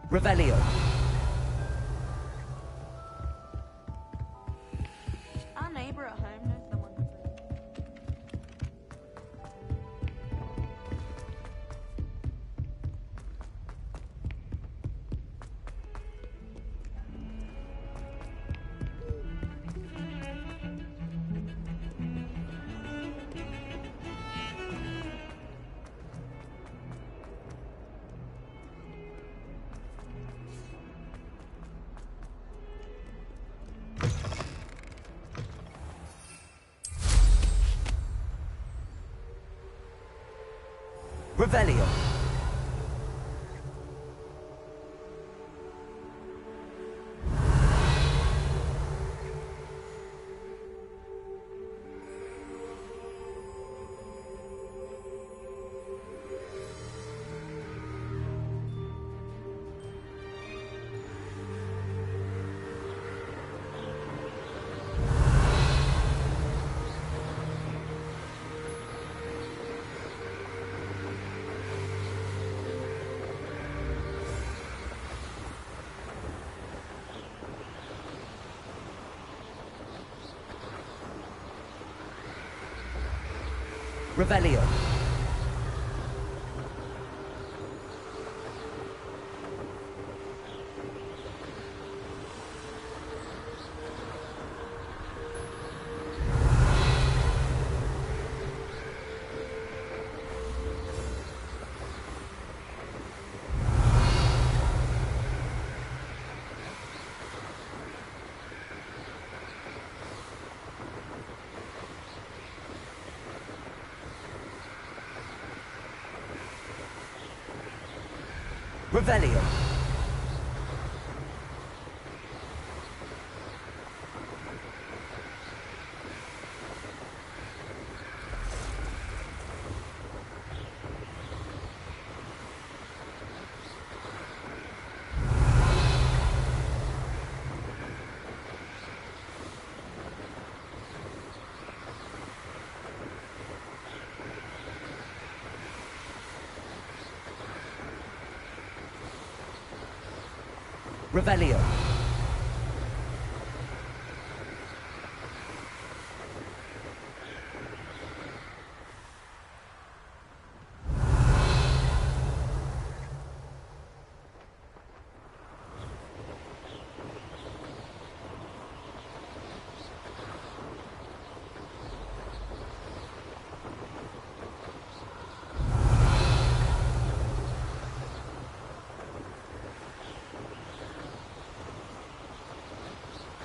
Revelio. Our neighbour at home knows someone who's Revelio. Revelio. Revelio. Revelio.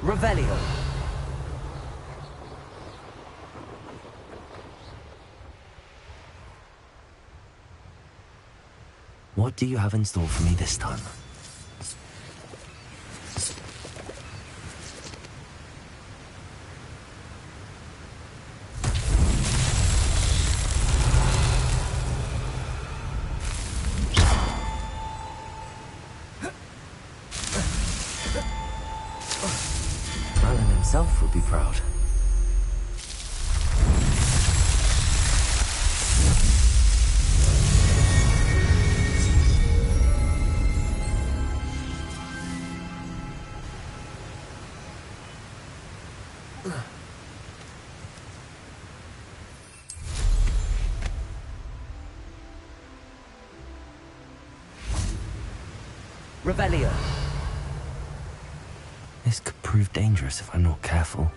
Revelio. What do you have in store for me this time? Merlin himself would be proud. Revelio. This could prove dangerous if I'm not careful.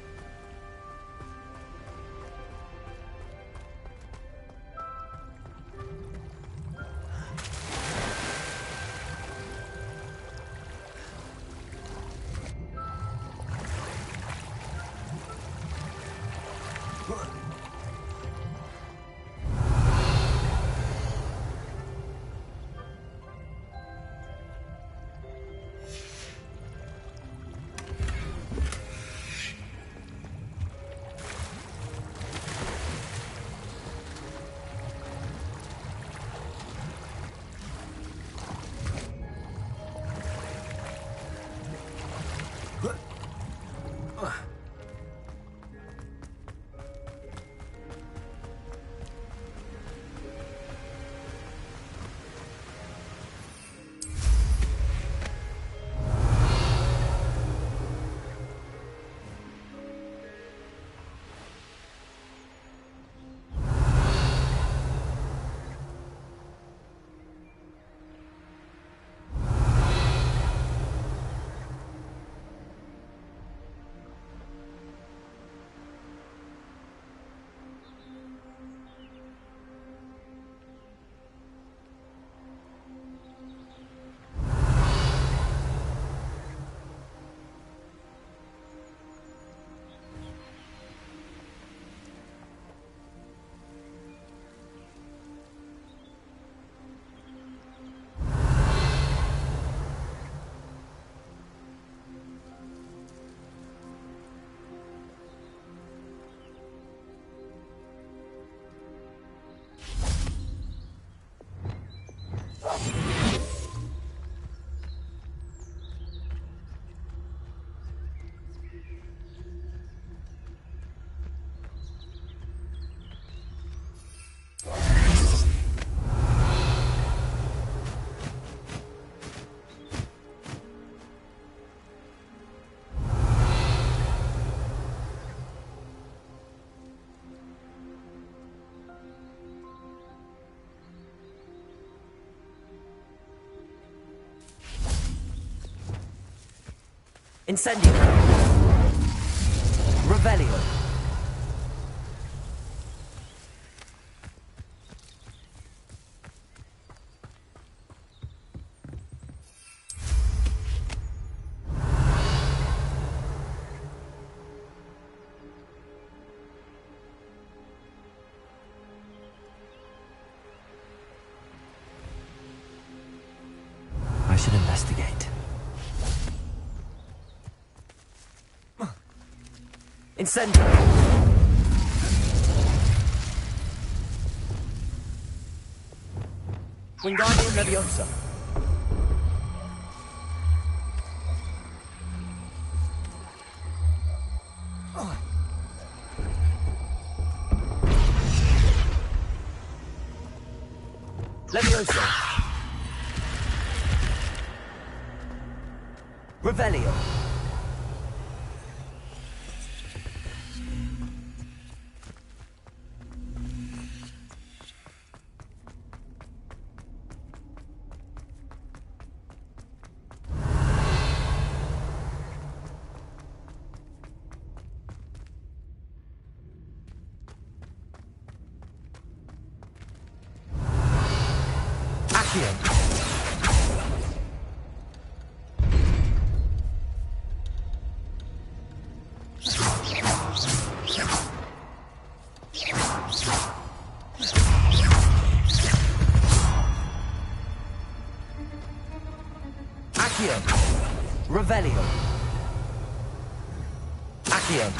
Incendio. Revelio. I should investigate. Incendio. Wingardium Leviosa. Leviosa. Revelio. Accio. Accio. Revelio. Accio.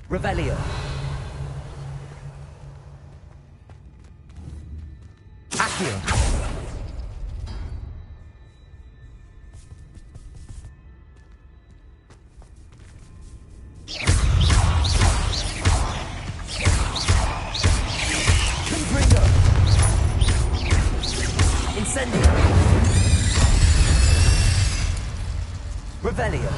Revelio. Accio. Confringo. Incendio. Revelio.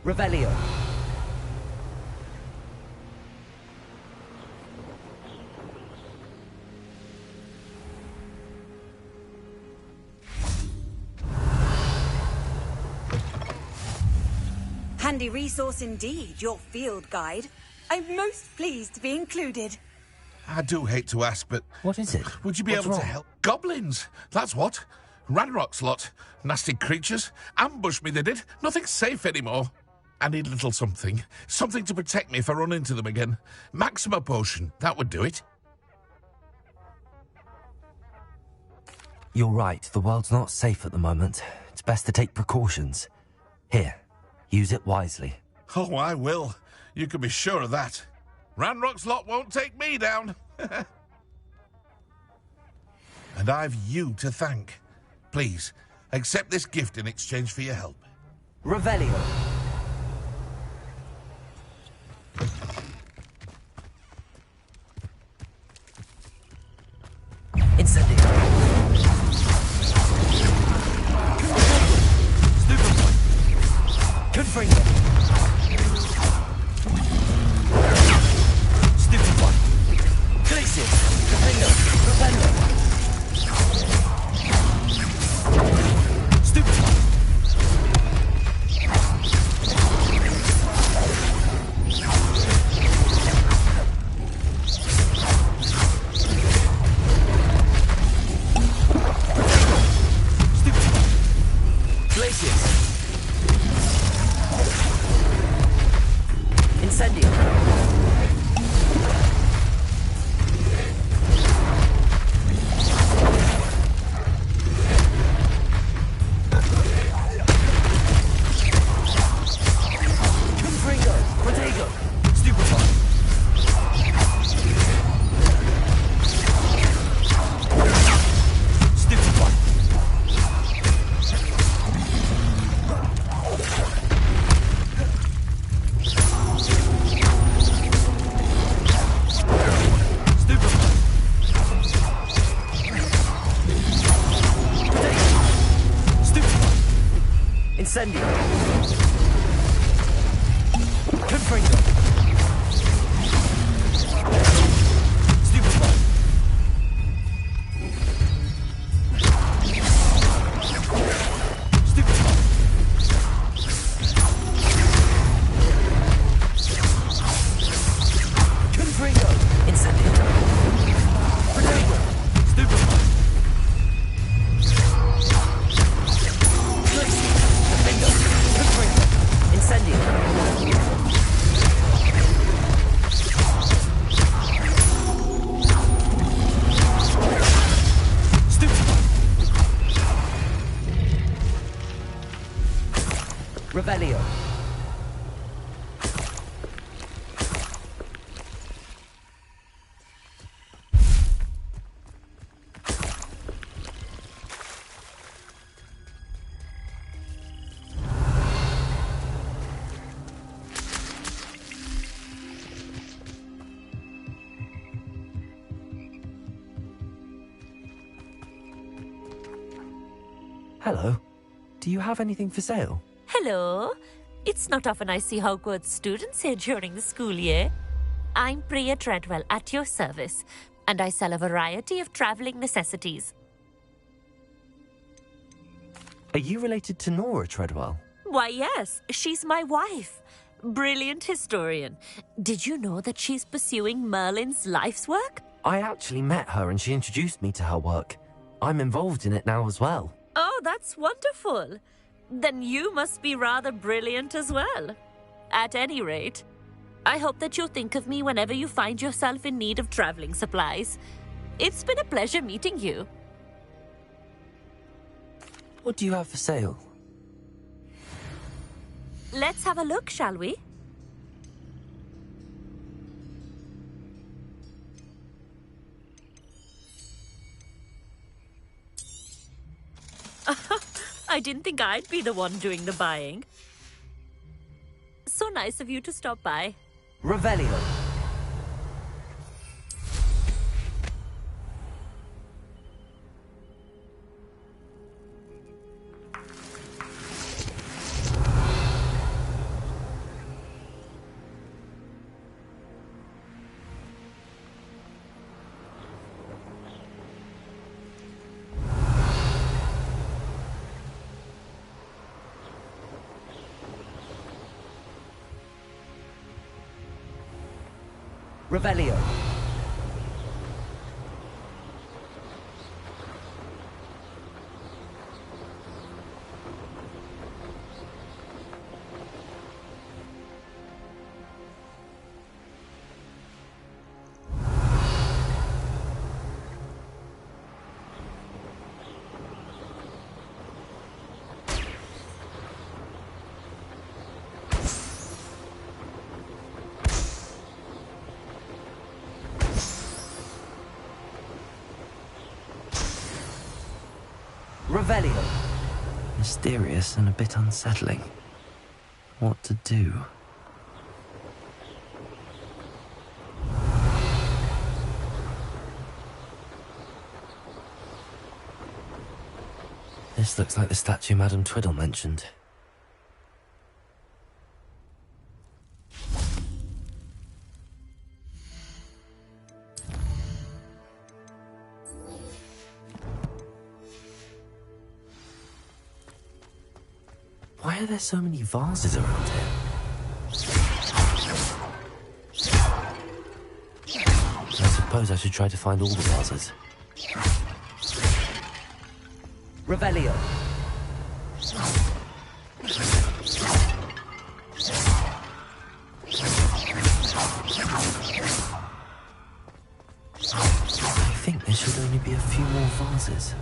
Revelio. Handy resource indeed, your field guide. I'm most pleased to be included. I do hate to ask, but... What is it? Would you be What's able to wrong? help? Goblins! That's what. Ranrock's lot. Nasty creatures. Ambushed me, they did. Nothing's safe anymore. I need a little something. Something to protect me if I run into them again. Maxima potion. That would do it. You're right. The world's not safe at the moment. It's best to take precautions. Here, use it wisely. Oh, I will. You can be sure of that. Ranrock's lot won't take me down. And I've you to thank. Please, accept this gift in exchange for your help. Revelio. Incendio. Stupid one. Confringo. Stupid one. Glacius. Confringo. Revelio. Stupid one. Glacius. Incendio. Incendio. Confringo. Stupefy. Stupefy. Confringo. Incendio. Protego. Stupefy. Glacier. Defendo. Confringo. Incendio. Stupefy. Revelio. Hello. Do you have anything for sale? Hello. It's not often I see Hogwarts students here during the school year. I'm Priya Treadwell at your service, and I sell a variety of traveling necessities. Are you related to Nora Treadwell? Why, yes, she's my wife. Brilliant historian. Did you know that she's pursuing Merlin's life's work? I actually met her and she introduced me to her work. I'm involved in it now as well. Oh, that's wonderful. Then you must be rather brilliant as well. At any rate, I hope that you'll think of me whenever you find yourself in need of traveling supplies. It's been a pleasure meeting you. What do you have for sale? Let's have a look, shall we? I didn't think I'd be the one doing the buying. So nice of you to stop by. Revelio. Revelio. Revelio. Mysterious and a bit unsettling. What to do? This looks like the statue Madame Twiddle mentioned. Why are there so many vases around here? I suppose I should try to find all the vases. Revelio. I think there should only be a few more vases.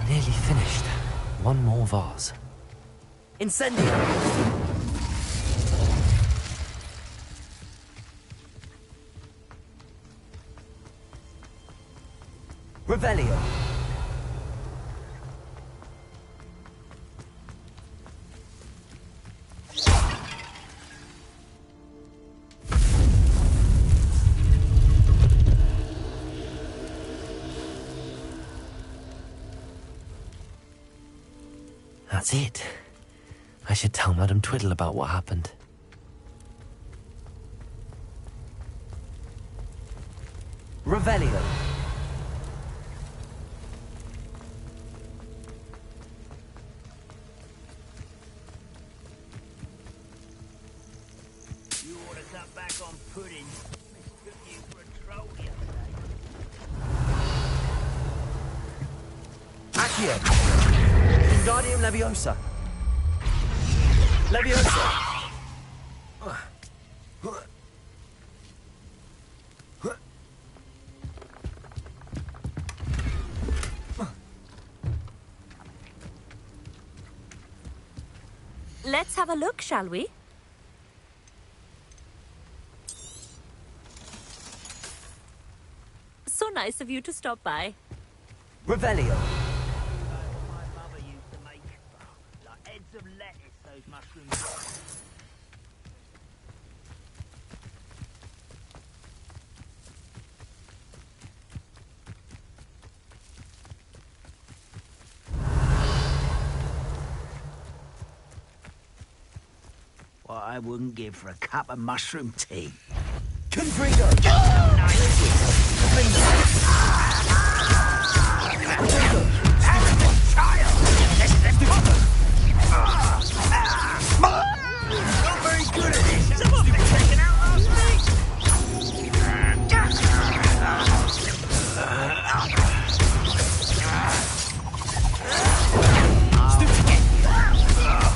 Nearly finished. One more vase. Incendio! Revelio! That's it. I should tell Madame Twiddle about what happened. Revelio. You ought to cut back on pudding. Mistook you for a troll yesterday. Accio. Wingardium Leviosa. Leviosa. Let's have a look, shall we? So nice of you to stop by. Revelio. My mother used to make like heads of lettuce, those mushrooms. What I wouldn't give for a cup of mushroom tea. Confringo. Not very good at this. Someone been taken out last week.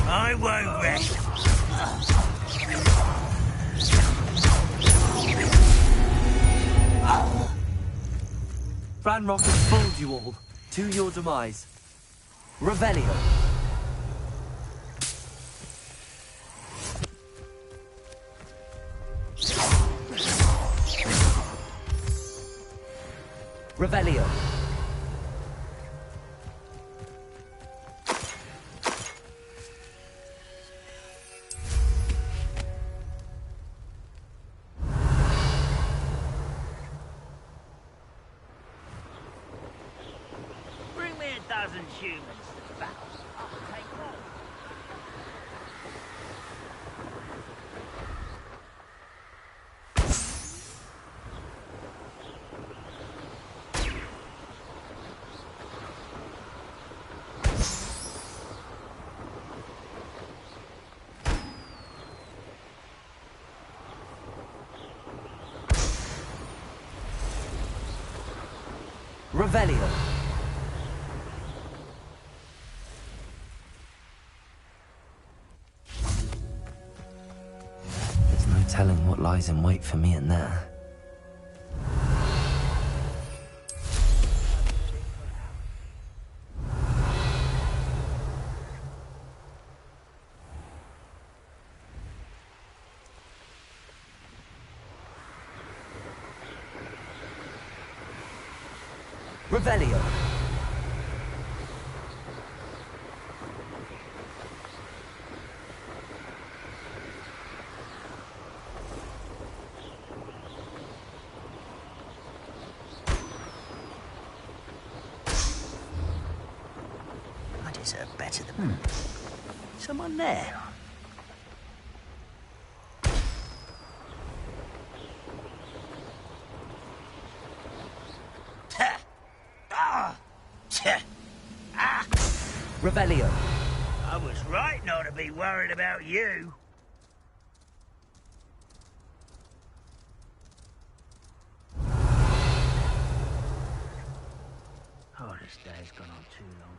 I won't rest. Ranrock has fooled you all. To your demise. Revelio. Revelio. Bring me a dozen humans to battle. I'll take one. Revelio. There's no telling what lies in wait for me in there. Revelio. I deserve better than someone there. Revelio. I was right not to be worried about you. Oh, this day's gone on too long.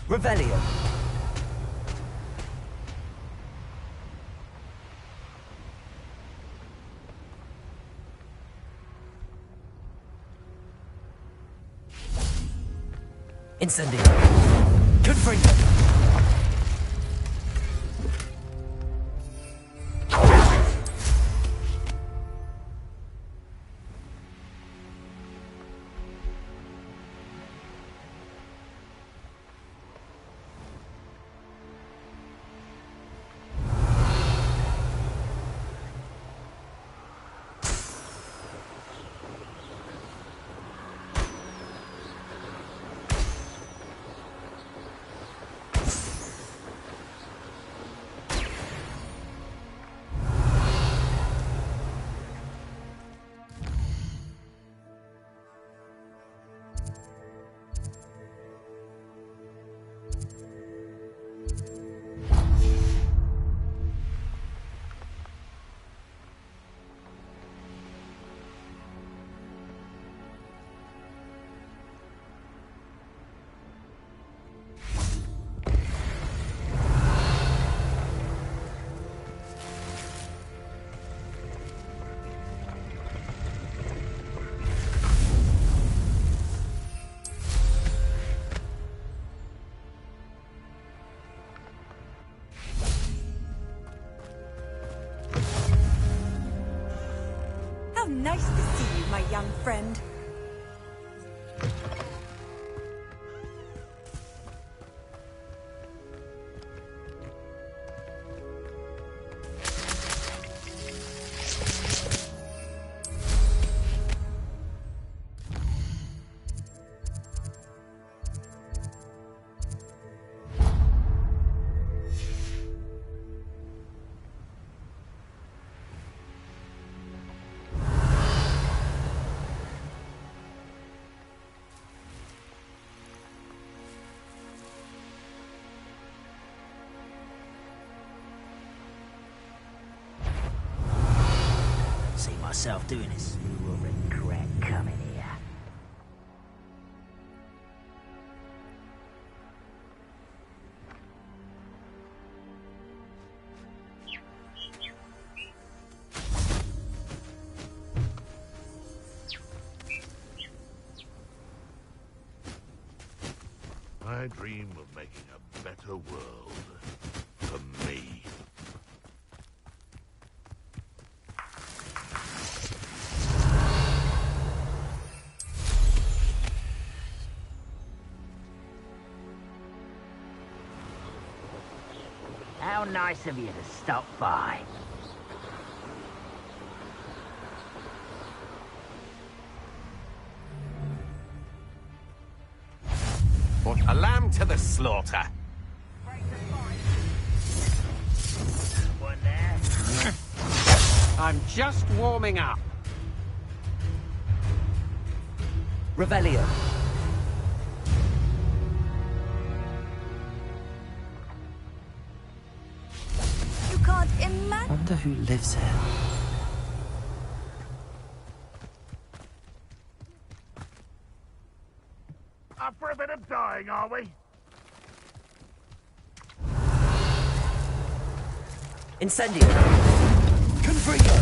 Revelio. Incendio. Confringo. Nice to see you, my young friend. See myself doing this. You will regret coming here. I dream of making a better world for me. How nice of you to stop by. Put a lamb to the slaughter. One there. I'm just warming up. Revelio. You can't imagine. Wonder who lives here. Up for a bit of dying, are we? Incendio. Confringo.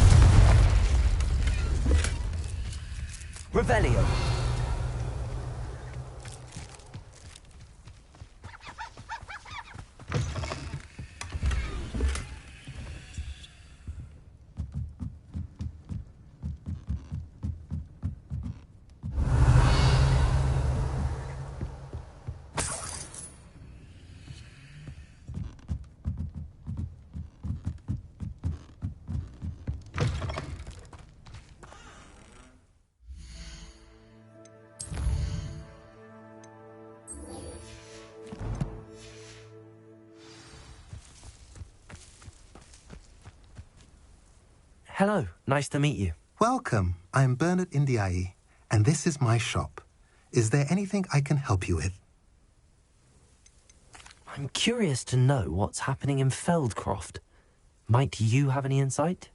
Revelio. Hello, nice to meet you. Welcome. I'm Bernard Indiai, and this is my shop. Is there anything I can help you with? I'm curious to know what's happening in Feldcroft. Might you have any insight?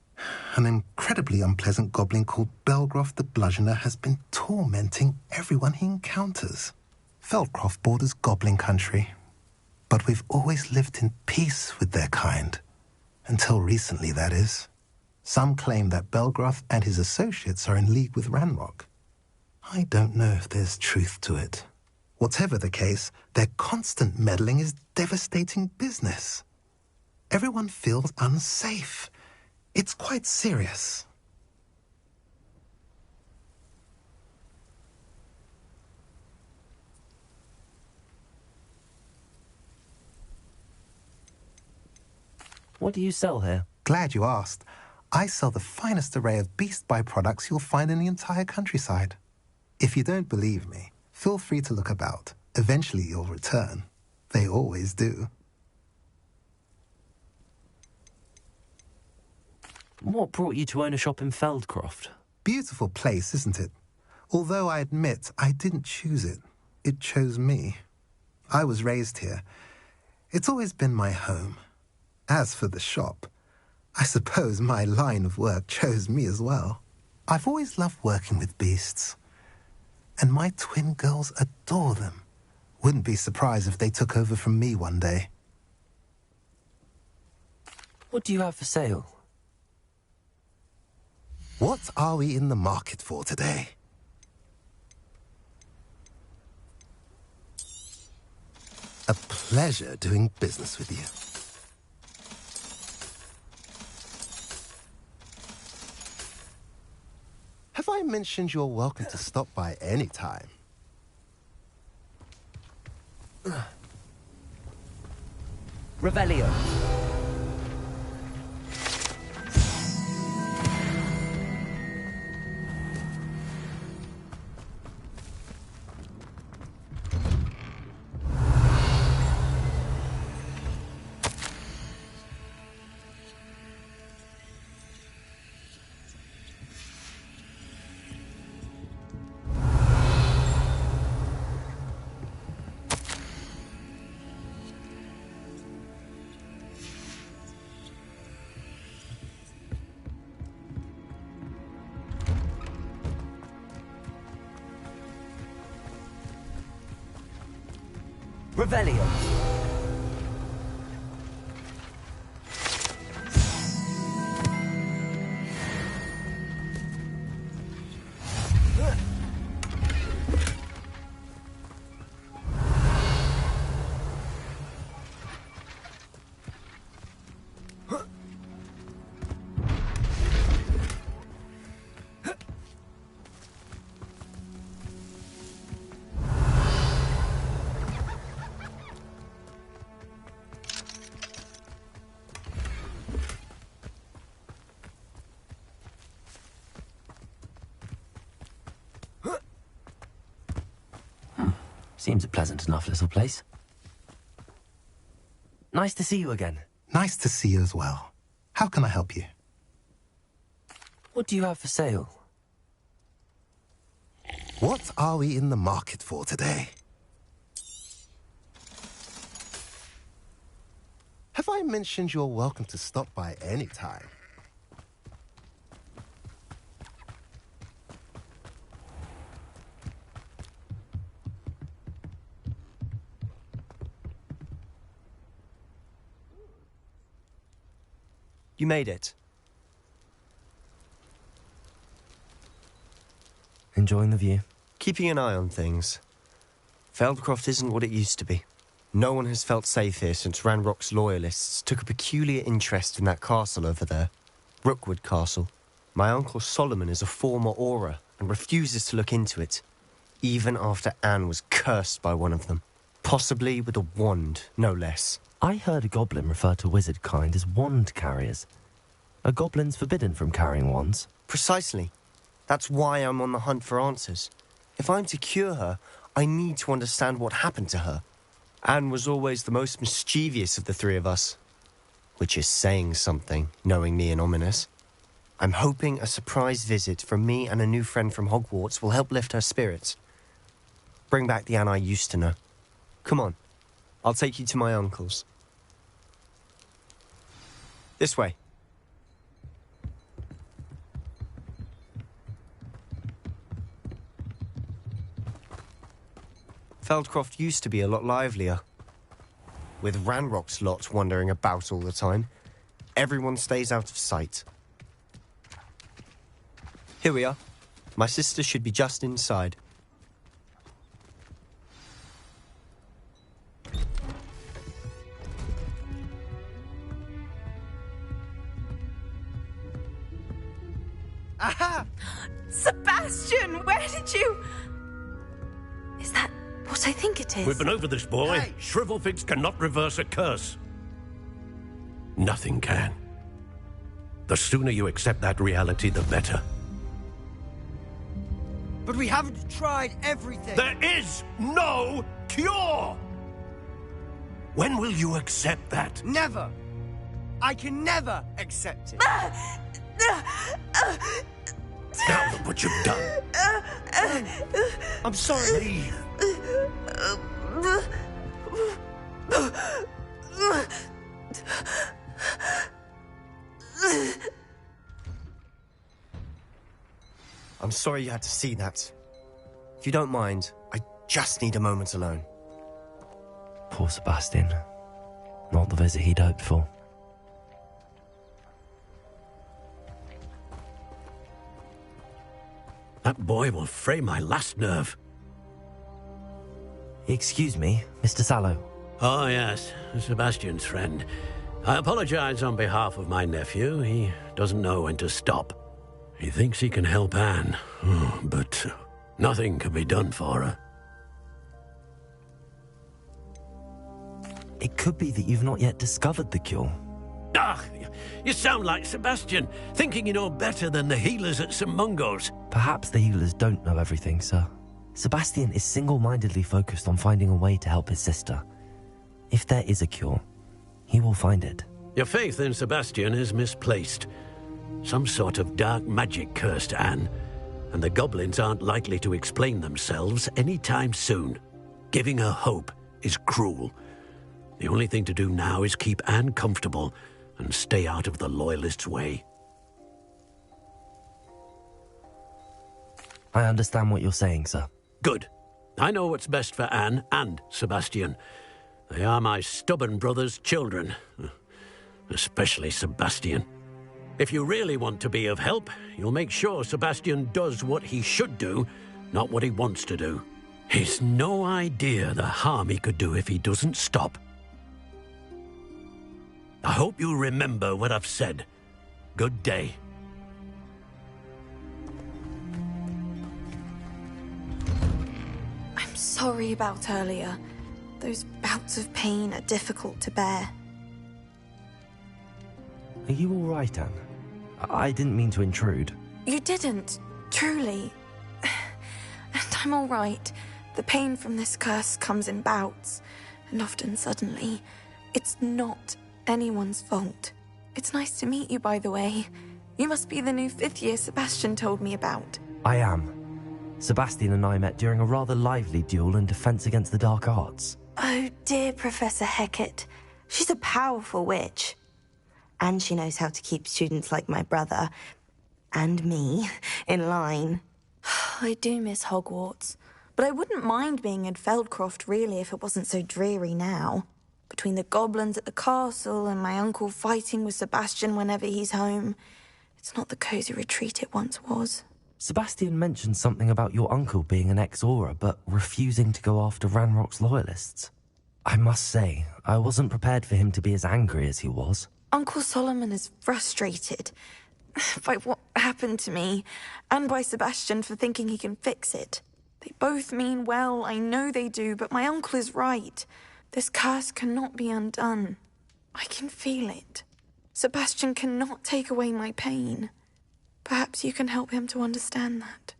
An incredibly unpleasant goblin called Belgroth the Bludgeoner has been tormenting everyone he encounters. Feldcroft borders goblin country, but we've always lived in peace with their kind. Until recently, that is. Some claim that Belgroth and his associates are in league with Ranrock. I don't know if there's truth to it. Whatever the case, their constant meddling is devastating business. Everyone feels unsafe. It's quite serious. What do you sell here? Glad you asked. I sell the finest array of beast byproducts you'll find in the entire countryside. If you don't believe me, feel free to look about. Eventually you'll return. They always do. What brought you to own a shop in Feldcroft? Beautiful place, isn't it? Although I admit I didn't choose it. It chose me. I was raised here. It's always been my home. As for the shop, I suppose my line of work chose me as well. I've always loved working with beasts. And my twin girls adore them. Wouldn't be surprised if they took over from me one day. What do you have for sale? What are we in the market for today? A pleasure doing business with you. Have I mentioned you're welcome to stop by any time? Revelio. Revelio. Seems a pleasant enough little place. Nice to see you again. Nice to see you as well. How can I help you? What do you have for sale? What are we in the market for today? Have I mentioned you're welcome to stop by any time? You made it. Enjoying the view? Keeping an eye on things. Feldcroft isn't what it used to be. No one has felt safe here since Ranrock's loyalists took a peculiar interest in that castle over there. Rookwood Castle. My uncle Solomon is a former Auror and refuses to look into it, even after Anne was cursed by one of them. Possibly with a wand, no less. I heard a goblin refer to wizard kind as wand carriers. Are goblins forbidden from carrying wands? Precisely. That's why I'm on the hunt for answers. If I'm to cure her, I need to understand what happened to her. Anne was always the most mischievous of the three of us. Which is saying something, knowing me and Ominous. I'm hoping a surprise visit from me and a new friend from Hogwarts will help lift her spirits. Bring back the Anne I used to know. Come on, I'll take you to my uncle's. This way. Feldcroft used to be a lot livelier. With Ranrock's lot wandering about all the time, everyone stays out of sight. Here we are. My sister should be just inside. Aha! Sebastian, where did you... Is that what I think it is? We've been over this, boy. Hey. Shrivelfigs cannot reverse a curse. Nothing can. The sooner you accept that reality, the better. But we haven't tried everything. There is no cure! When will you accept that? Never. I can never accept it. Now look what you've done. I'm sorry. I'm sorry you had to see that. If you don't mind, I just need a moment alone. Poor Sebastian. Not the visit he'd hoped for. That boy will fray my last nerve. Excuse me, Mr. Sallow. Oh, yes, Sebastian's friend. I apologize on behalf of my nephew. He doesn't know when to stop. He thinks he can help Anne, but nothing can be done for her. It could be that you've not yet discovered the cure. Ah, you sound like Sebastian, thinking you know better than the healers at St. Mungo's. Perhaps the healers don't know everything, sir. Sebastian is single-mindedly focused on finding a way to help his sister. If there is a cure, he will find it. Your faith in Sebastian is misplaced. Some sort of dark magic cursed Anne, and the goblins aren't likely to explain themselves anytime soon. Giving her hope is cruel. The only thing to do now is keep Anne comfortable and stay out of the Loyalists' way. I understand what you're saying, sir. Good. I know what's best for Anne and Sebastian. They are my stubborn brother's children. Especially Sebastian. If you really want to be of help, you'll make sure Sebastian does what he should do, not what he wants to do. He's no idea the harm he could do if he doesn't stop. I hope you remember what I've said. Good day. I'm sorry about earlier. Those bouts of pain are difficult to bear. Are you all right, Anne? I didn't mean to intrude. You didn't, truly. And I'm all right. The pain from this curse comes in bouts, and often suddenly. It's not anyone's fault. It's nice to meet you, by the way. You must be the new 5th year Sebastian told me about. I am. Sebastian and I met during a rather lively duel in Defense Against the Dark Arts. Oh, dear Professor Hecat. She's a powerful witch. And she knows how to keep students like my brother, and me, in line. I do miss Hogwarts, but I wouldn't mind being in Feldcroft, really, if it wasn't so dreary now. Between the goblins at the castle and my uncle fighting with Sebastian whenever he's home, it's not the cosy retreat it once was. Sebastian mentioned something about your uncle being an ex-Auror, but refusing to go after Ranrock's Loyalists. I must say, I wasn't prepared for him to be as angry as he was. Uncle Solomon is frustrated by what happened to me, and by Sebastian for thinking he can fix it. They both mean well, I know they do, but my uncle is right. This curse cannot be undone. I can feel it. Sebastian cannot take away my pain. Perhaps you can help him to understand that.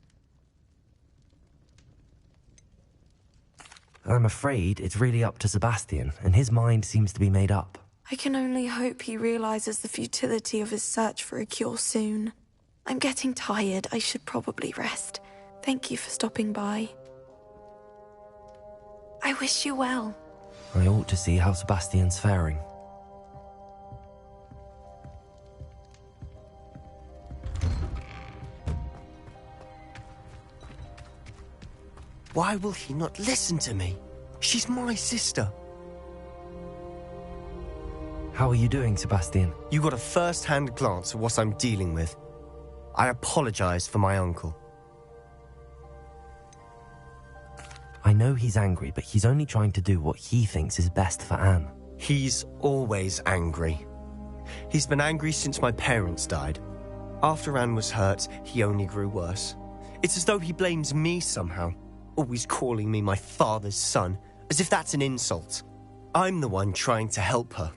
I'm afraid it's really up to Sebastian, and his mind seems to be made up. I can only hope he realizes the futility of his search for a cure soon. I'm getting tired. I should probably rest. Thank you for stopping by. I wish you well. I ought to see how Sebastian's faring. Why will he not listen to me? She's my sister. How are you doing, Sebastian? You got a first-hand glance at what I'm dealing with. I apologize for my uncle. I know he's angry, but he's only trying to do what he thinks is best for Anne. He's always angry. He's been angry since my parents died. After Anne was hurt, he only grew worse. It's as though he blames me somehow, always calling me my father's son, as if that's an insult. I'm the one trying to help her.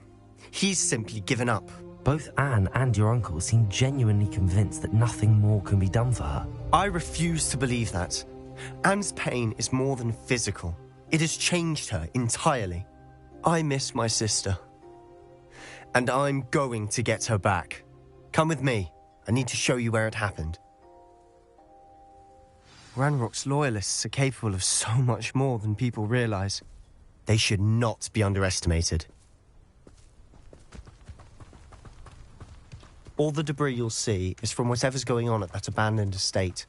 He's simply given up. Both Anne and your uncle seem genuinely convinced that nothing more can be done for her. I refuse to believe that. Anne's pain is more than physical. It has changed her entirely. I miss my sister. And I'm going to get her back. Come with me. I need to show you where it happened. Ranrock's Loyalists are capable of so much more than people realize. They should not be underestimated. All the debris you'll see is from whatever's going on at that abandoned estate.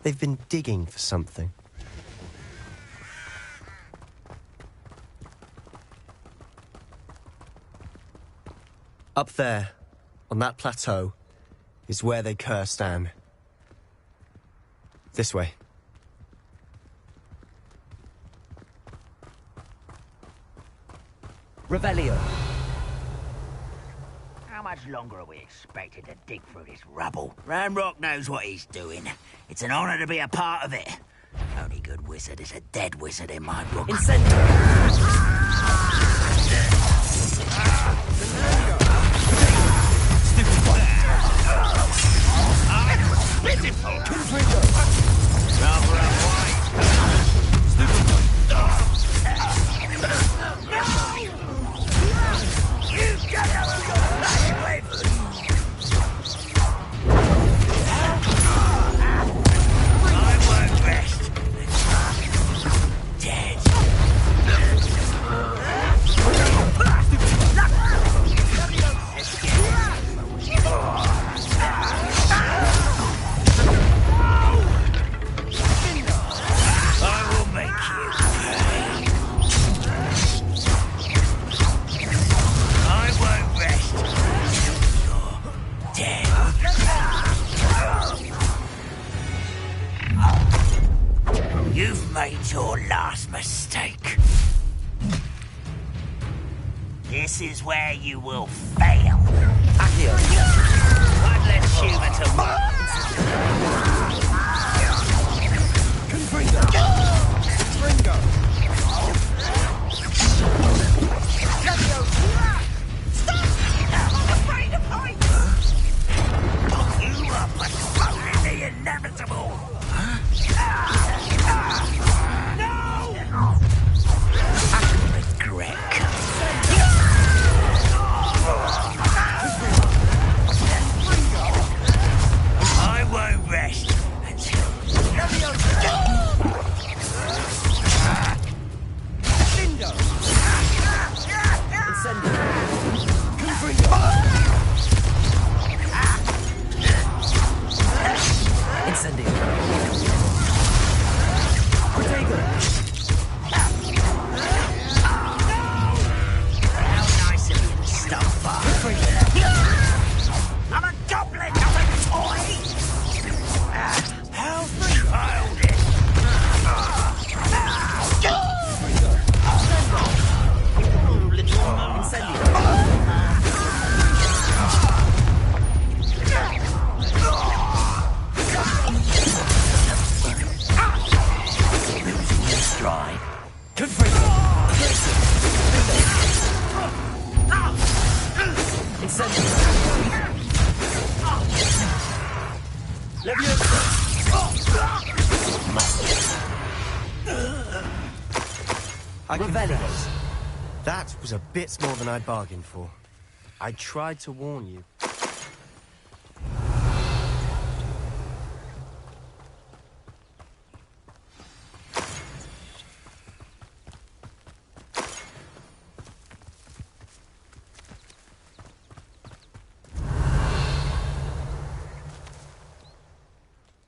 They've been digging for something. Up there, on that plateau, is where they cursed Anne. This way. Revelio. How much much longer are we expected to dig through this rubble? Ranrock knows what he's doing. It's an honor to be a part of it. Only good wizard is a dead wizard in my book. You've made your last mistake. This is where you will fail. One less human to work. Stop! I'm afraid of heights! You are postponing the inevitable. I won't rest until I'm a goblin, not a toy! How childish! Losing your stride. That was a bit more than I'd bargained for. I tried to warn you.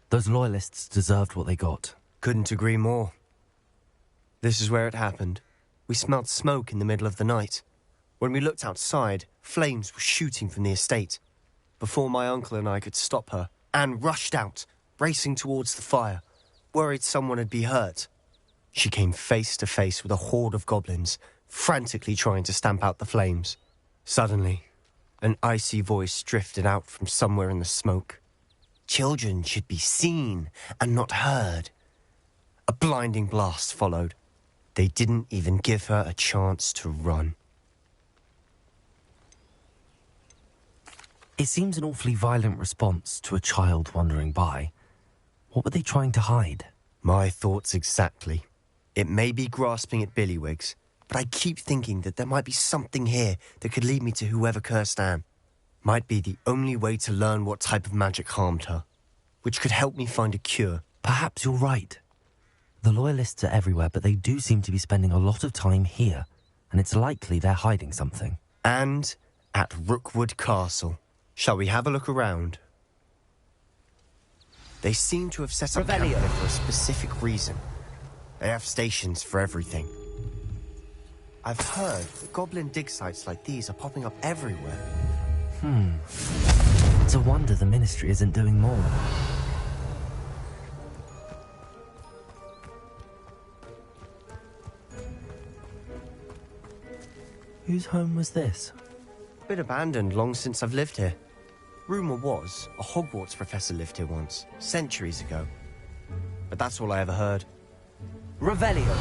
Those loyalists deserved what they got. Couldn't agree more. This is where it happened. We smelled smoke in the middle of the night. When we looked outside, flames were shooting from the estate. Before my uncle and I could stop her, Anne rushed out, racing towards the fire, worried someone had been hurt. She came face to face with a horde of goblins, frantically trying to stamp out the flames. Suddenly, an icy voice drifted out from somewhere in the smoke. Children should be seen and not heard. A blinding blast followed. They didn't even give her a chance to run. It seems an awfully violent response to a child wandering by. What were they trying to hide? My thoughts exactly. It may be grasping at Billywigs, but I keep thinking that there might be something here that could lead me to whoever cursed Anne. Might be the only way to learn what type of magic harmed her, which could help me find a cure. Perhaps you're right. The Loyalists are everywhere, but they do seem to be spending a lot of time here, and it's likely they're hiding something. And at Rookwood Castle. Shall we have a look around? They seem to have set up camp there for a specific reason. They have stations for everything. I've heard that goblin dig sites like these are popping up everywhere. It's a wonder the Ministry isn't doing more. Whose home was this? been abandoned long since I've lived here. Rumour was, a Hogwarts professor lived here once, centuries ago. But that's all I ever heard. Revelio.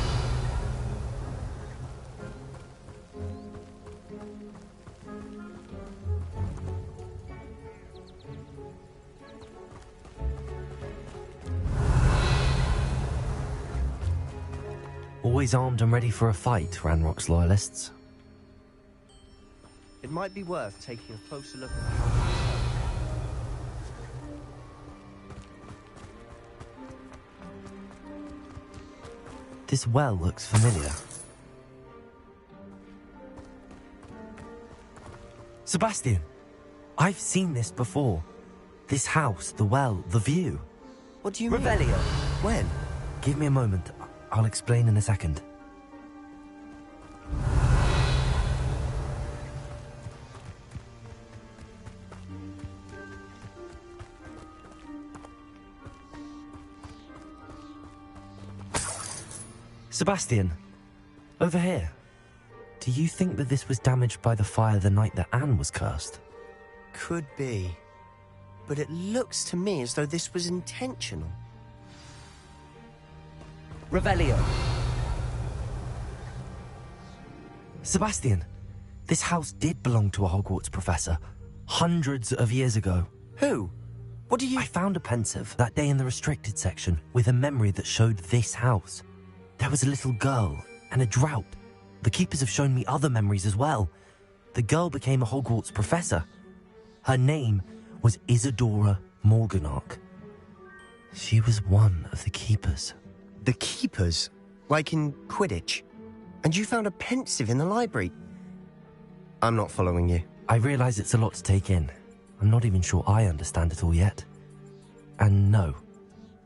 Always armed and ready for a fight, Ranrock's loyalists. It might be worth taking a closer look at the house. This well looks familiar. Sebastian, I've seen this before. This house, the well, the view. What do you mean? Revelio. When? Give me a moment. I'll explain in a second. Sebastian, over here. Do you think that this was damaged by the fire the night that Anne was cursed? Could be. But it looks to me as though this was intentional. Revelio. Sebastian, this house did belong to a Hogwarts professor, hundreds of years ago. Who? What do you... I found a pensive that day in the restricted section with a memory that showed this house. There was a little girl and a drought. The keepers have shown me other memories as well. The girl became a Hogwarts professor. Her name was Isadora Morganach. She was one of the keepers. The keepers? Like in Quidditch? And you found a pensive in the library? I'm not following you. I realise it's a lot to take in. I'm not even sure I understand it all yet. And no,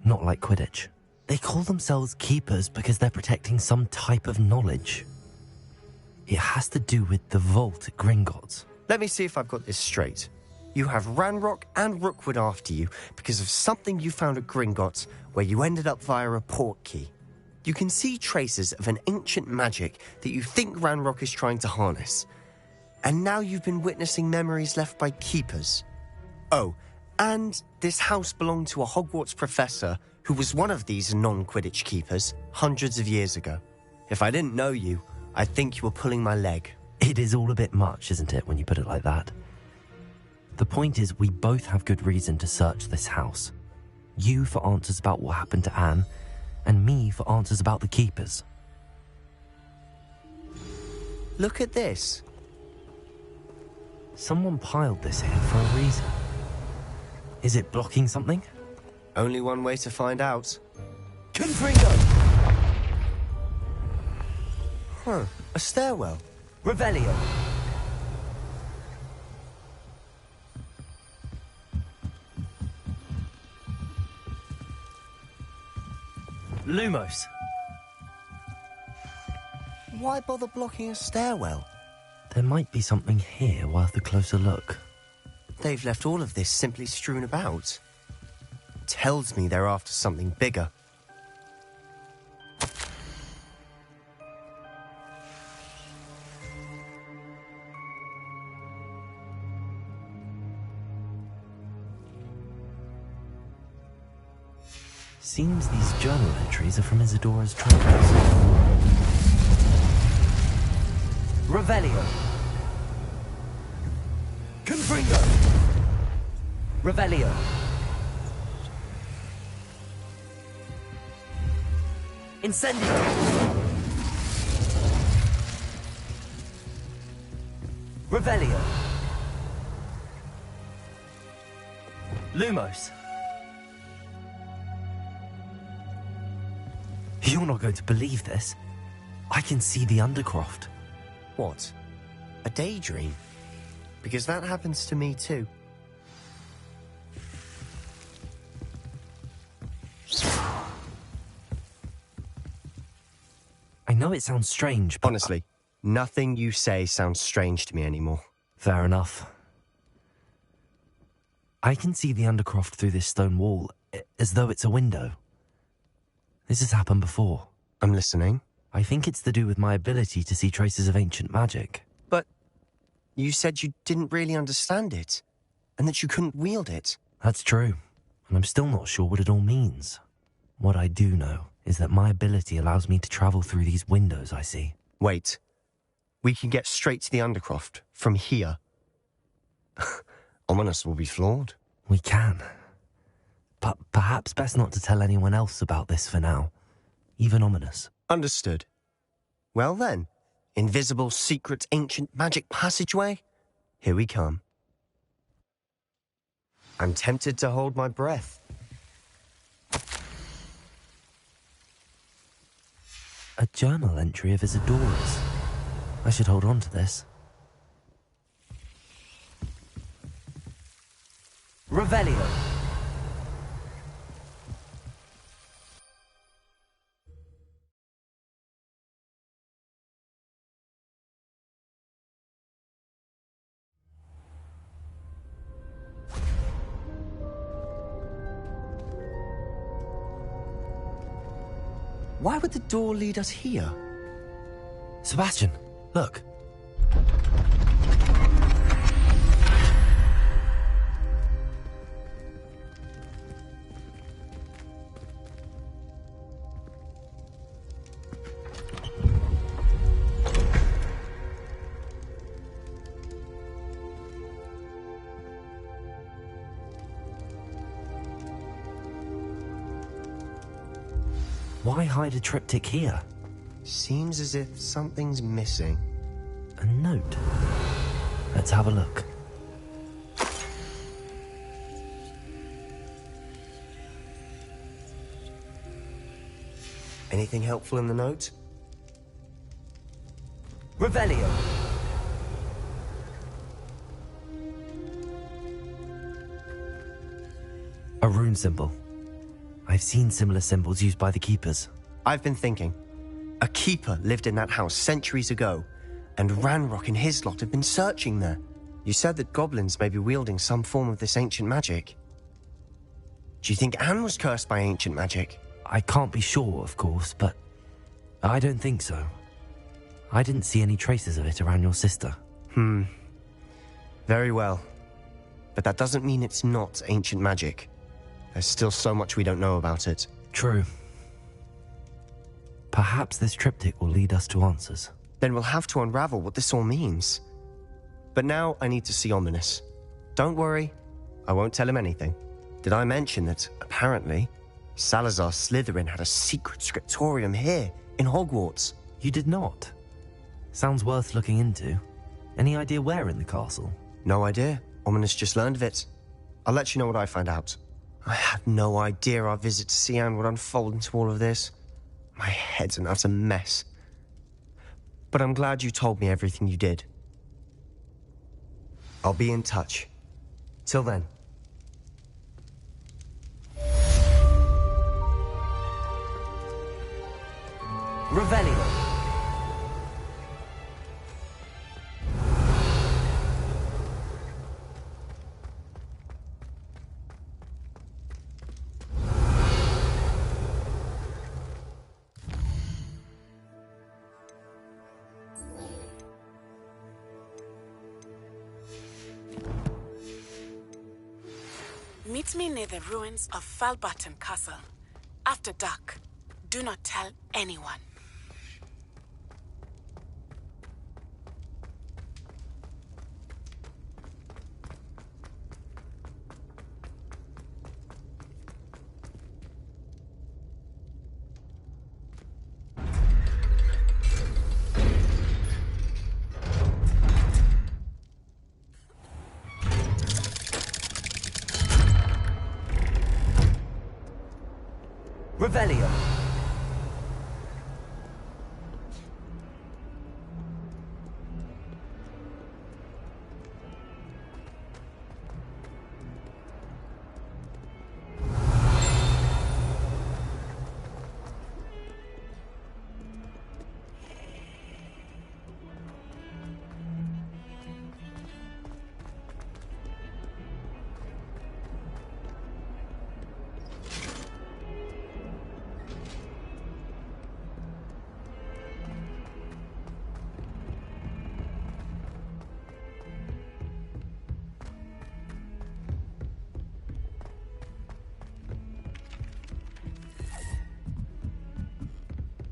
not like Quidditch. They call themselves keepers because they're protecting some type of knowledge. It has to do with the vault at Gringotts. Let me see if I've got this straight. You have Ranrock and Rookwood after you because of something you found at Gringotts where you ended up via a portkey. You can see traces of an ancient magic that you think Ranrock is trying to harness. And now you've been witnessing memories left by keepers. Oh, and this house belonged to a Hogwarts professor who was one of these non-Quidditch keepers hundreds of years ago. If I didn't know you, I'd think you were pulling my leg. It is all a bit much, isn't it, when you put it like that? The point is, we both have good reason to search this house. You for answers about what happened to Anne, and me for answers about the keepers. Look at this. Someone piled this here for a reason. Is it blocking something? Only one way to find out. Confringo! Huh, a stairwell. Revelio. Lumos. Why bother blocking a stairwell? There might be something here worth a closer look. They've left all of this simply strewn about. Tells me they're after something bigger. Seems these journal entries are from Isadora's travels. Revelio. Confringo. Revelio. Incendio. Revelio. Lumos. You're not going to believe this. I can see the Undercroft. What? A daydream? Because that happens to me too. I know it sounds strange, but... Honestly, nothing you say sounds strange to me anymore. Fair enough. I can see the Undercroft through this stone wall, as though it's a window. This has happened before. I'm listening. I think it's to do with my ability to see traces of ancient magic. But You said you didn't really understand it, and that you couldn't wield it. That's true, and I'm still not sure what it all means. What I do know is that my ability allows me to travel through these windows I see. Wait. We can get straight to the Undercroft from here. Ominous will be floored. We can. But perhaps best not to tell anyone else about this for now. Even Ominous. Understood. Well then, invisible, secret, ancient magic passageway? Here we come. I'm tempted to hold my breath. A journal entry of Isadora's. I should hold on to this. Revelio. Why would the door lead us here? Sebastian, look. Why hide a triptych here? Seems as if something's missing. A note. Let's have a look. Anything helpful in the note? Revelio. A rune symbol. I've seen similar symbols used by the Keepers. I've been thinking. A Keeper lived in that house centuries ago, and Ranrock and his lot have been searching there. You said that goblins may be wielding some form of this ancient magic. Do you think Anne was cursed by ancient magic? I can't be sure, of course, but I don't think so. I didn't see any traces of it around your sister. Very well. But that doesn't mean it's not ancient magic. There's still so much we don't know about it. True. Perhaps this triptych will lead us to answers. Then we'll have to unravel what this all means. But now I need to see Ominous. Don't worry, I won't tell him anything. Did I mention that, apparently, Salazar Slytherin had a secret scriptorium here, in Hogwarts? You did not? Sounds worth looking into. Any idea where in the castle? No idea. Ominous just learned of it. I'll let you know what I find out. I had no idea our visit to see Anne would unfold into all of this. My head's an utter mess. But I'm glad you told me everything you did. I'll be in touch. Till then. Revelio. Meet me near the ruins of Falbarton Castle. After dark. Do not tell anyone. Revelio.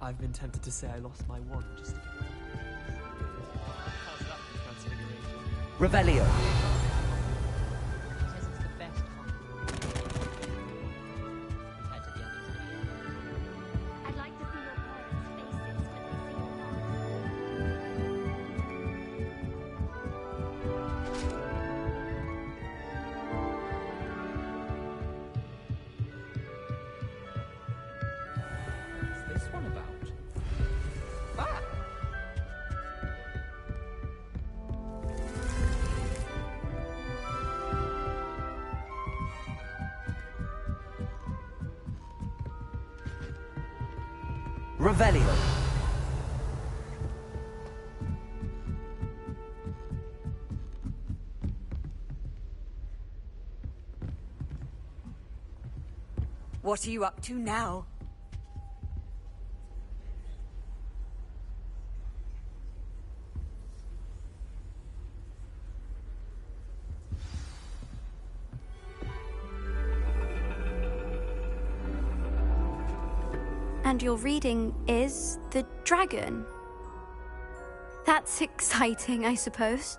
I've been tempted to say I lost my wand just to get How's that for transfiguration? Revelio. Says it's the best one. Compared to the others. I'd like to see your parents' faces when they see your What's this one about? Ah! Revelio. What are you up to now? And your reading is the dragon. That's exciting, I suppose.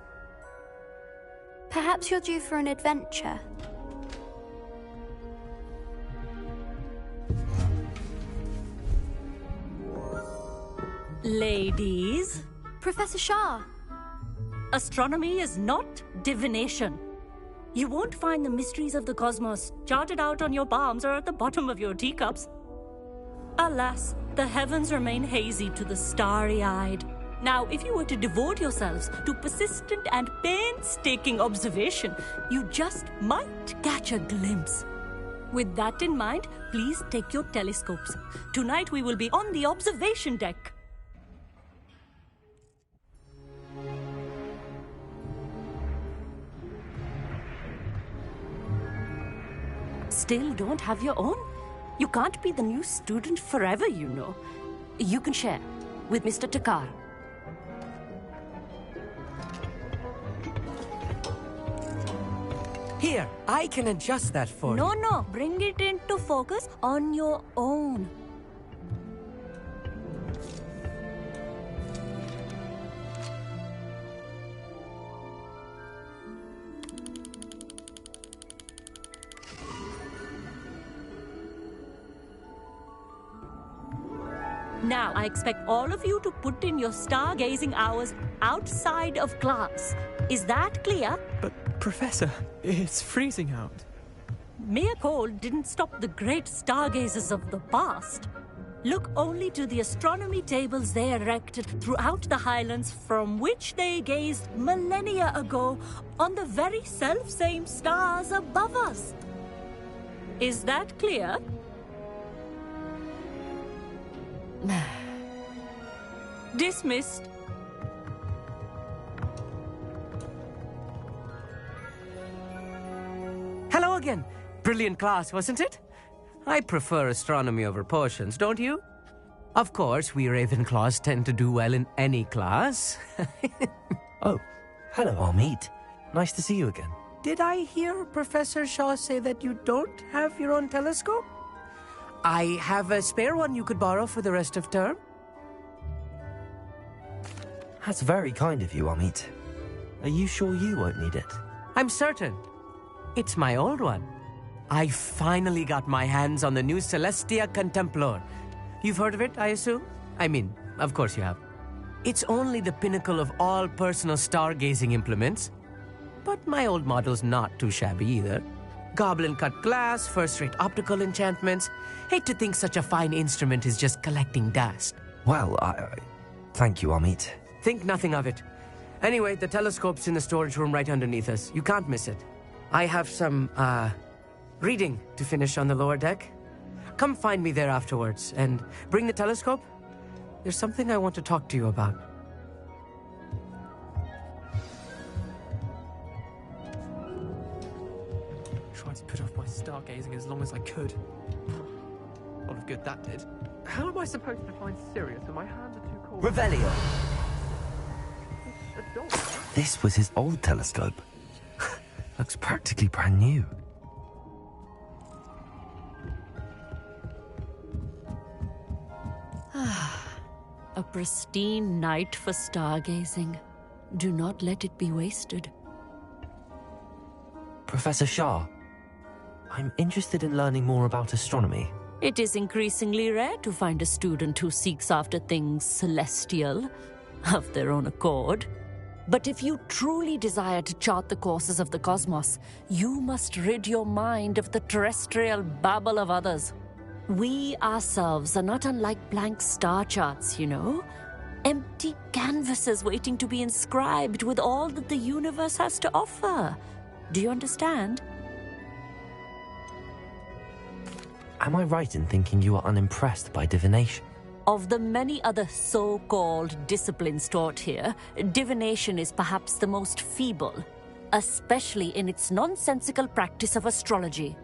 Perhaps you're due for an adventure. Ladies, Professor Shah. astronomy is not divination. You won't find the mysteries of the cosmos charted out on your palms or at the bottom of your teacups. Alas, the heavens remain hazy to the starry-eyed. Now, if you were to devote yourselves to persistent and painstaking observation, you just might catch a glimpse. With that in mind, please take your telescopes. Tonight we will be on the observation deck. Still don't have your own? You can't be the new student forever, you know. You can share with Mr. Takar. Here, I can adjust that for you. No, bring it into focus on your own. Now, I expect all of you to put in your stargazing hours outside of class. Is that clear? But, Professor, it's freezing out. Mere cold didn't stop the great stargazers of the past. Look only to the astronomy tables they erected throughout the highlands from which they gazed millennia ago on the very self-same stars above us. Is that clear? Dismissed. Hello again. Brilliant class, wasn't it? I prefer astronomy over potions, don't you? Of course, we Ravenclaws tend to do well in any class. Oh, hello, Amit. Nice to see you again. Did I hear Professor Shaw say that you don't have your own telescope? I have a spare one you could borrow for the rest of term. That's very kind of you, Amit. Are you sure you won't need it? I'm certain. It's my old one. I finally got my hands on the new Celestia Contemplar. You've heard of it, I assume? I mean, of course you have. It's only the pinnacle of all personal stargazing implements. But my old model's not too shabby either. Goblin-cut glass, first-rate optical enchantments. Hate to think such a fine instrument is just collecting dust. Well, thank you, Amit. Think nothing of it. Anyway, the telescope's in the storage room right underneath us. You can't miss it. I have some, reading to finish on the lower deck. Come find me there afterwards, and bring the telescope. There's something I want to talk to you about. Tried to put off my stargazing as long as I could. A lot of good that did. How am I supposed to find Sirius when my hands are too cold? Revelio. This was his old telescope. Looks practically brand new. pristine night for stargazing. Do not let it be wasted. Professor Shah, I'm interested in learning more about astronomy. It is increasingly rare to find a student who seeks after things celestial, of their own accord. But if you truly desire to chart the courses of the cosmos, you must rid your mind of the terrestrial babble of others. We ourselves are not unlike blank star charts, you know. Empty canvases waiting to be inscribed with all that the universe has to offer. Do you understand? Am I right in thinking you are unimpressed by divination? Of the many other so-called disciplines taught here, divination is perhaps the most feeble, especially in its nonsensical practice of astrology.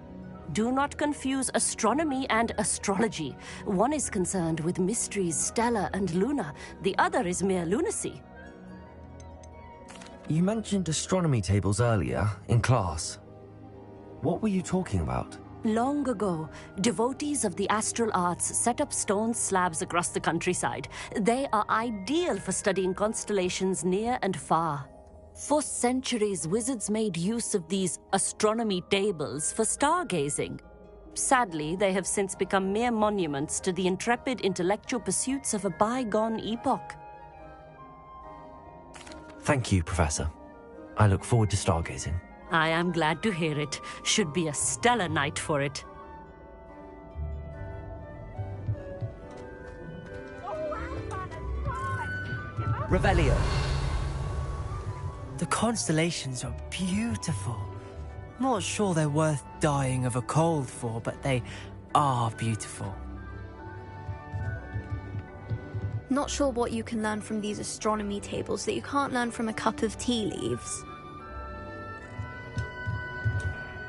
Do not confuse astronomy and astrology. One is concerned with mysteries stellar and lunar, the other is mere lunacy. You mentioned astronomy tables earlier, in class. What were you talking about? Long ago, devotees of the astral arts set up stone slabs across the countryside. They are ideal for studying constellations near and far. For centuries, wizards made use of these astronomy tables for stargazing. Sadly, they have since become mere monuments to the intrepid intellectual pursuits of a bygone epoch. Thank you, Professor. I look forward to stargazing. I am glad to hear it. Should be a stellar night for it. Revelio. The constellations are beautiful. Not sure they're worth dying of a cold for, but they are beautiful. Not sure what you can learn from these astronomy tables that you can't learn from a cup of tea leaves.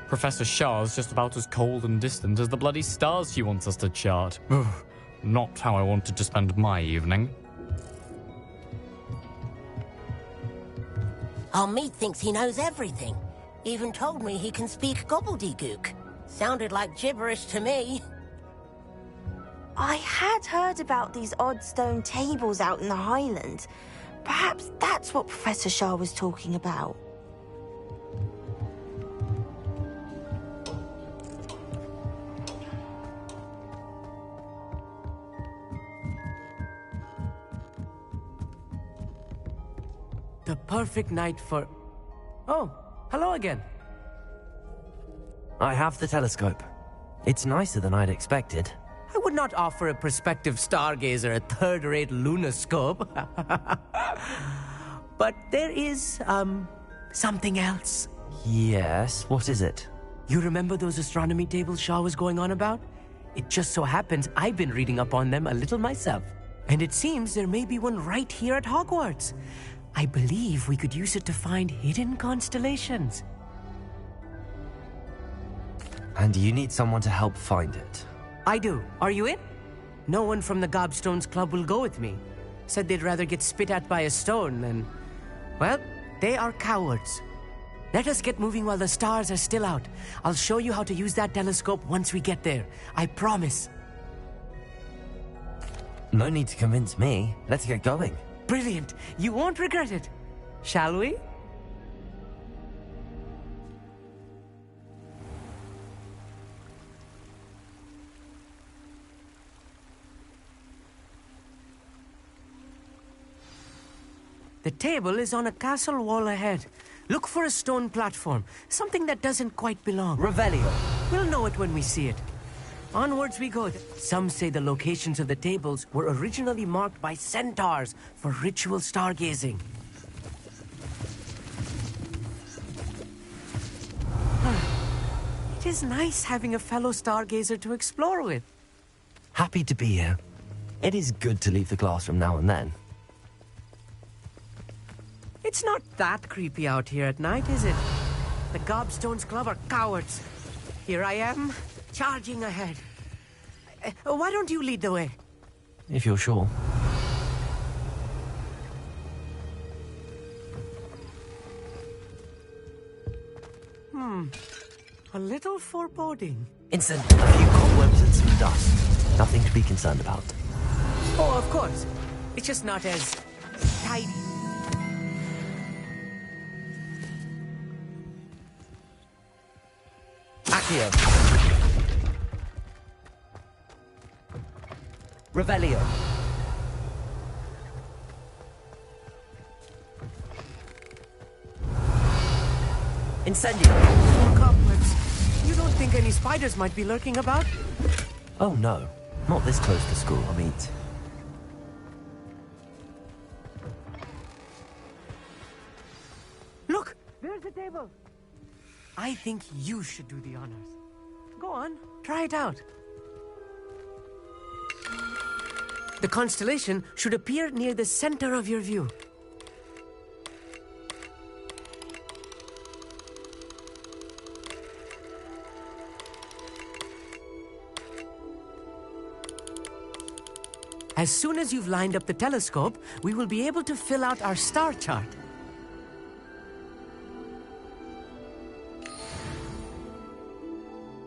Professor Shah's just about as cold and distant as the bloody stars she wants us to chart. Ugh, not how I wanted to spend my evening. Our meat thinks he knows everything. Even told me he can speak gobbledygook. Sounded like gibberish to me. I had heard about these odd stone tables out in the Highlands. Perhaps that's what Professor Shah was talking about. The perfect night for... Oh, hello again. I have the telescope. It's nicer than I'd expected. I would not offer a prospective stargazer a third-rate lunoscope. But there is, something else. Yes, what is it? You remember those astronomy tables Shah was going on about? It just so happens I've been reading up on them a little myself. And it seems there may be one right here at Hogwarts. I believe we could use it to find hidden constellations. And you need someone to help find it. I do. Are you in? No one from the Gobstones Club will go with me. Said they'd rather get spit at by a stone than... Well, they are cowards. Let us get moving while the stars are still out. I'll show you how to use that telescope once we get there. I promise. No need to convince me. Let's get going. Brilliant. You won't regret it. Shall we? The table is on a castle wall ahead. Look for a stone platform, something that doesn't quite belong. Revelio. We'll know it when we see it. Onwards we go. Some say the locations of the tables were originally marked by centaurs for ritual stargazing. It is nice having a fellow stargazer to explore with. Happy to be here. It is good to leave the classroom now and then. It's not that creepy out here at night, is it? The Gobstones Club are cowards. Here I am, charging ahead. Why don't you lead the way? If you're sure. A little foreboding. Instant. A few cobwebs and some dust. Nothing to be concerned about. Oh, of course. It's just not as tidy. Accio. Revelio. Incendio. Cobwebs. You don't think any spiders might be lurking about? Oh no, not this close to school, I mean. Look, there's the table. I think you should do the honors. Go on, try it out. The constellation should appear near the center of your view. As soon as you've lined up the telescope, we will be able to fill out our star chart.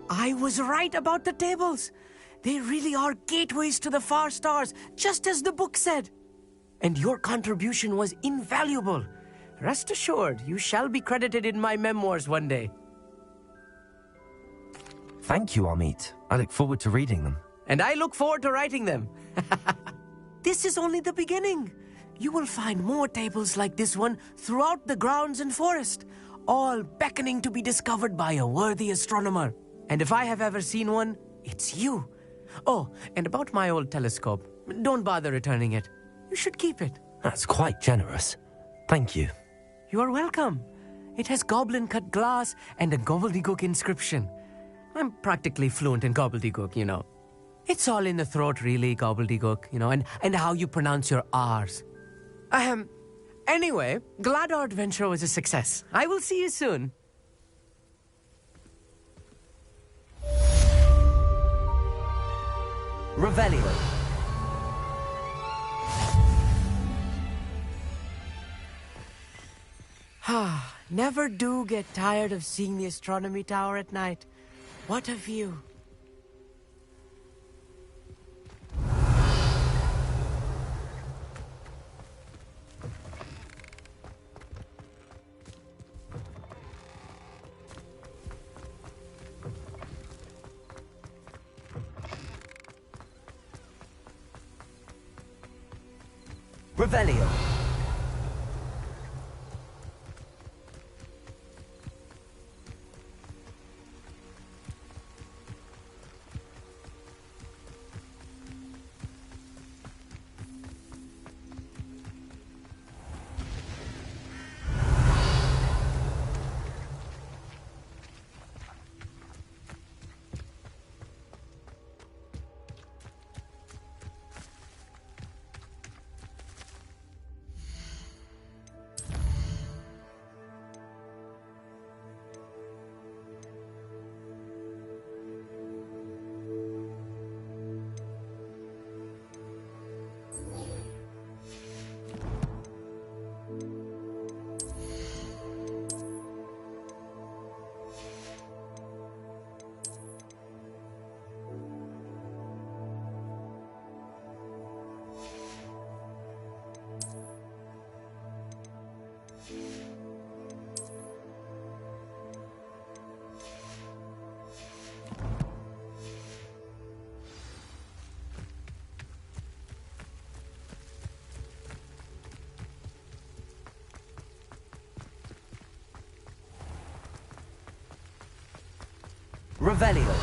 I was right about the tables. They really are gateways to the far stars, just as the book said. And your contribution was invaluable. Rest assured, you shall be credited in my memoirs one day. Thank you, Amit. I look forward to reading them. And I look forward to writing them. This is only the beginning. You will find more tables like this one throughout the grounds and forest, all beckoning to be discovered by a worthy astronomer. And if I have ever seen one, it's you. Oh, and about my old telescope, don't bother returning it. You should keep it. That's quite generous. Thank you. You are welcome. It has goblin-cut glass and a gobbledygook inscription. I'm practically fluent in gobbledygook, you know. It's all in the throat, really, gobbledygook, you know, and how you pronounce your R's. Anyway, glad our adventure was a success. I will see you soon. Revelio. Never do get tired of seeing the astronomy tower at night. What a view. Revelio. Revelio.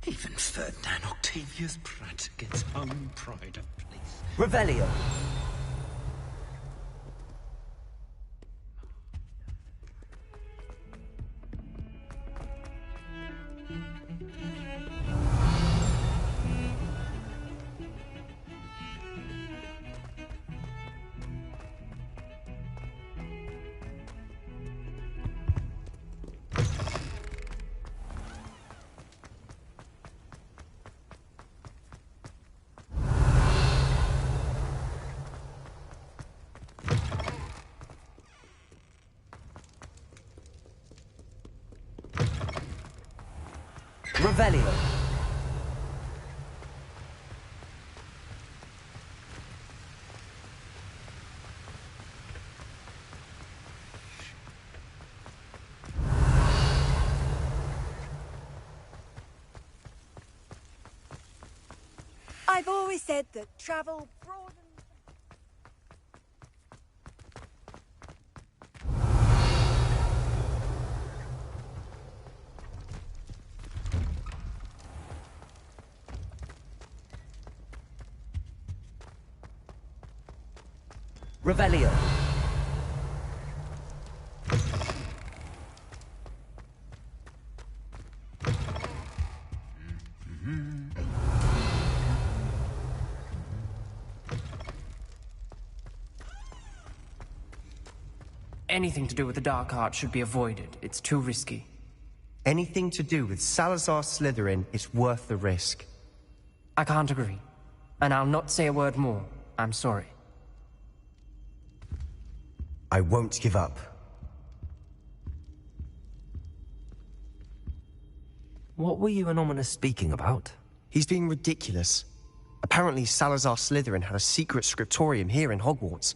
Even Ferdinand Octavius Pratt gets hung pride of place. Revelio. Revelio. I've always said that travel broadens. Revelio. Anything to do with the dark art should be avoided. It's too risky. Anything to do with Salazar Slytherin is worth the risk. I can't agree. And I'll not say a word more. I'm sorry. I won't give up. What were you and Ominous speaking about? He's being ridiculous. Apparently Salazar Slytherin had a secret scriptorium here in Hogwarts.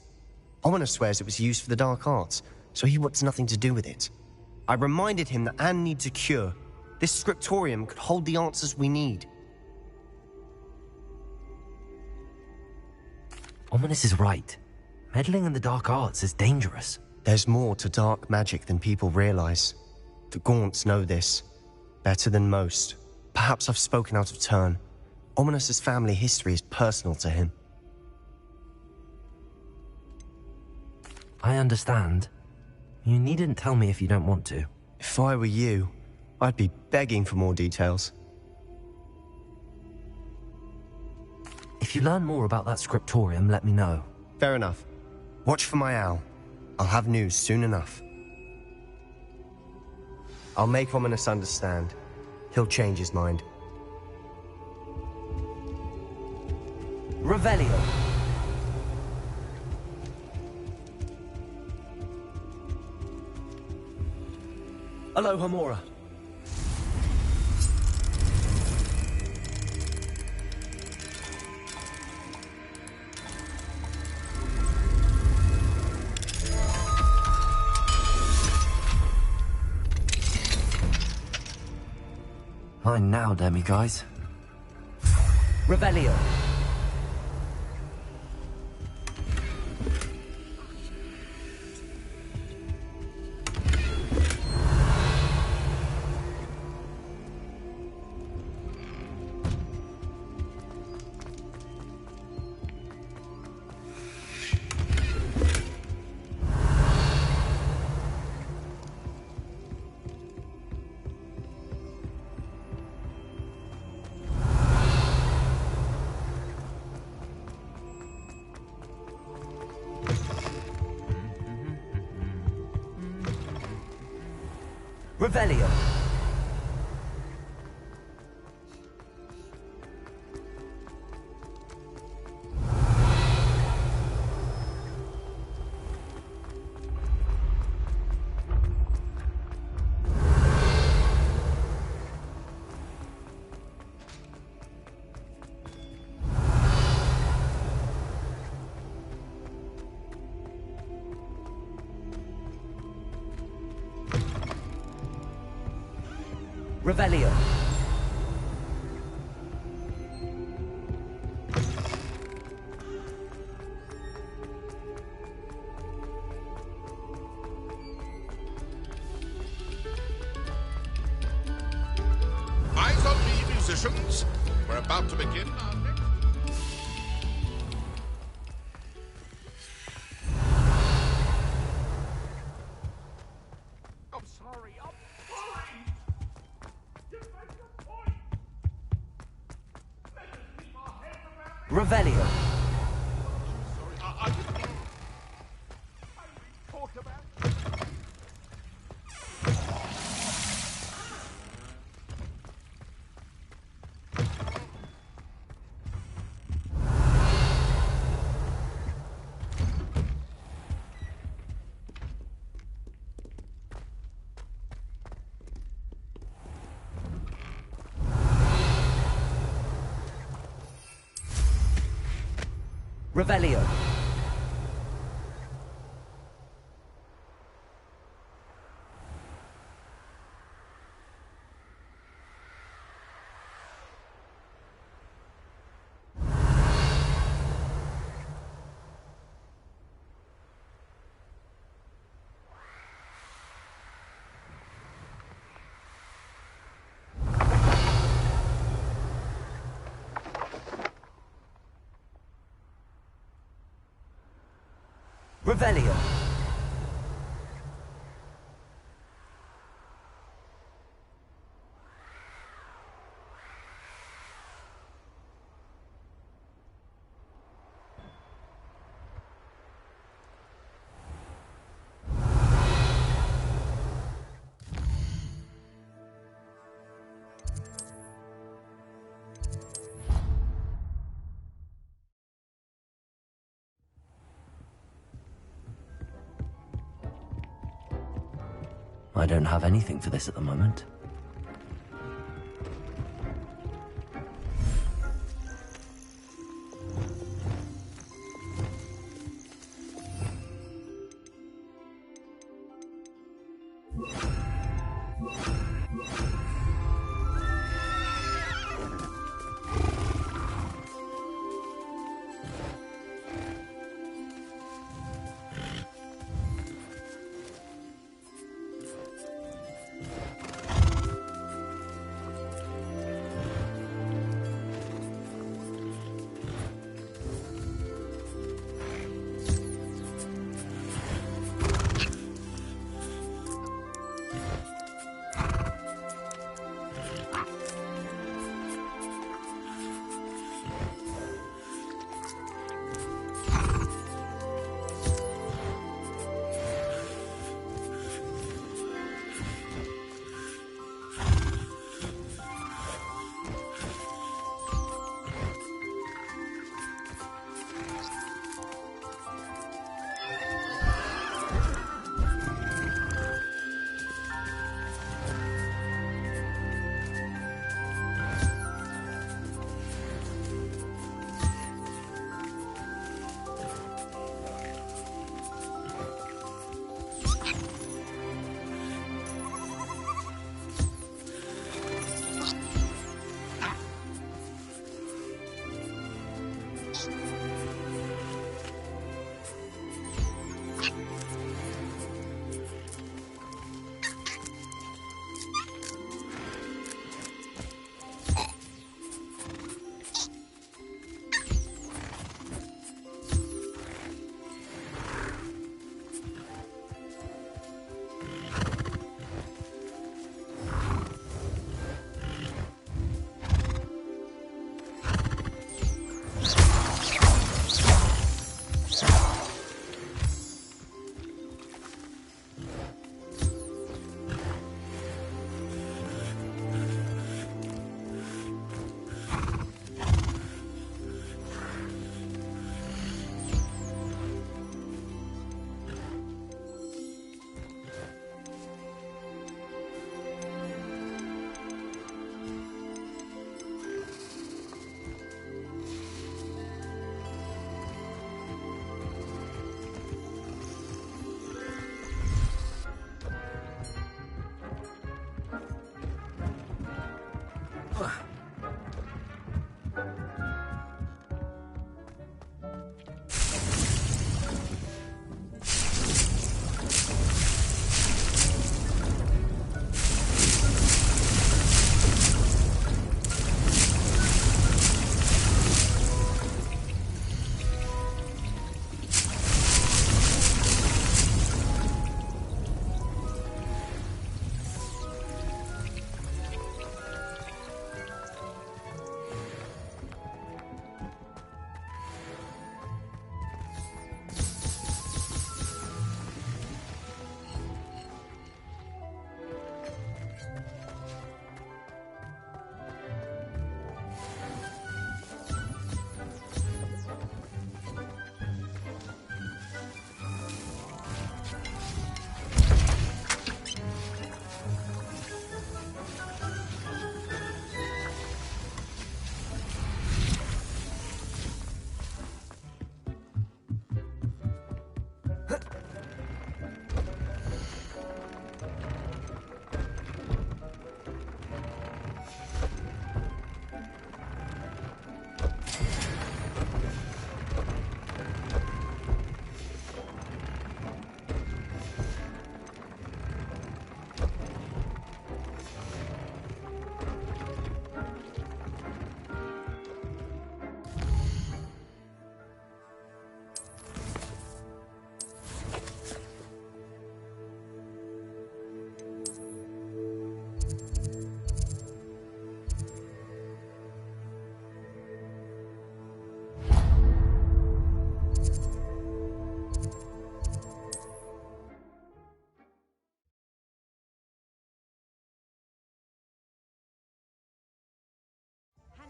Ominous swears it was used for the dark arts, so he wants nothing to do with it. I reminded him that Anne needs a cure. This scriptorium could hold the answers we need. Ominous is right. Meddling in the dark arts is dangerous. There's more to dark magic than people realize. The Gaunts know this. Better than most. Perhaps I've spoken out of turn. Ominous's family history is personal to him. I understand. You needn't tell me if you don't want to. If I were you, I'd be begging for more details. If you learn more about that scriptorium, let me know. Fair enough. Watch for my owl. I'll have news soon enough. I'll make Ominous understand. He'll change his mind. Revelio. Hello, Hamora. Fine now, demi-guys. Revelio. Revelio. Revelio. Eyes on me, musicians. We're about to begin our next... I'm sorry. Revelio. I didn't mean... talk about... Revelio. Revelio. I don't have anything for this at the moment.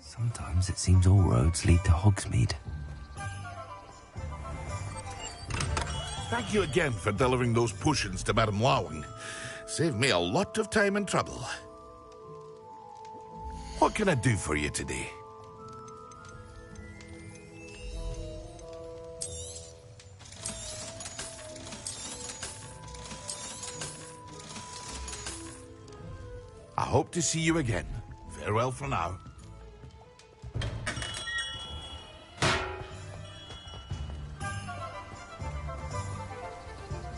Sometimes it seems all roads lead to Hogsmeade. Thank you again for delivering those potions to Madame Lawing. Saved me a lot of time and trouble. What can I do for you today? I hope to see you again. Farewell for now.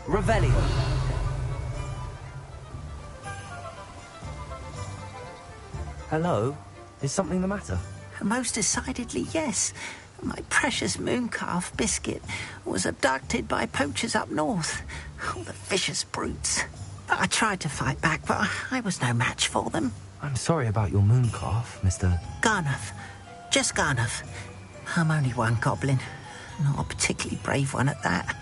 Revelio. Hello? Is something the matter? Most decidedly, yes. My precious mooncalf, Biscuit, was abducted by poachers up north. Oh, the vicious brutes. I tried to fight back, but I was no match for them. I'm sorry about your mooncalf, Mr. Garnuff. Just Garnuff. I'm only one goblin. Not a particularly brave one at that.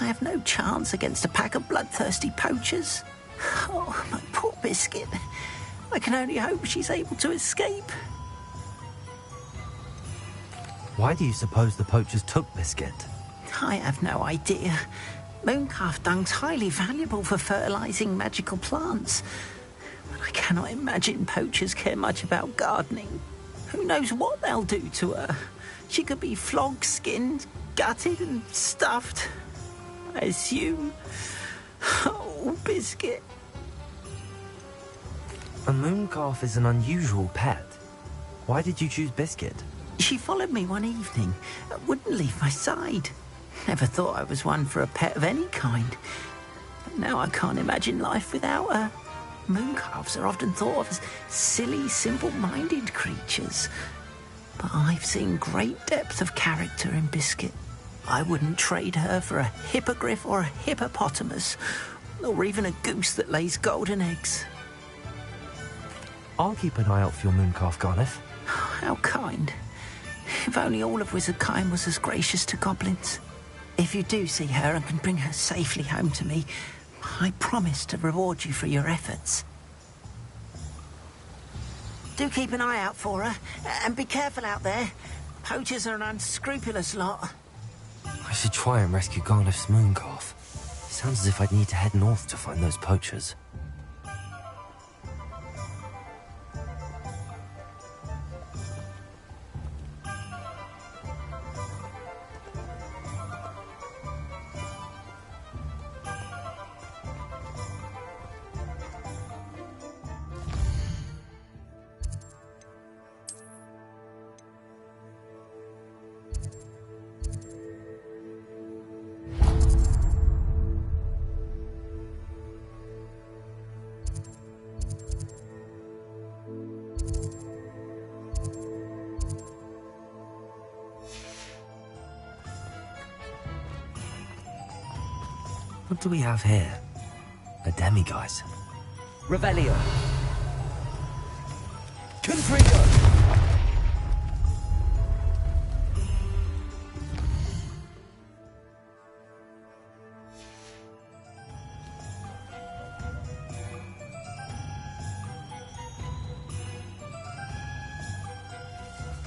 I have no chance against a pack of bloodthirsty poachers. Oh, my poor Biscuit. I can only hope she's able to escape. Why do you suppose the poachers took Biscuit? I have no idea. Mooncalf dung's highly valuable for fertilizing magical plants. But I cannot imagine poachers care much about gardening. Who knows what they'll do to her? She could be flogged, skinned, gutted and stuffed. I assume. Oh, Biscuit. A mooncalf is an unusual pet. Why did you choose Biscuit? She followed me one evening, wouldn't leave my side. Never thought I was one for a pet of any kind. But now I can't imagine life without her. Mooncalves are often thought of as silly, simple-minded creatures. But I've seen great depth of character in Biscuit. I wouldn't trade her for a hippogriff or a hippopotamus, or even a goose that lays golden eggs. I'll keep an eye out for your mooncalf, Garniff. How kind. If only all of Wizardkind was as gracious to goblins. If you do see her and can bring her safely home to me, I promise to reward you for your efforts. Do keep an eye out for her, and be careful out there. Poachers are an unscrupulous lot. I should try and rescue Garniff's mooncalf. Sounds as if I'd need to head north to find those poachers. What do we have here? A demiguise. Revelio. Confringo.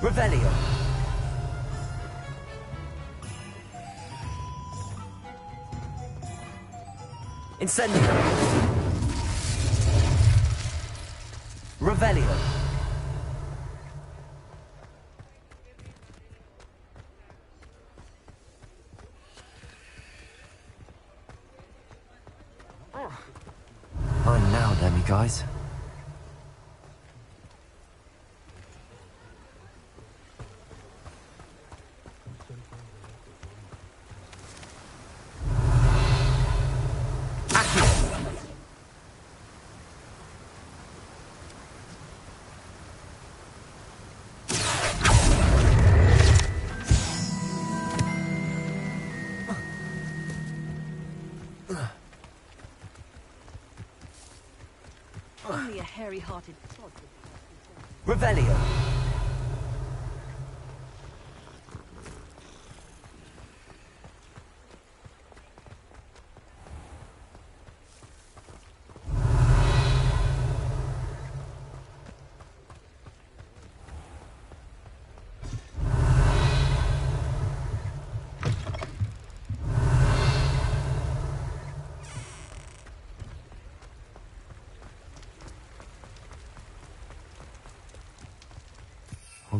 Revelio. Incendio. Revelio. I'm now, demiguise. Only a hairy-hearted sod. Revelio.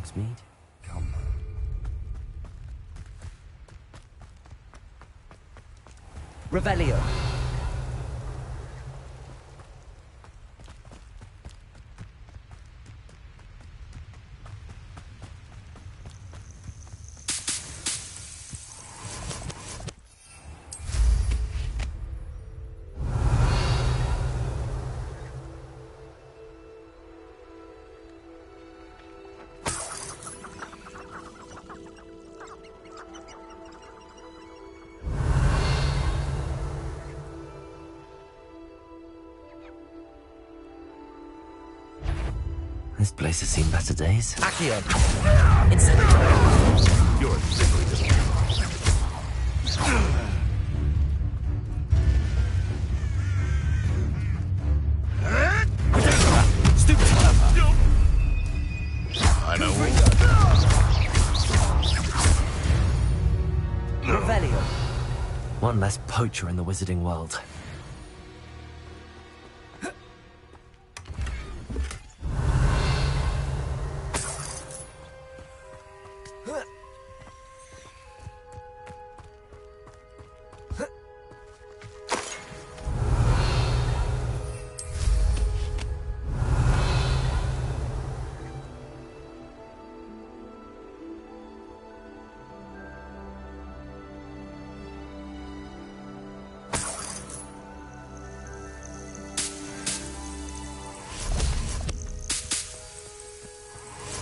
Hogsmeade, come. Revelio. This place has seen better days. Accio. You're a sickly little... Stupid clever. I know. Revelio. One less poacher in the wizarding world.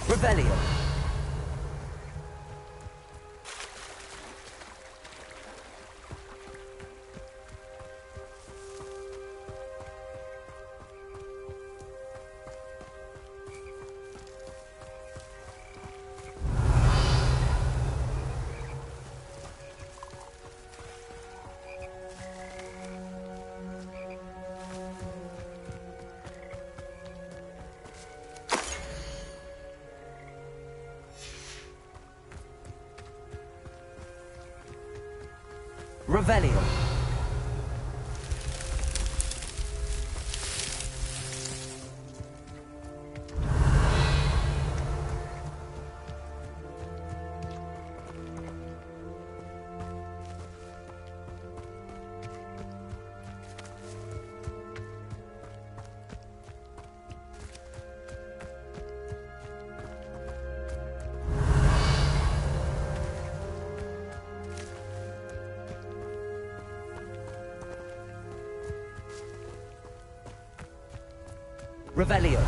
Revelio. Revelio. Revelio.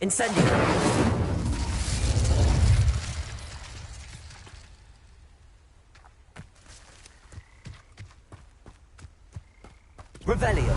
Incendio. Revelio.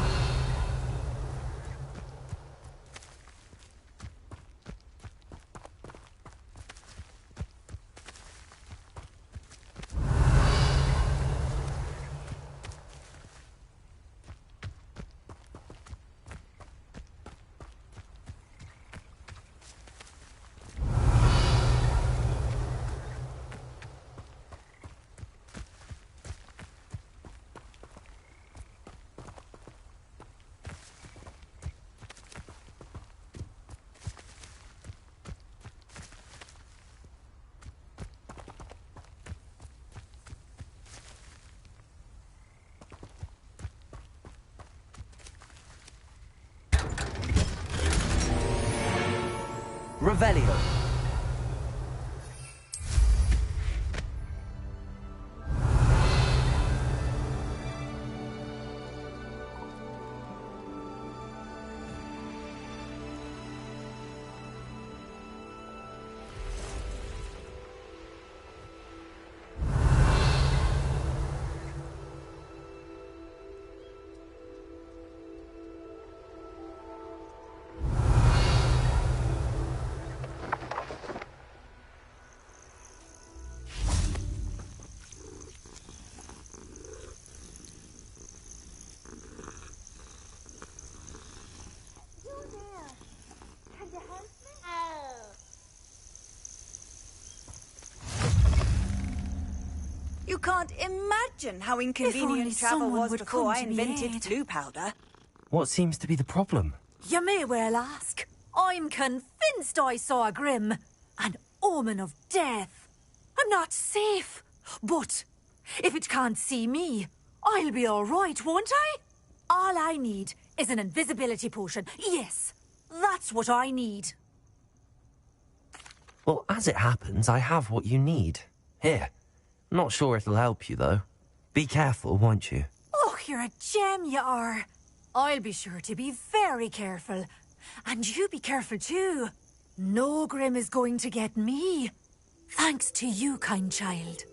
Revelio. can't imagine how only inconvenient travel someone was would before come I to me invented aid. blue powder. What seems to be the problem? You may well ask. I'm convinced I saw a Grim, an omen of death. I'm not safe, but if it can't see me, I'll be all right, won't I? All I need is an invisibility potion. Yes, that's what I need. Well, as it happens, I have what you need. Here. Not sure it'll help you, though. Be careful, won't you? Oh, you're a gem, you are. I'll be sure to be very careful. And you be careful too. No Grim is going to get me. Thanks to you, kind child.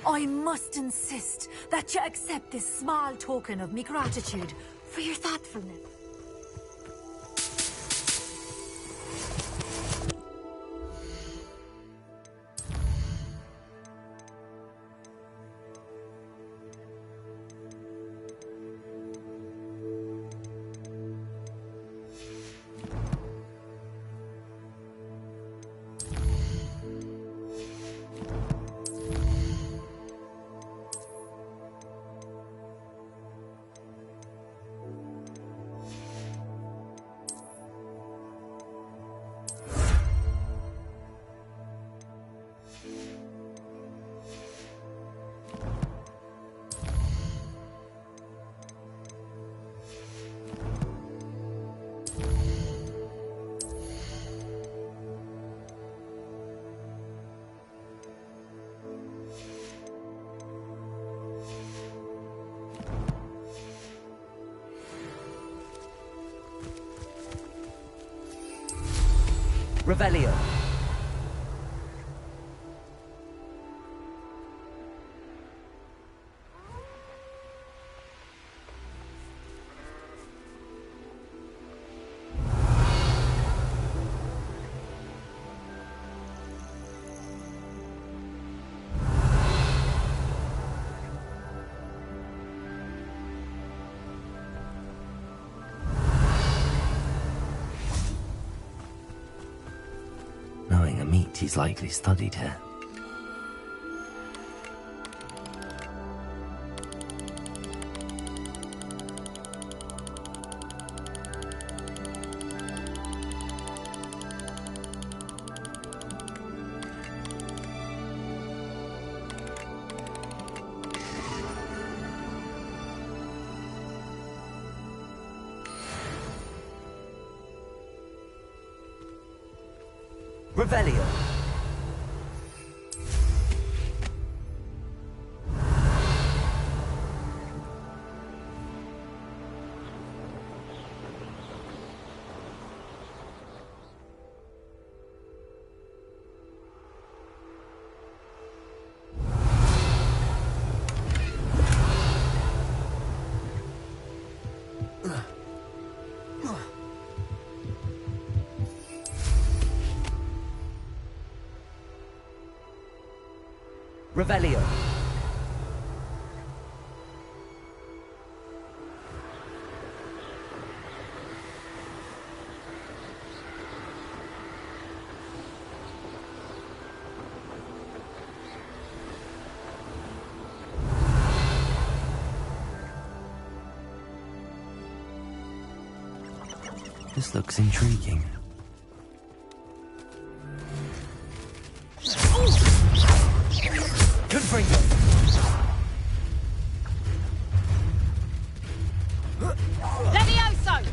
I must insist that you accept this small token of me gratitude for your thoughtfulness. Revelio. Knowing a meat, he's likely studied here. Revelio. Revelio. This looks intriguing. Confringo! Levioso!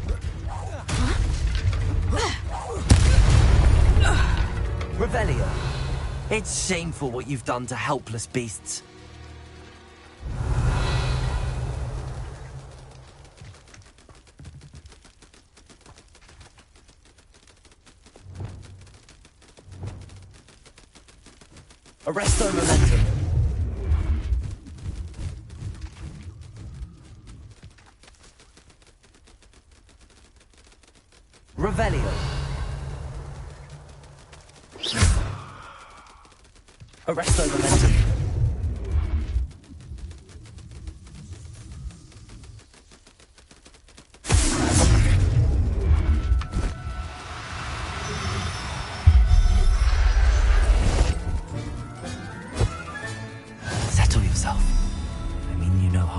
Revelio. It's shameful what you've done to helpless beasts. Arresto momentum. Revelio. Arresto momentum.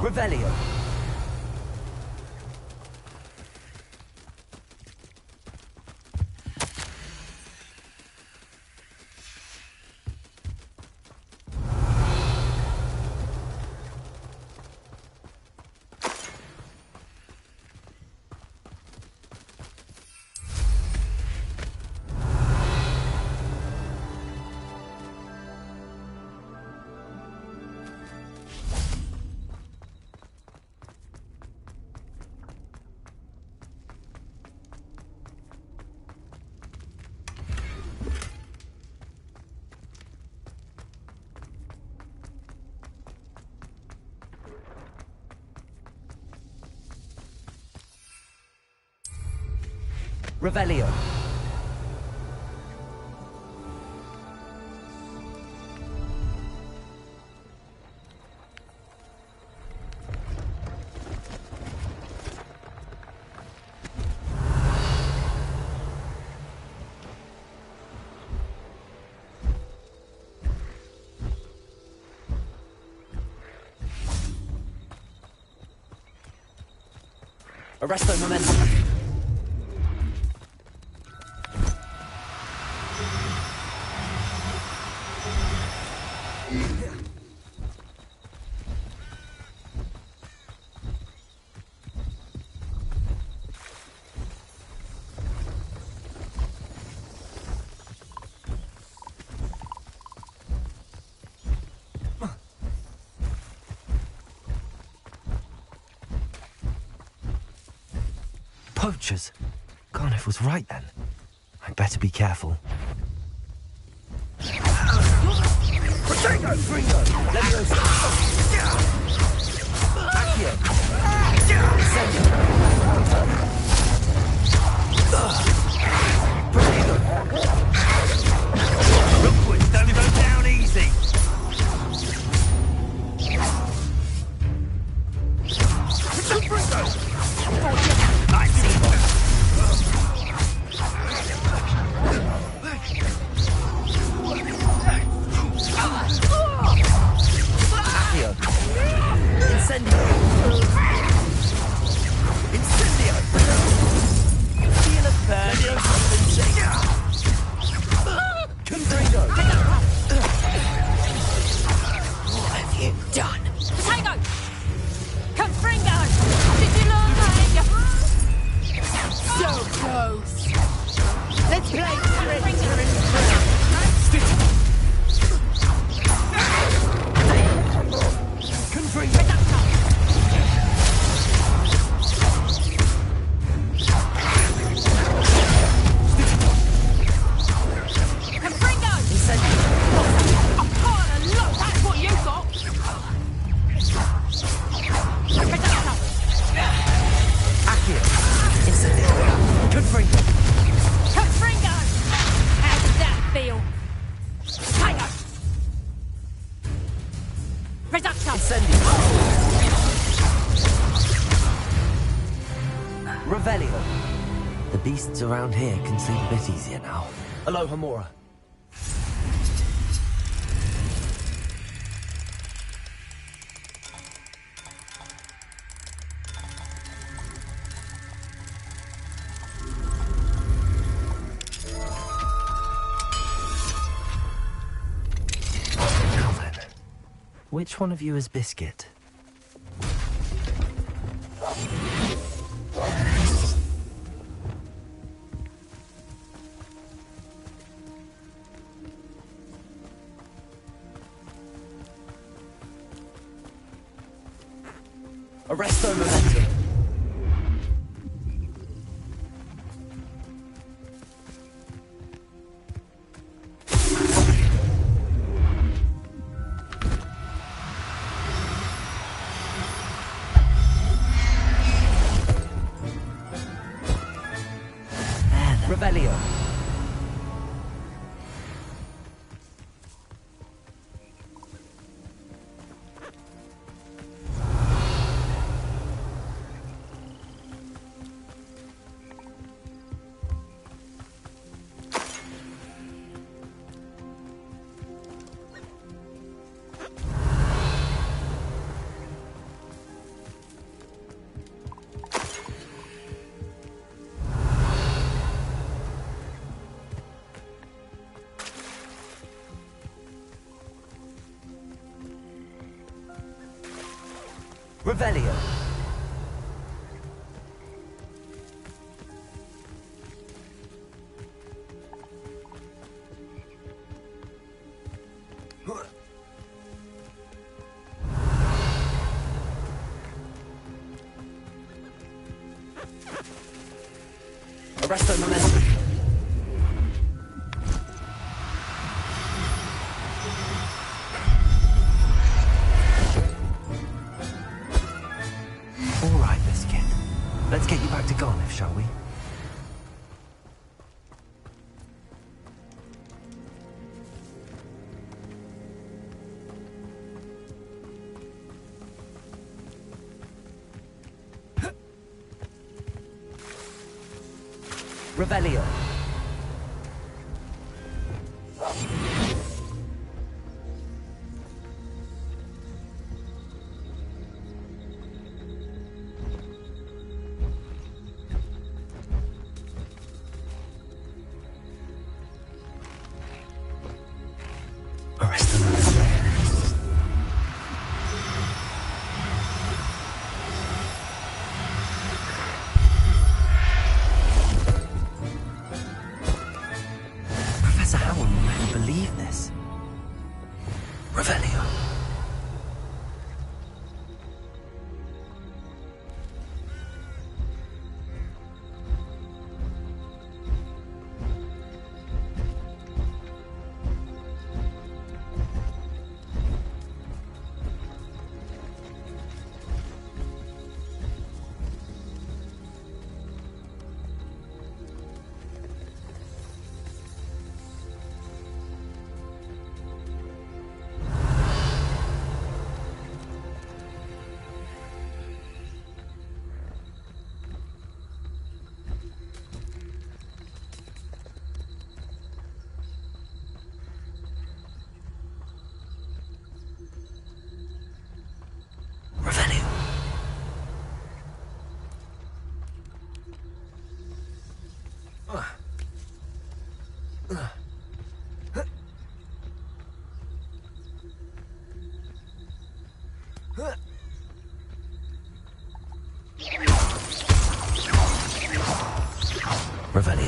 Revelio. Revelio. Arresto momentum. Poachers? Garniff was right then. I'd better be careful. Potato! Gringo! Leviosa! Accio! Rookwood, don't go down easy! Revelio. The beasts around here can sleep a bit easier now. Aloha Mora. Now then, which one of you is Biscuit? Arresto momentum. Revelio. Revelio. Arresto momentum. All right, Biscuit. Let's get you back to Garliff, shall we? Revelio. Professor Howell will never believe this. Revelio. Revelio.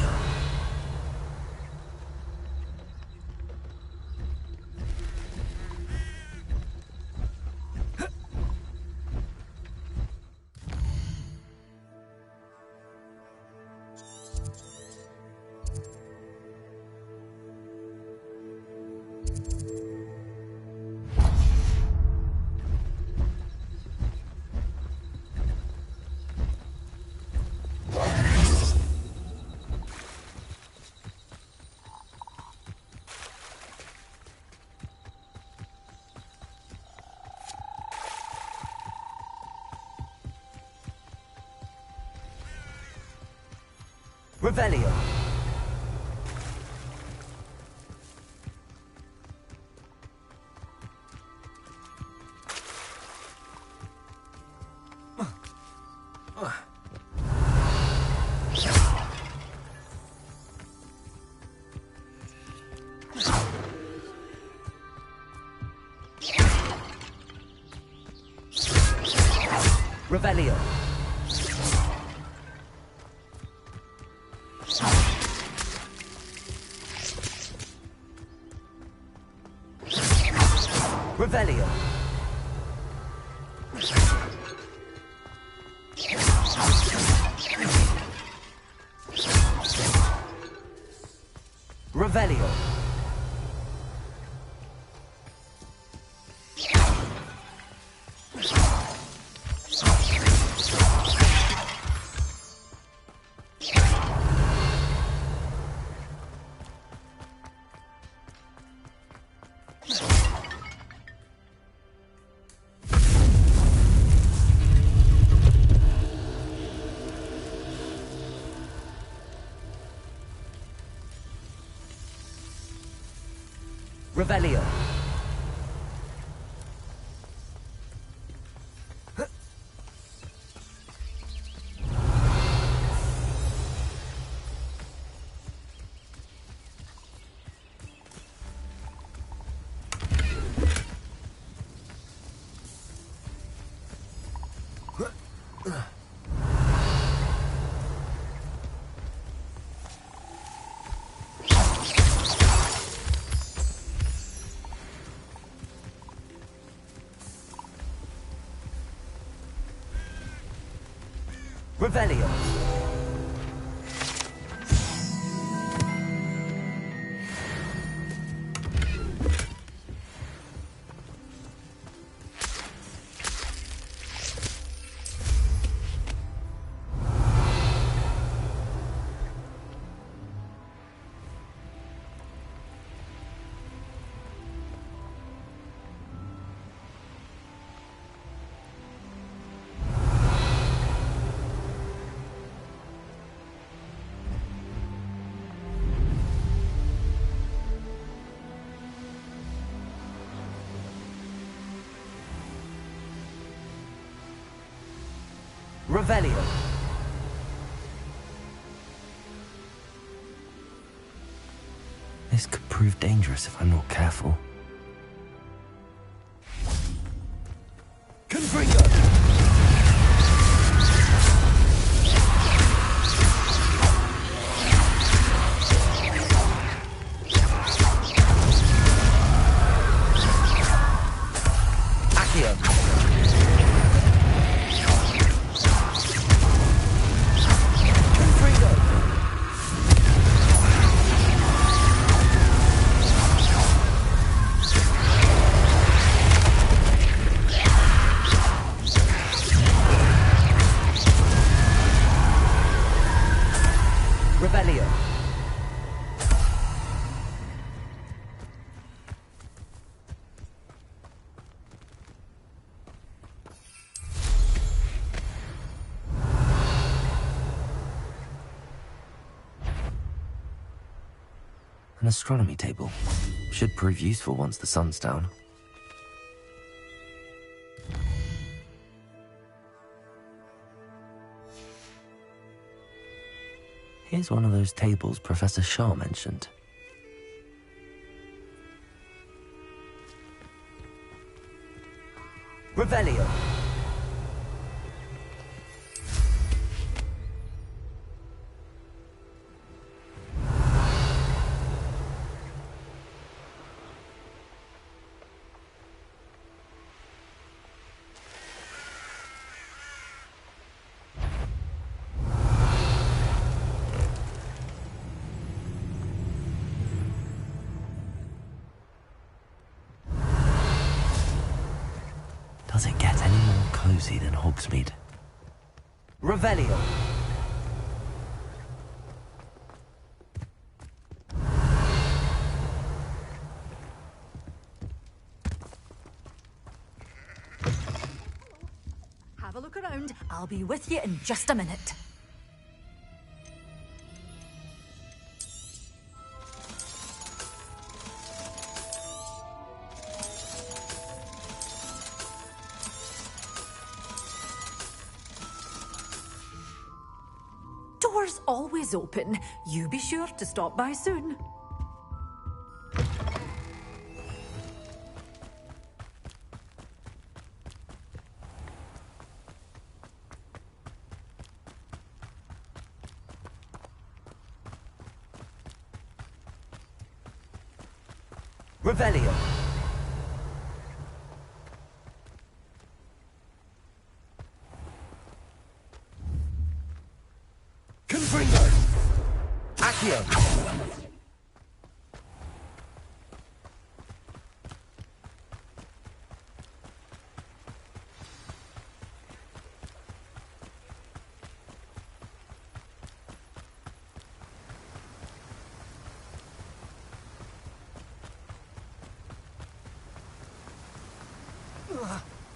Revelio. Revelio. Revelio. Revelio. Revelio. Revelio. Revelio. This could prove dangerous if I'm not careful. Confringo! An astronomy table. Should prove useful once the sun's down. Here's one of those tables Professor Shaw mentioned. Revelio. Does it get any more cozy than Hogsmeade? Revelio. Have a look around. I'll be with you in just a minute. Door's always open. You be sure to stop by soon. Revelio. Confringo. Accio.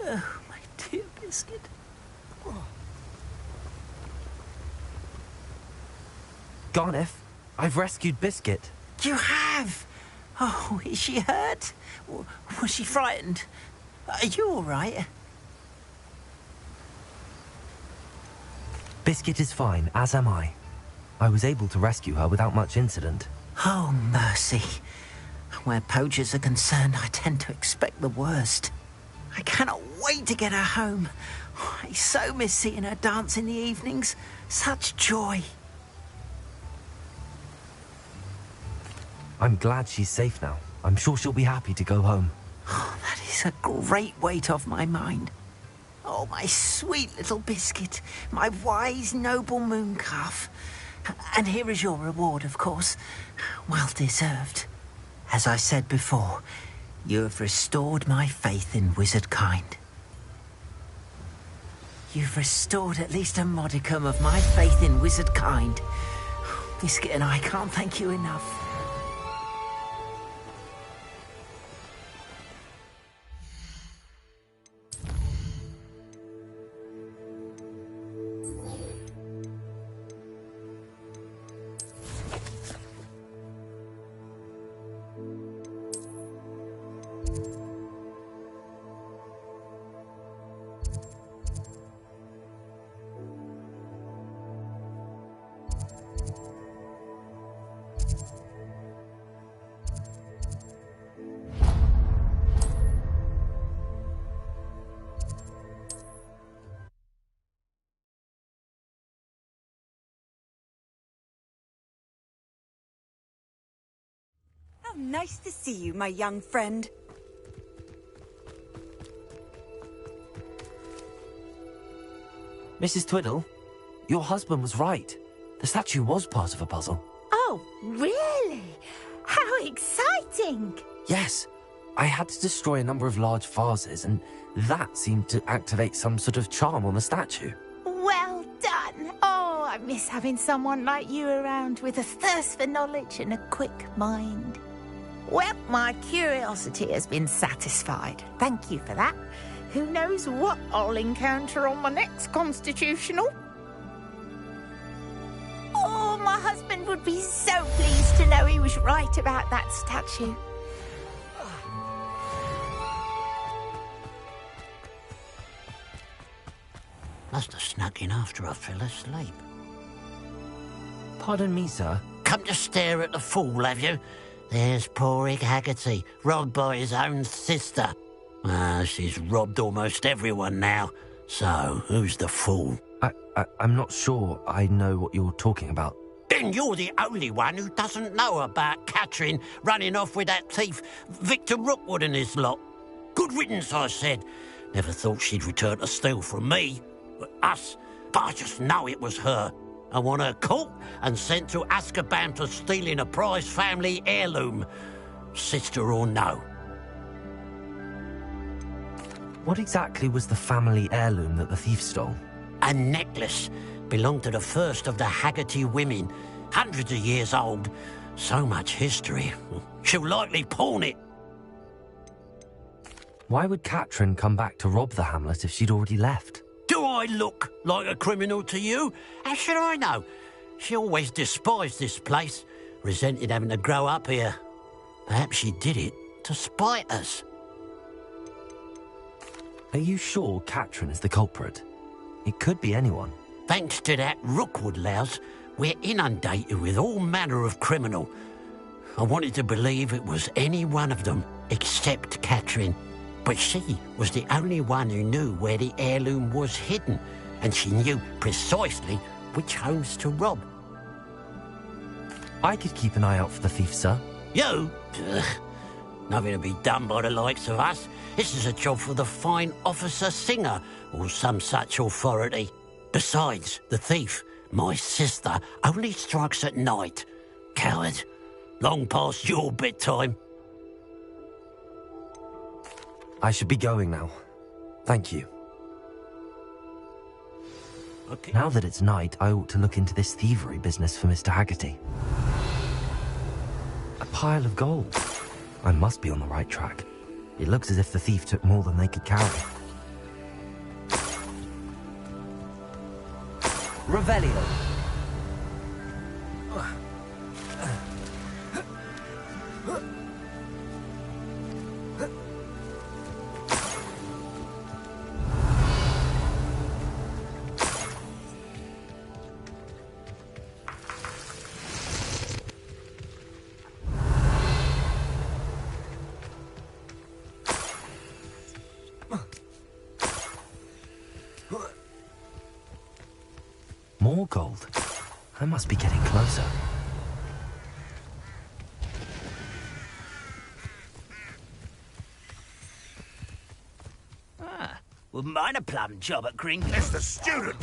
Oh, my dear Biscuit. Oh. Garneth, I've rescued Biscuit. You have? Oh, is she hurt? Was she frightened? Are you all right? Biscuit is fine, as am I. I was able to rescue her without much incident. Oh, mercy. Where poachers are concerned, I tend to expect the worst. I cannot wait to get her home. I so miss seeing her dance in the evenings. Such joy. I'm glad she's safe now. I'm sure she'll be happy to go home. Oh, that is a great weight off my mind. Oh, my sweet little biscuit, my wise, noble moon calf. And here is your reward, of course. Well deserved. As I said before, you have restored my faith in wizard kind. You've restored at least a modicum of my faith in wizard kind. Biscuit and I can't thank you enough. How nice to see you, my young friend. Mrs. Twiddle, your husband was right. The statue was part of a puzzle. Oh, really? How exciting! Yes, I had to destroy a number of large vases, and that seemed to activate some sort of charm on the statue. Well done. Oh, I miss having someone like you around with a thirst for knowledge and a quick mind. Well, my curiosity has been satisfied. Thank you for that. Who knows what I'll encounter on my next constitutional? Oh, my husband would be so pleased to know he was right about that statue. Must have snuck in after I fell asleep. Pardon me, sir. Come to stare at the fool, have you? There's poor Ig Haggerty, robbed by his own sister. She's robbed almost everyone now. So, who's the fool? I'm not sure I know what you're talking about. Then you're the only one who doesn't know about Catherine running off with that thief, Victor Rookwood and his lot. Good riddance, I said. Never thought she'd return to steal from me. Us. But I just know it was her. I want her caught and sent to Azkaban for stealing a prized family heirloom. Sister or no. What exactly was the family heirloom that the thief stole? A necklace. Belonged to the first of the Haggerty women. Hundreds of years old. So much history. She'll likely pawn it. Why would Catherine come back to rob the hamlet if she'd already left? Do I look like a criminal to you? How should I know? She always despised this place, resented having to grow up here. Perhaps she did it to spite us. Are you sure Catherine is the culprit? It could be anyone. Thanks to that Rookwood louse, we're inundated with all manner of criminal. I wanted to believe it was any one of them, except Catherine. But she was the only one who knew where the heirloom was hidden, and she knew precisely which homes to rob. I could keep an eye out for the thief, sir. You? Ugh. Nothing to be done by the likes of us. This is a job for the fine officer Singer, or some such authority. Besides, the thief, my sister, only strikes at night. Coward. Long past your bedtime. I should be going now. Thank you. Okay. Now that it's night, I ought to look into this thievery business for Mr. Haggerty. A pile of gold. I must be on the right track. It looks as if the thief took more than they could carry. Revelio. more gold. I must be getting closer. Wouldn't mind a plum job at Gringo. It's the student.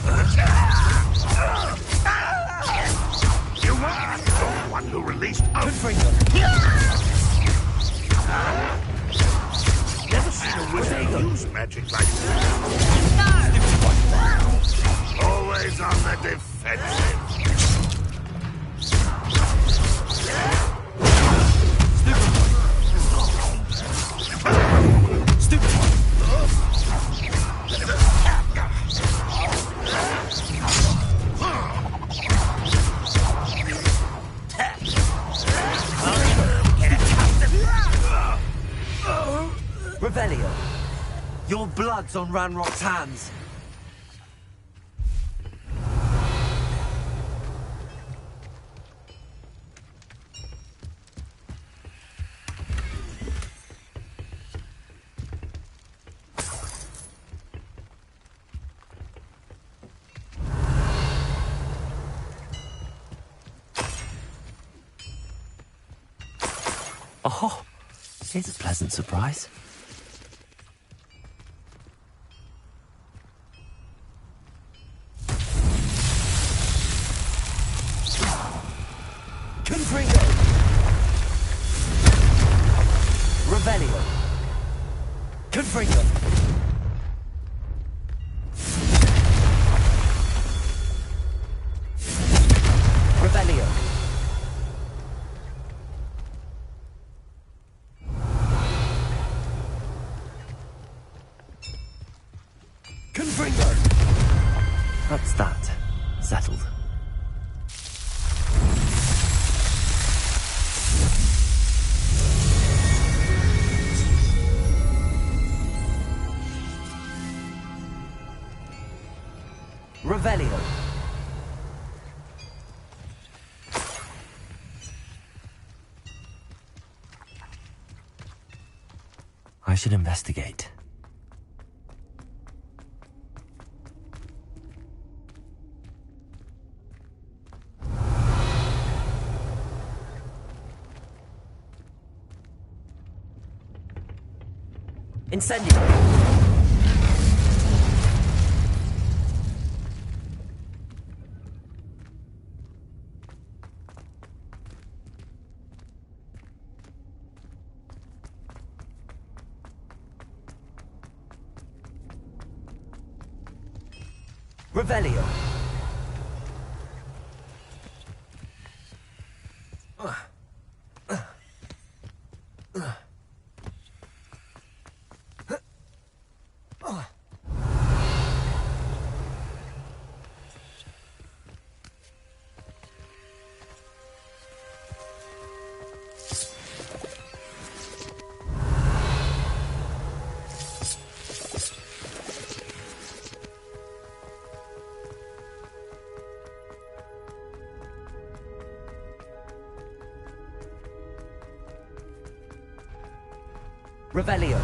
You are the one who released Never seen a wizard use magic like this. Always on the defensive. Revelio, your blood's on Ranrock's hands. Oh, here's a pleasant surprise. Confringo! Revelio! Confringo! Revelio! Confringo! That's that. Settled. Revelio. I should investigate. Incendio. Revelio. Revelio.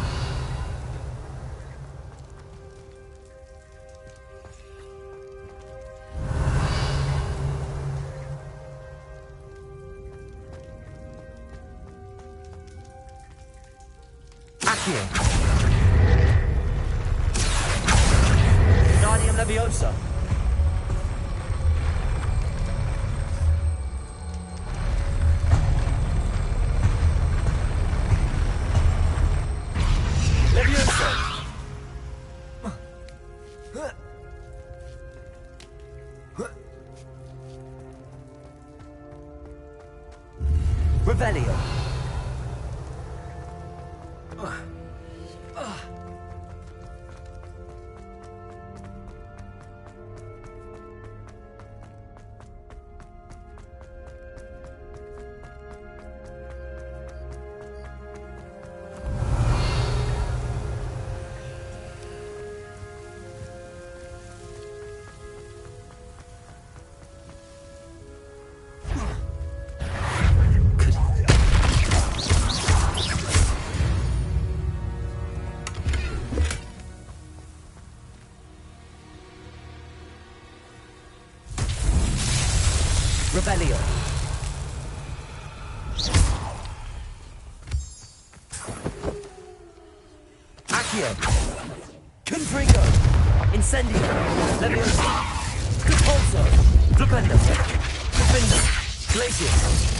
Accio. Guardian Leviosa. Revelio. Rebellion. Accio. Confringo. Incendio. Leviosa. Repulso. Flipendo. Defendo. Glacius.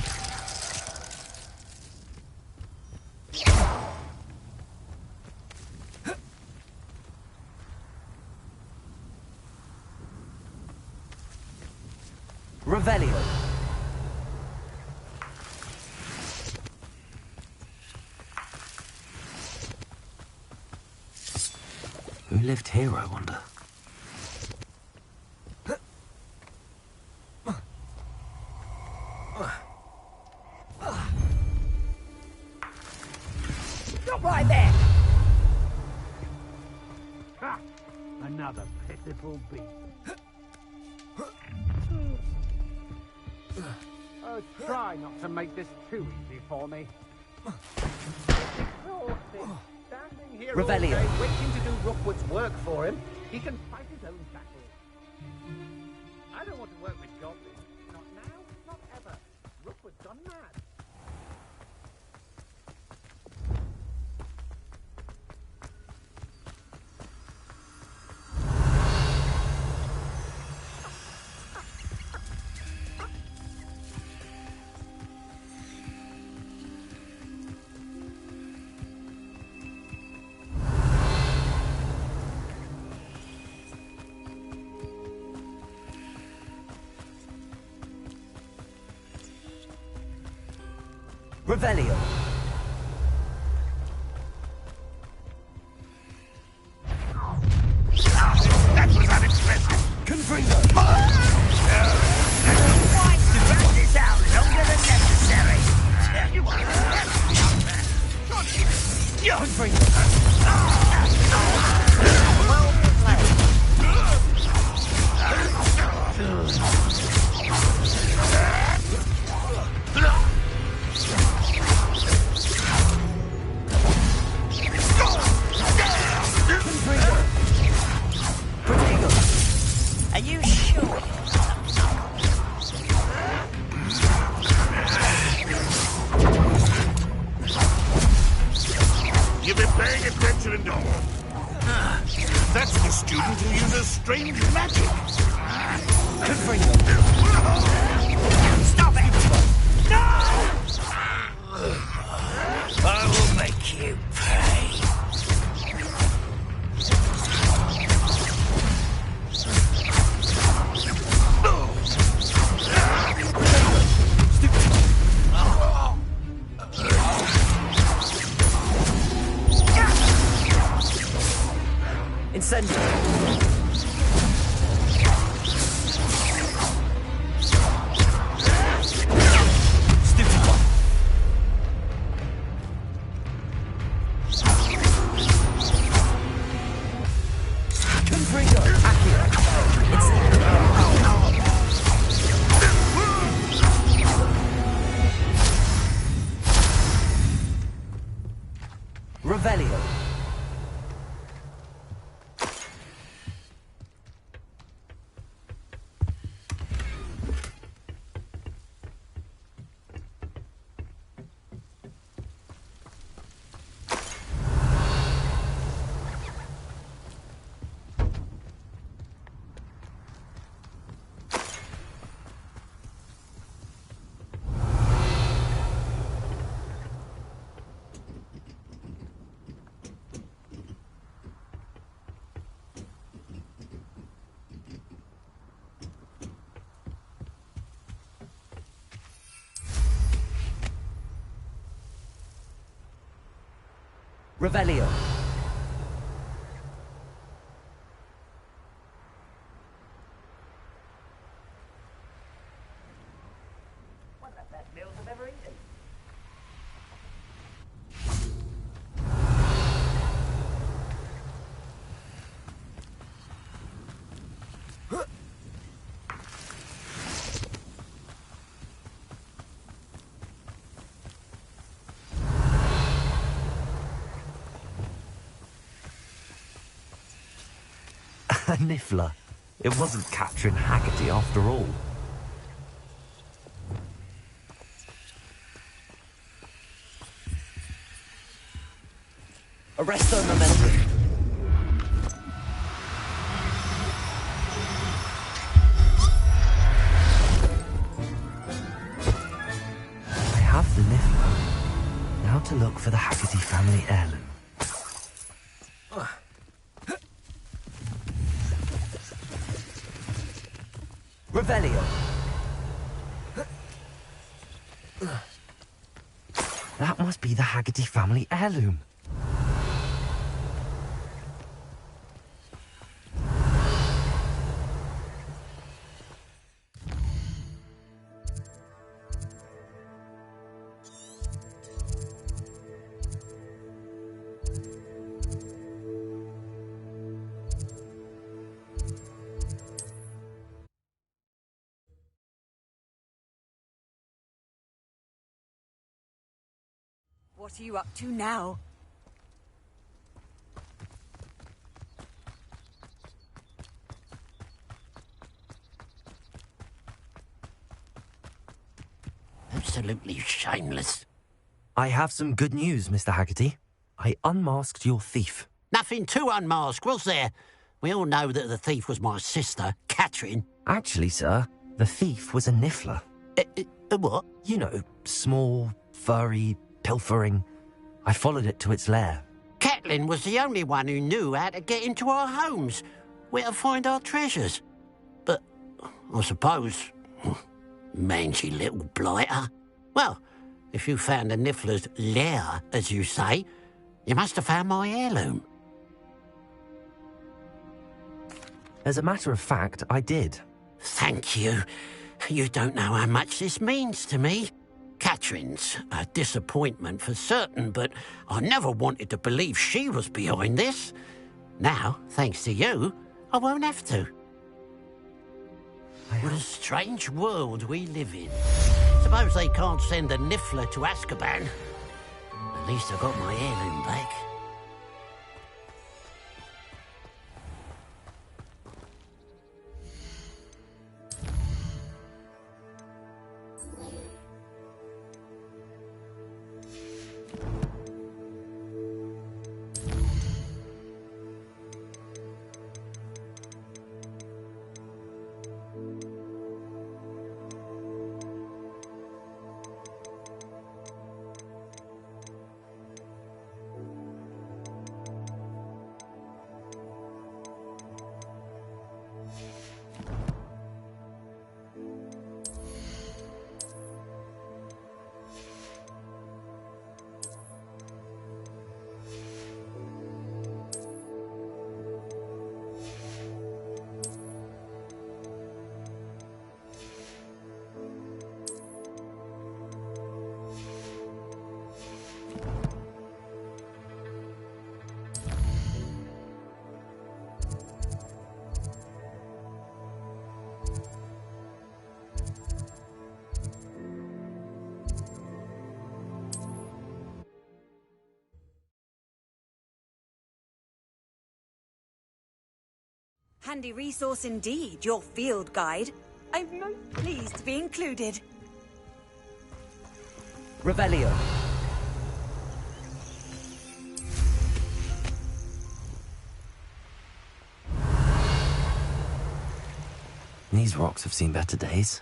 Revelio. Who lived here, I wonder? Stop right there! Ha! Another pitiful beast. Oh, try not to make this too easy for me. Standing here all Revelio. day, waiting to do Rookwood's work for him. He can fight his own battles. I don't want to work with goblins. Not now, not ever. Rookwood's gone mad. Revelio. That was unexpected. Confringo. Why drag this out longer than necessary? Are you sure? You've been paying attention and all. That's the student who uses strange magic. Stop it! No! I will make you pay. Incendio. Stupefy. Confringo. Accio. Revelio. Revelio. One of the best meals I've ever eaten. A Niffler. It wasn't Catherine Haggerty after all. Arresto momentum. I have the Niffler. Now to look for the Haggerty family heirloom. Revelio. That must be the Haggerty family heirloom. What are you up to now? Absolutely shameless. I have some good news, Mr. Haggerty. I unmasked your thief. Nothing to unmask, was there? We all know that the thief was my sister, Catherine. Actually, sir, the thief was a Niffler. A what? You know, small, furry, pilfering. I followed it to its lair. Catelyn was the only one who knew how to get into our homes, where to find our treasures. But I suppose, mangy little blighter. Well, if you found the Niffler's lair, as you say, you must have found my heirloom. As a matter of fact, I did. Thank you. You don't know how much this means to me. Catherine's a disappointment for certain, but I never wanted to believe she was behind this. Now, thanks to you, I won't have to. What a strange world we live in. Suppose they can't send a Niffler to Azkaban. At least I got my heirloom back. Handy resource indeed, your field guide. I'm most pleased to be included. Revelio. These rocks have seen better days.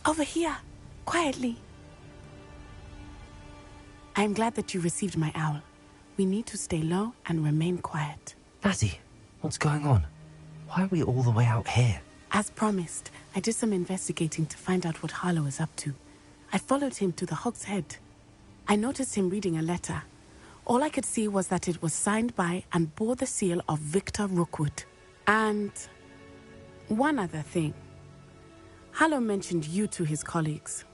Over here, quietly. I'm glad that you received my owl. We need to stay low and remain quiet. Natty, what's going on? Why are we all the way out here? As promised, I did some investigating to find out what Harlow is up to. I followed him to the Hog's Head. I noticed him reading a letter. All I could see was that it was signed by and bore the seal of Victor Rookwood. And one other thing. Harlow mentioned you to his colleagues.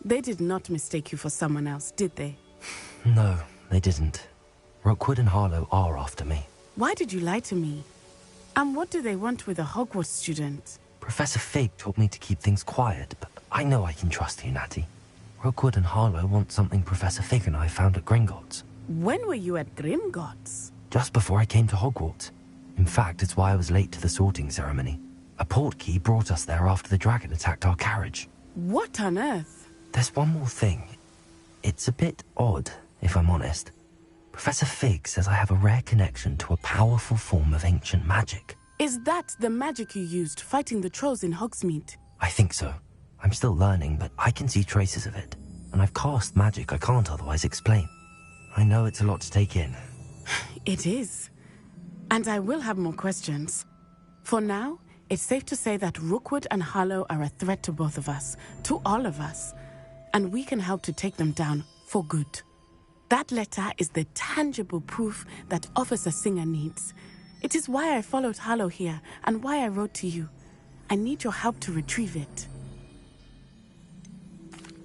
They did not mistake you for someone else, did they? No, they didn't. Rookwood and Harlow are after me. Why did you lie to me? And what do they want with a Hogwarts student? Professor Fig told me to keep things quiet, but I know I can trust you, Natty. Rookwood and Harlow want something Professor Fig and I found at Gringotts. When were you at Gringotts? Just before I came to Hogwarts. In fact, it's why I was late to the sorting ceremony. A portkey brought us there after the dragon attacked our carriage. What on earth? There's one more thing. It's a bit odd, if I'm honest. Professor Fig says I have a rare connection to a powerful form of ancient magic. Is that the magic you used fighting the trolls in Hogsmeade? I think so. I'm still learning, but I can see traces of it. And I've cast magic I can't otherwise explain. I know it's a lot to take in. It is. And I will have more questions. For now, it's safe to say that Rookwood and Harlow are a threat to both of us, to all of us. And we can help to take them down for good. That letter is the tangible proof that Officer Singer needs. It is why I followed Harlow here and why I wrote to you. I need your help to retrieve it.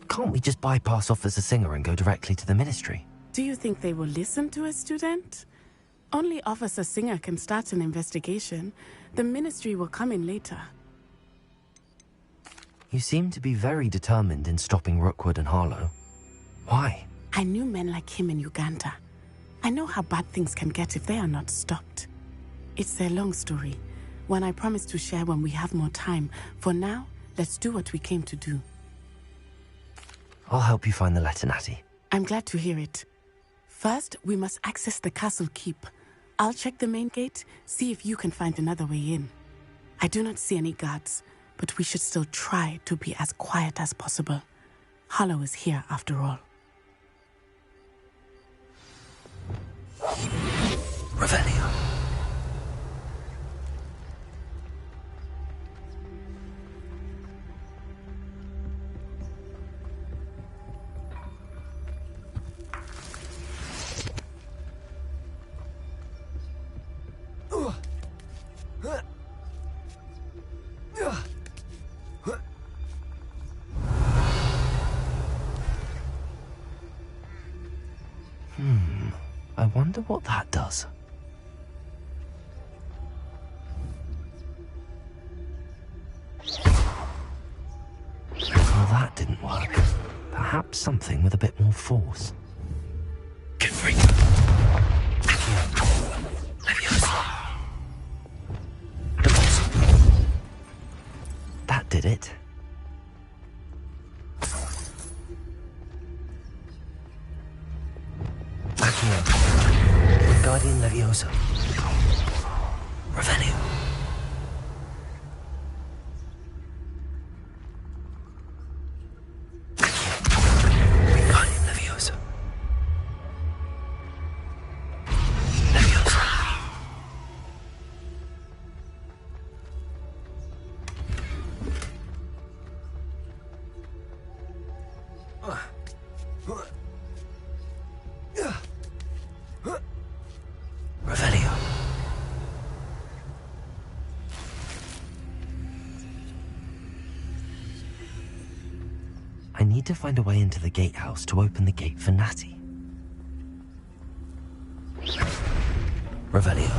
Can't we just bypass Officer Singer and go directly to the Ministry? Do you think they will listen to a student? Only Officer Singer can start an investigation. The Ministry will come in later. You seem to be very determined in stopping Rookwood and Harlow. Why? I knew men like him in Uganda. I know how bad things can get if they are not stopped. It's a long story, one I promise to share when we have more time. For now, let's do what we came to do. I'll help you find the letter, Natty. I'm glad to hear it. First, we must access the castle keep. I'll check the main gate, see if you can find another way in. I do not see any guards, but we should still try to be as quiet as possible. Harlow is here after all. Revelio. I wonder what that does. Well, that didn't work. Perhaps something with a bit more force. Get free. That did it. Guardian Leviosa. Revelio. Guardian Leviosa. Leviosa. Revelio. I need to find a way into the gatehouse to open the gate for Natty. Revelio.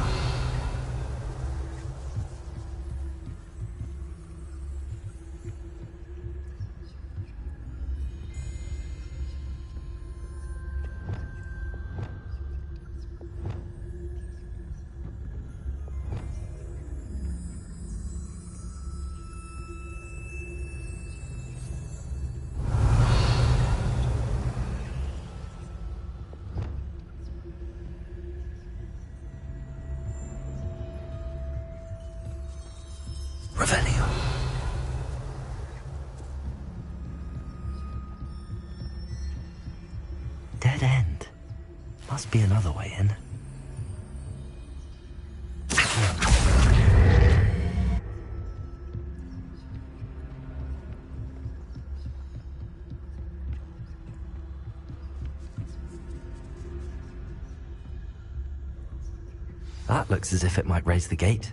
Revelio. Dead end. Must be another way in. That looks as if it might raise the gate.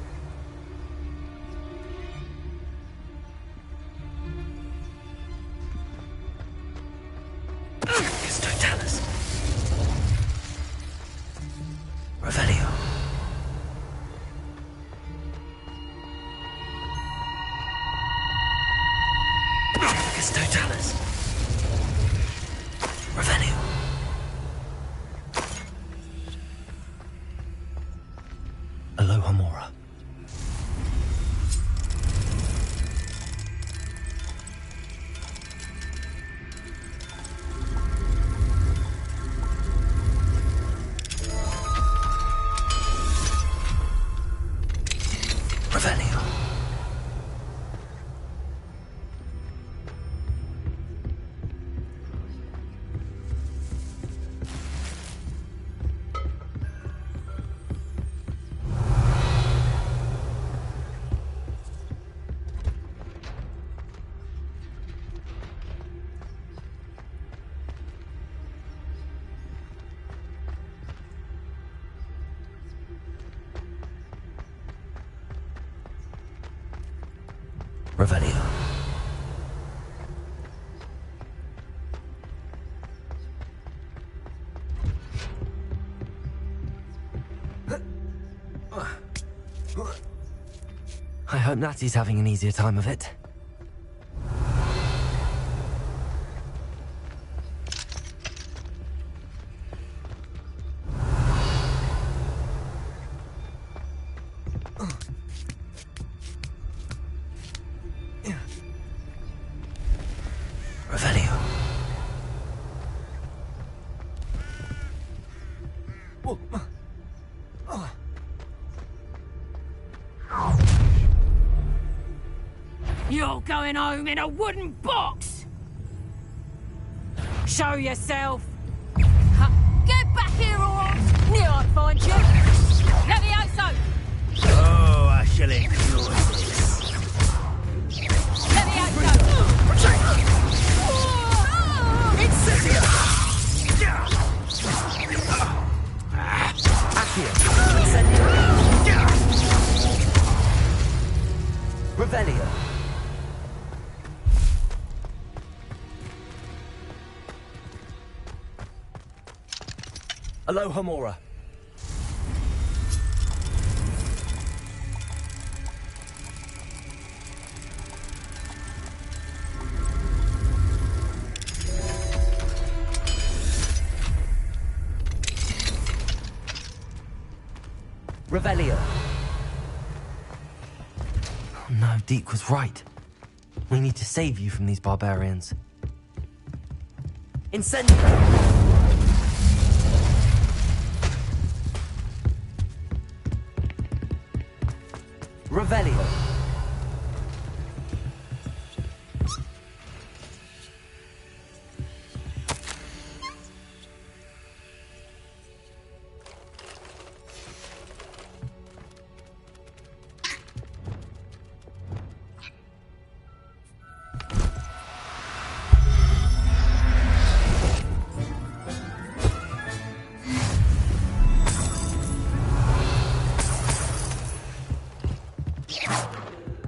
Aloha Mora. Revelio. Revelio. I hope Natty's having an easier time of it. Revelio. You're going home in a wooden box! Show yourself! Get back here, or knew I'd find you! Levioso! Oh, I shall enjoy this. Levioso! Revelio. Aloha Mora. Revelio. Oh no, Deke was right. We need to save you from these barbarians. Incendio! Revelio.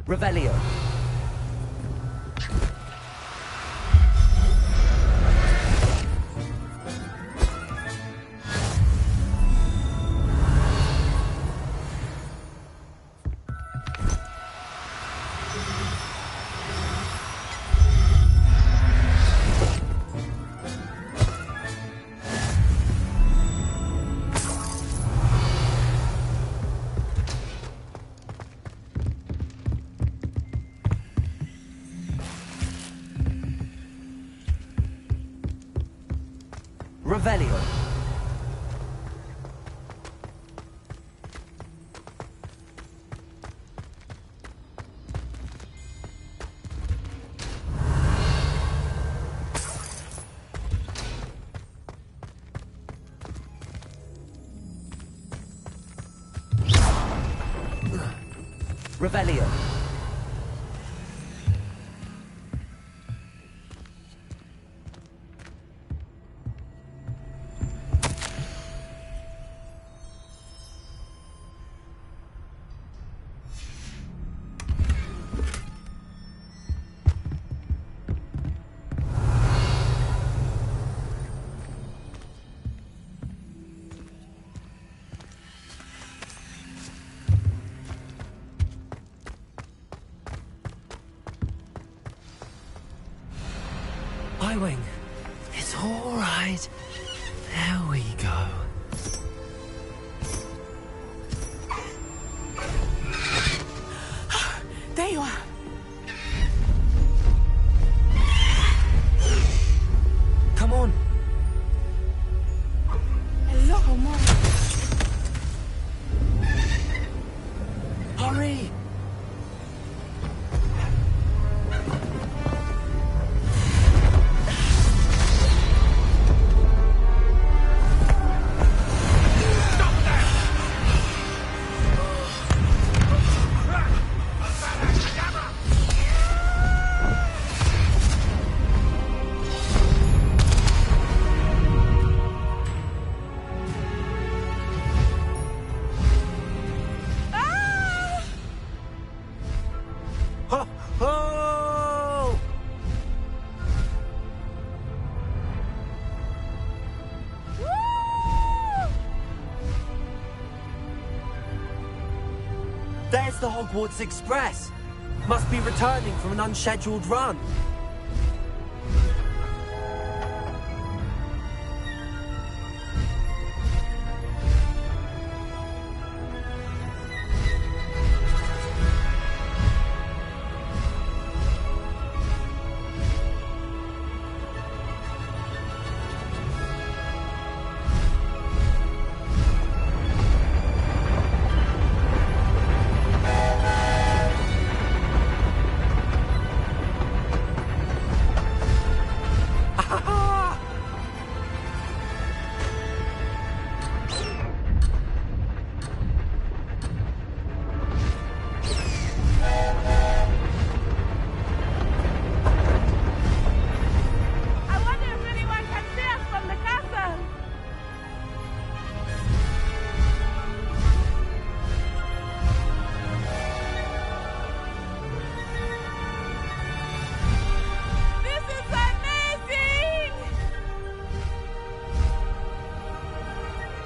Revelio. Revelio. Revelio. Wing. It's all right. There we go. There's the Hogwarts Express. Must be returning from an unscheduled run.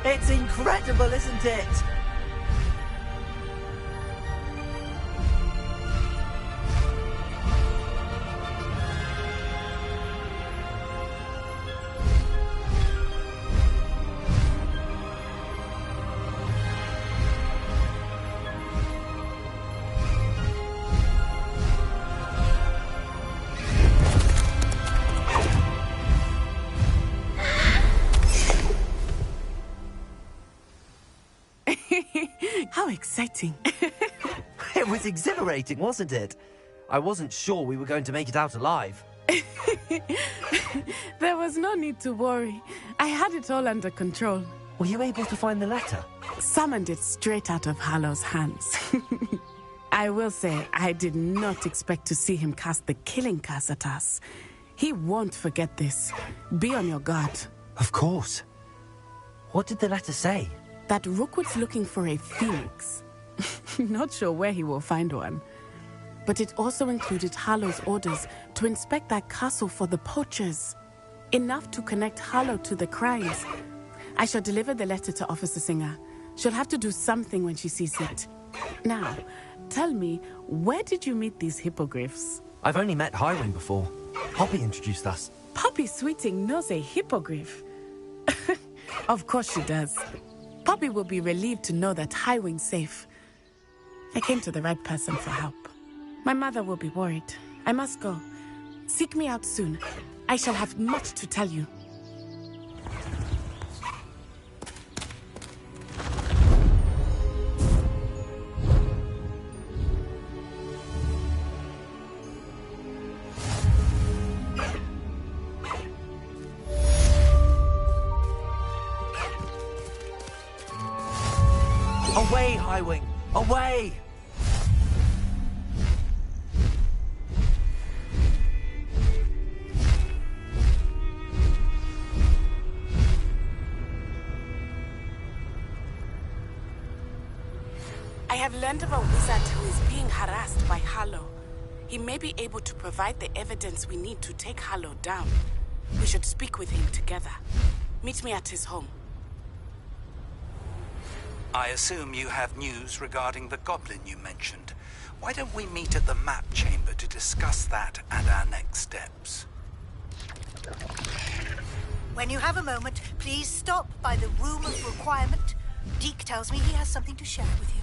It's incredible, isn't it? How exciting. It was exhilarating, wasn't it? I wasn't sure we were going to make it out alive. There was no need to worry. I had it all under control. Were you able to find the letter? Summoned it straight out of Hallow's hands. I will say, I did not expect to see him cast the killing curse at us. He won't forget this. Be on your guard. Of course. What did the letter say? That Rookwood's looking for a phoenix. Not sure where he will find one. But it also included Hallow's orders to inspect that castle for the poachers. Enough to connect Hallow to the crimes. I shall deliver the letter to Officer Singer. She'll have to do something when she sees it. Now, tell me, where did you meet these hippogriffs? I've only met Highwing before. Poppy introduced us. Poppy Sweeting knows a hippogriff. Of course she does. Poppy will be relieved to know that Highwing's safe. I came to the right person for help. My mother will be worried. I must go. Seek me out soon. I shall have much to tell you. Away, Highwing! Away! I have learned of a wizard who is being harassed by Hallow. He may be able to provide the evidence we need to take Hallow down. We should speak with him together. Meet me at his home. I assume you have news regarding the goblin you mentioned. Why don't we meet at the map chamber to discuss that and our next steps? When you have a moment, please stop by the room of requirement. Deke tells me he has something to share with you.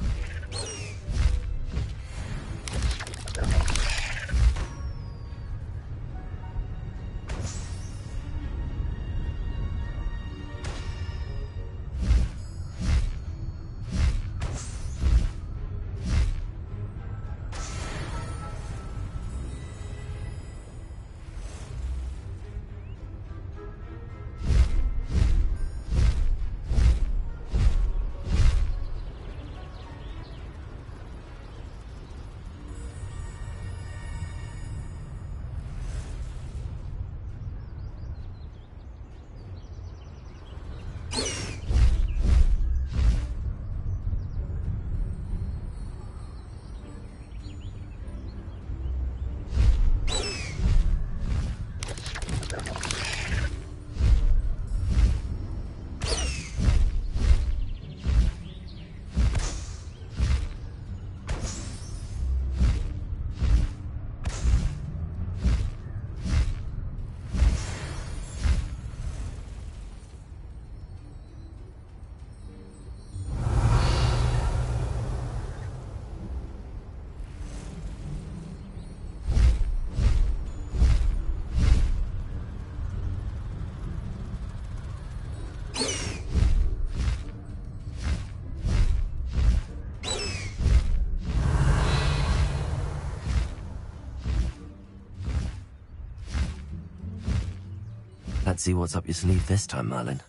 Let's see what's up your sleeve this time, Merlin.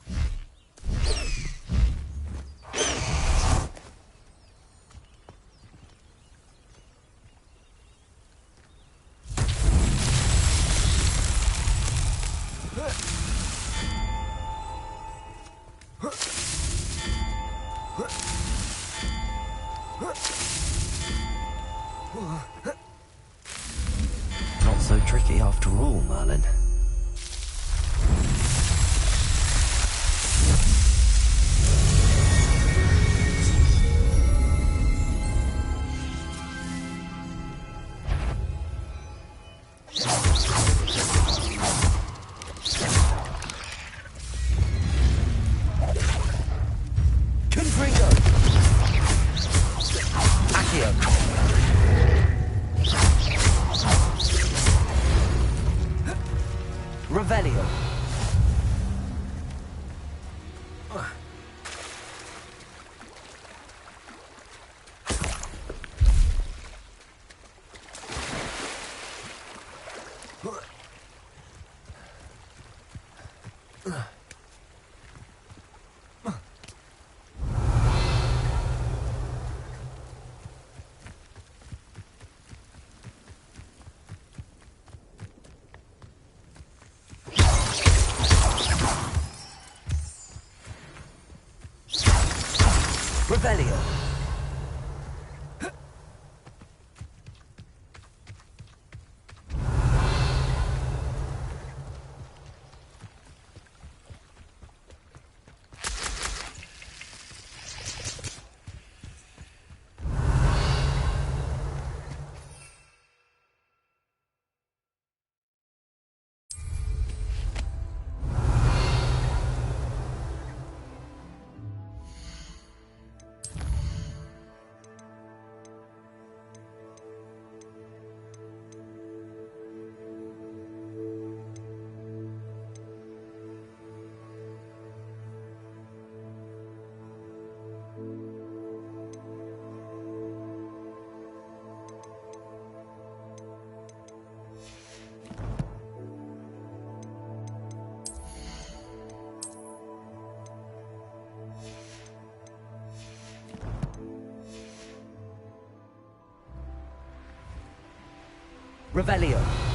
Not so tricky after all, Merlin. Confringo! Accio! Revelio! Revelio! Revelio!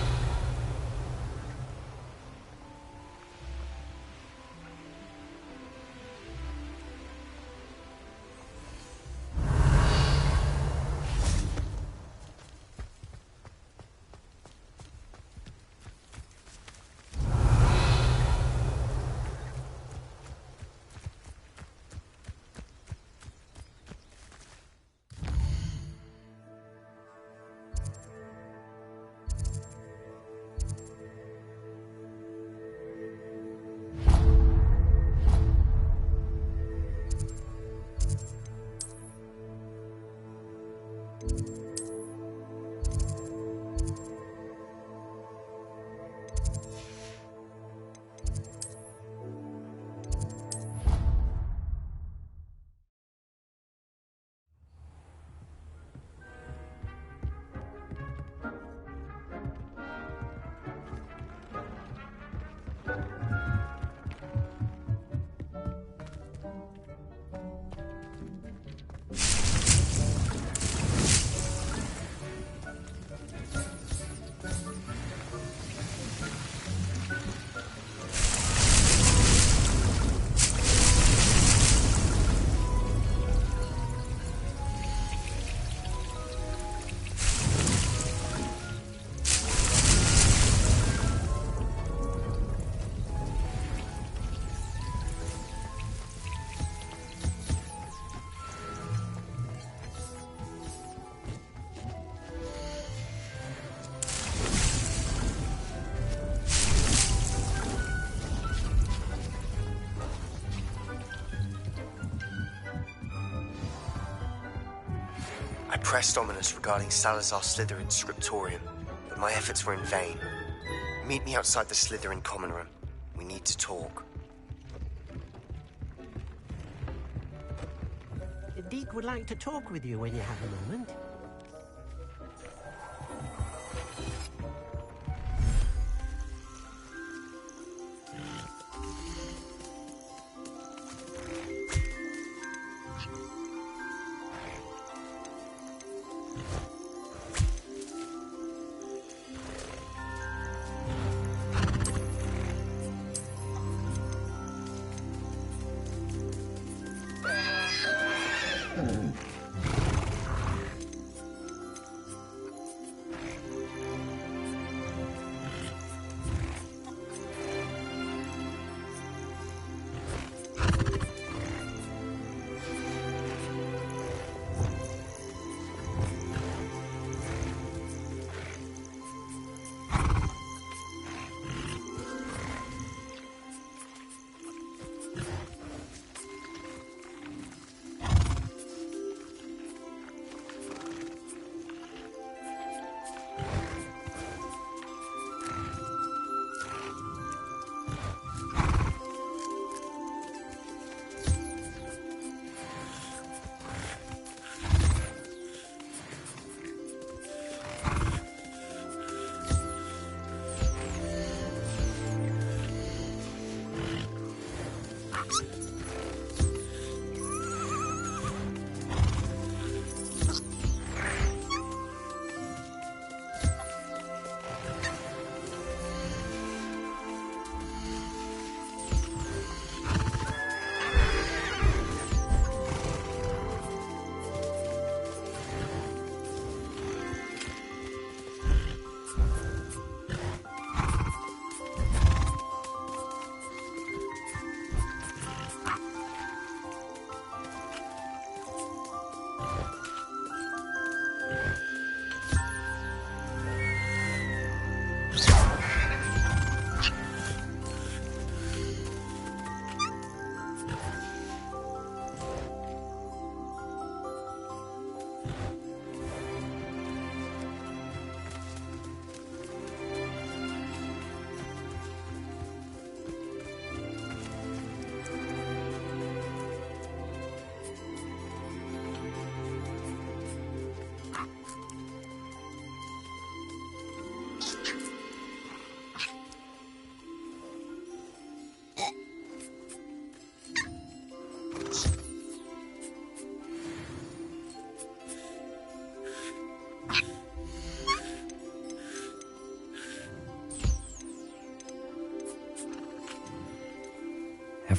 I pressed Ominous regarding Salazar Slytherin's scriptorium, but my efforts were in vain. Meet me outside the Slytherin common room. We need to talk. Deek would like to talk with you when you have a moment.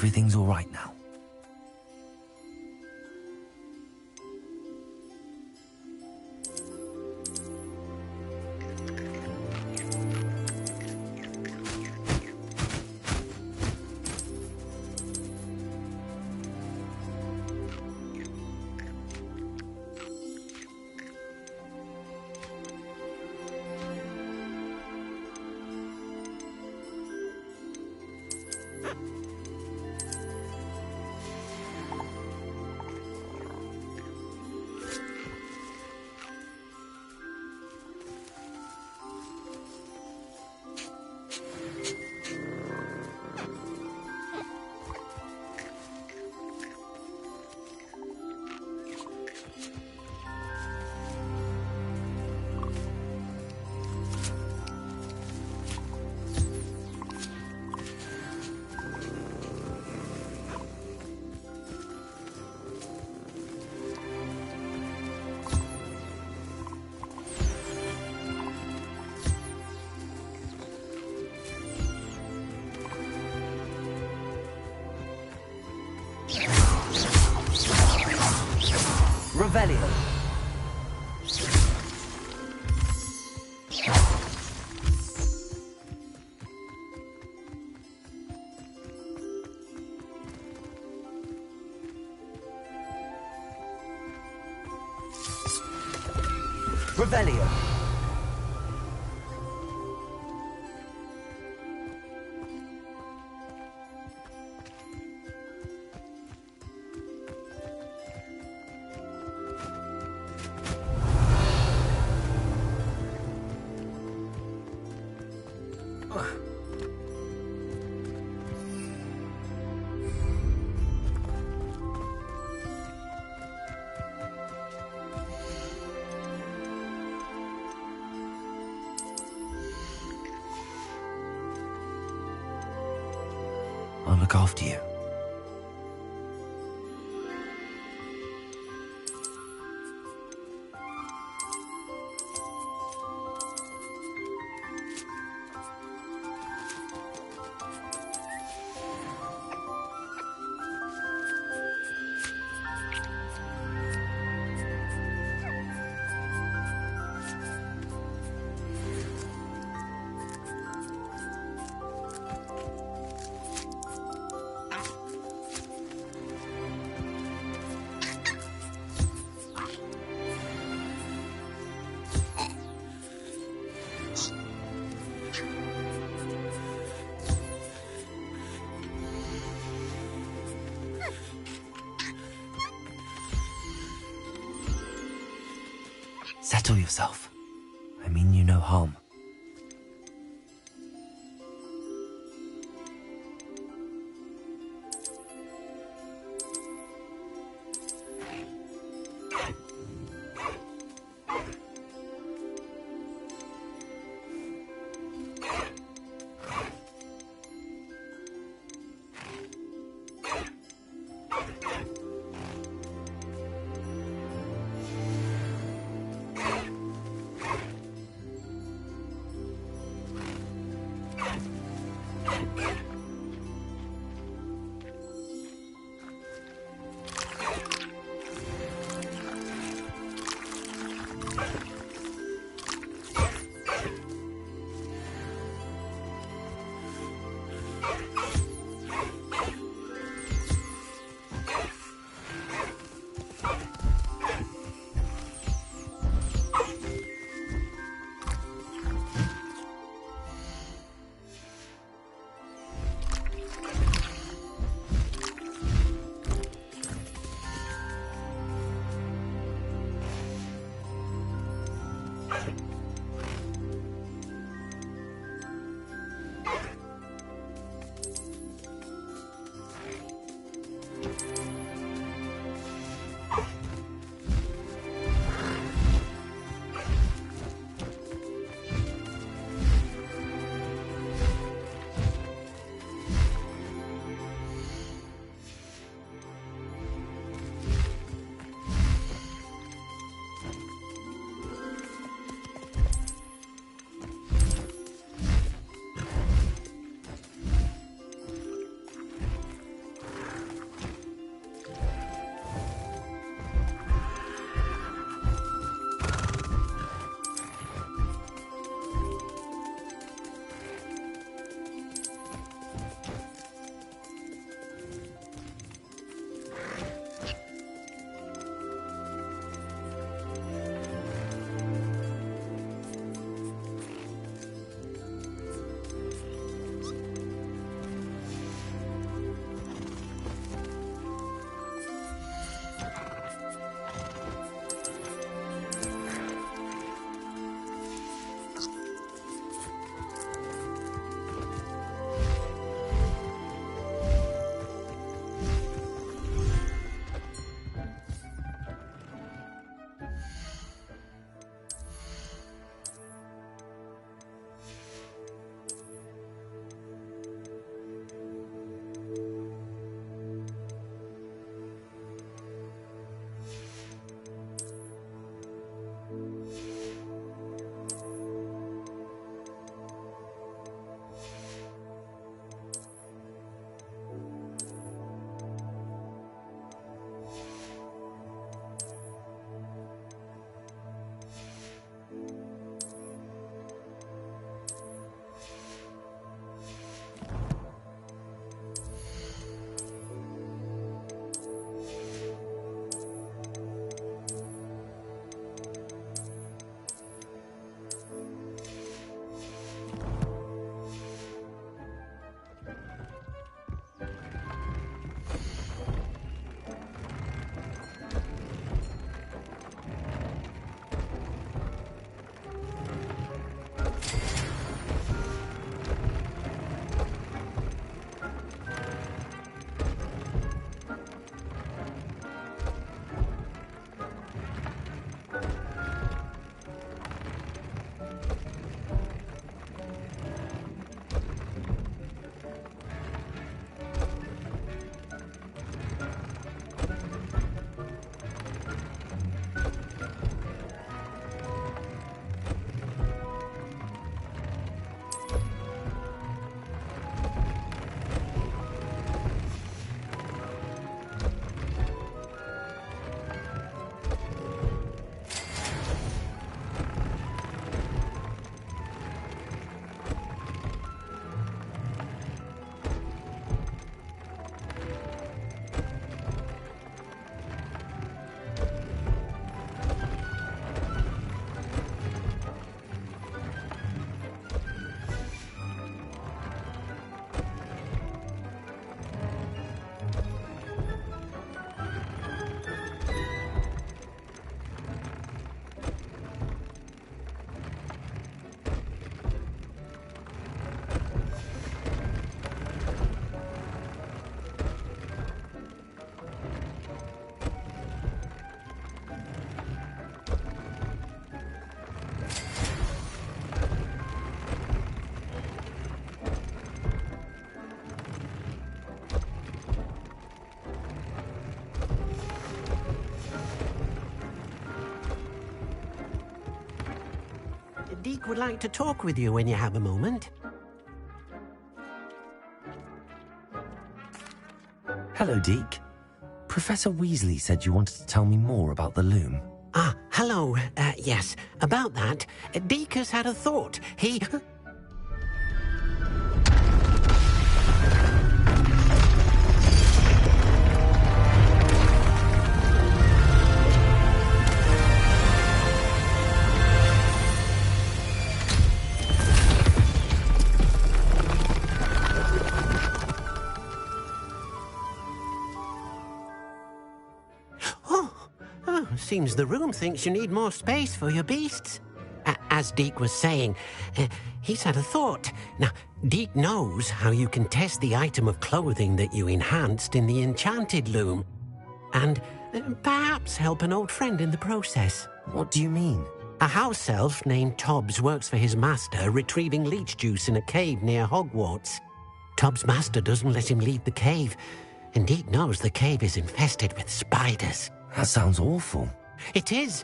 Everything's all right now. Revelio. Revelio. I'll look after you. Settle yourself. I mean you no harm. Deke would like to talk with you when you have a moment. Hello, Deke. Professor Weasley said you wanted to tell me more about the loom. Ah, hello. Yes, about that. Deke has had a thought. He... Seems the room thinks you need more space for your beasts. As Deke was saying, he's had a thought. Now, Deke knows how you can test the item of clothing that you enhanced in the enchanted loom. And perhaps help an old friend in the process. What do you mean? A house elf named Tobbs works for his master, retrieving leech juice in a cave near Hogwarts. Tobbs' master doesn't let him leave the cave, and Deke knows the cave is infested with spiders. That sounds awful. It is.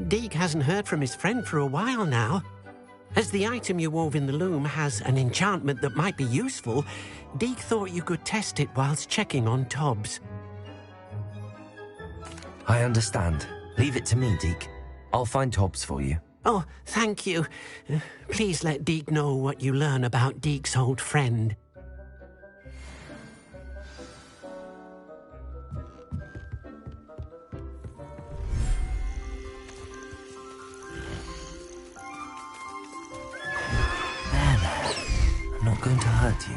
Deke hasn't heard from his friend for a while now. As the item you wove in the loom has an enchantment that might be useful, Deke thought you could test it whilst checking on Tobbs. I understand. Leave it to me, Deke. I'll find Tobbs for you. Oh, thank you. Please let Deke know what you learn about Deke's old friend. I'm not going to hurt you.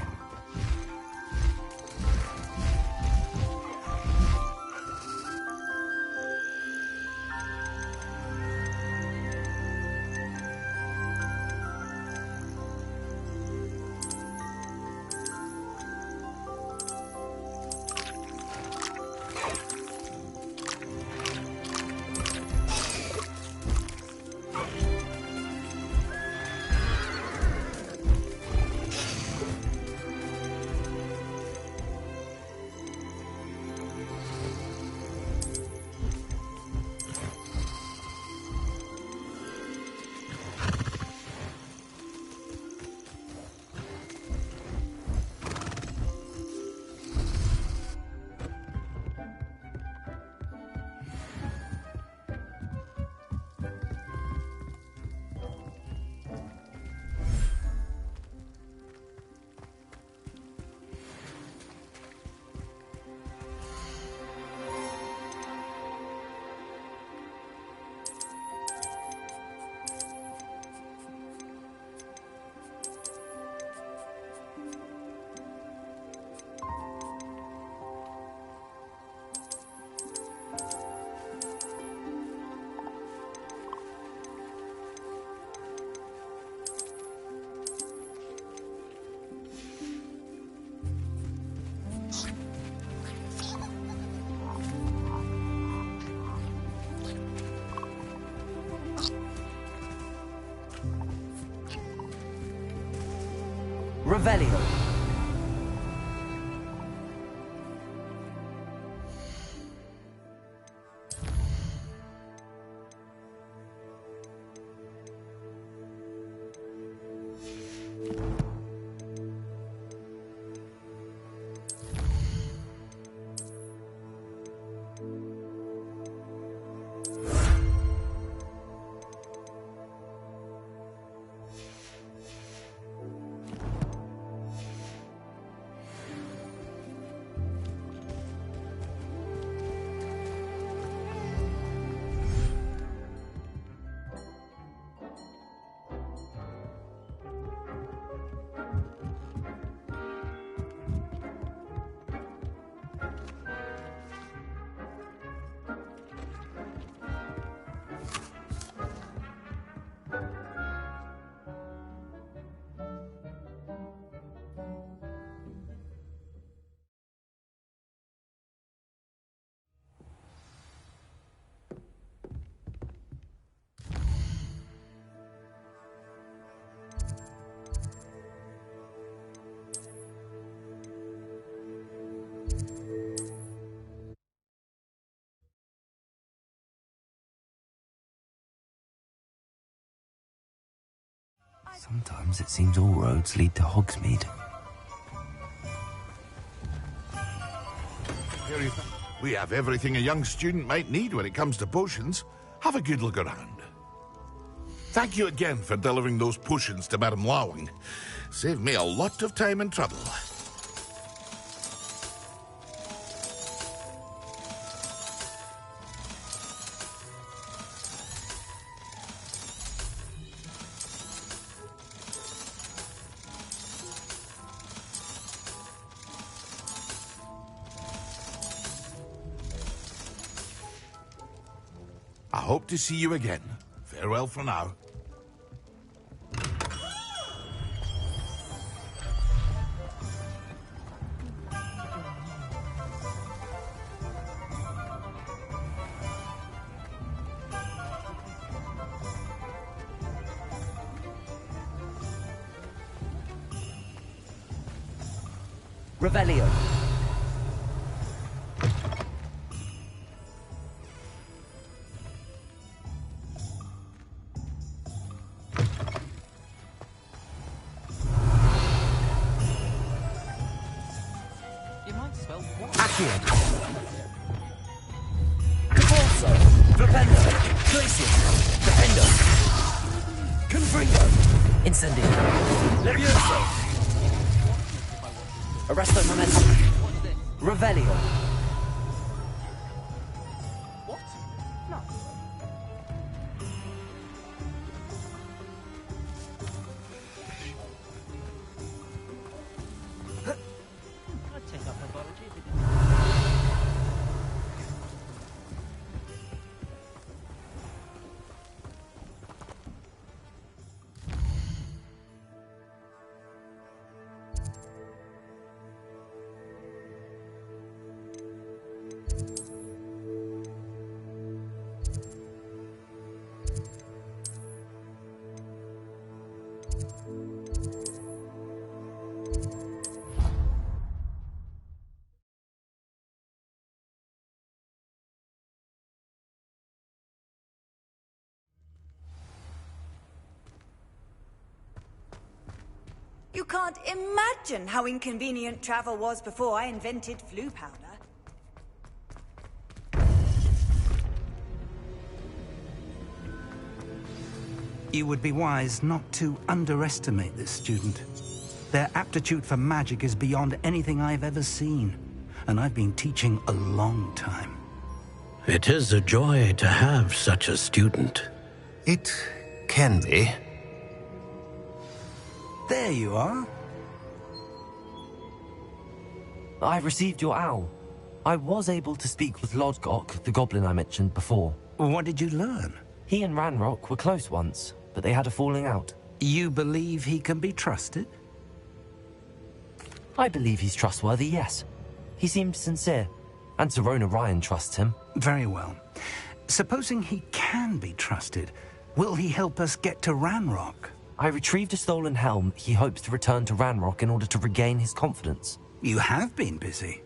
Revelio. Sometimes it seems all roads lead to Hogsmeade. We have everything a young student might need when it comes to potions. Have a good look around. Thank you again for delivering those potions to Madame Lowing. Saved me a lot of time and trouble. I hope to see you again. Farewell for now. Revelio. You might spell what? Accio. Corso. Flipendo. Glacius. Defendo. Confringo. Incendio. Levioso. Arresto Momentum. Revelio. What? No. I'd take up pathology if it You can't imagine how inconvenient travel was before I invented flu powder. You would be wise not to underestimate this student. Their aptitude for magic is beyond anything I've ever seen, and I've been teaching a long time. It is a joy to have such a student. It can be. There you are. I received your owl. I was able to speak with Lodgok, the goblin I mentioned before. What did you learn? He and Ranrock were close once, but they had a falling out. You believe he can be trusted? I believe he's trustworthy, yes. He seemed sincere, and Serona Ryan trusts him. Very well. Supposing he can be trusted, will he help us get to Ranrock? I retrieved a stolen helm. He hopes to return to Ranrock in order to regain his confidence. You have been busy.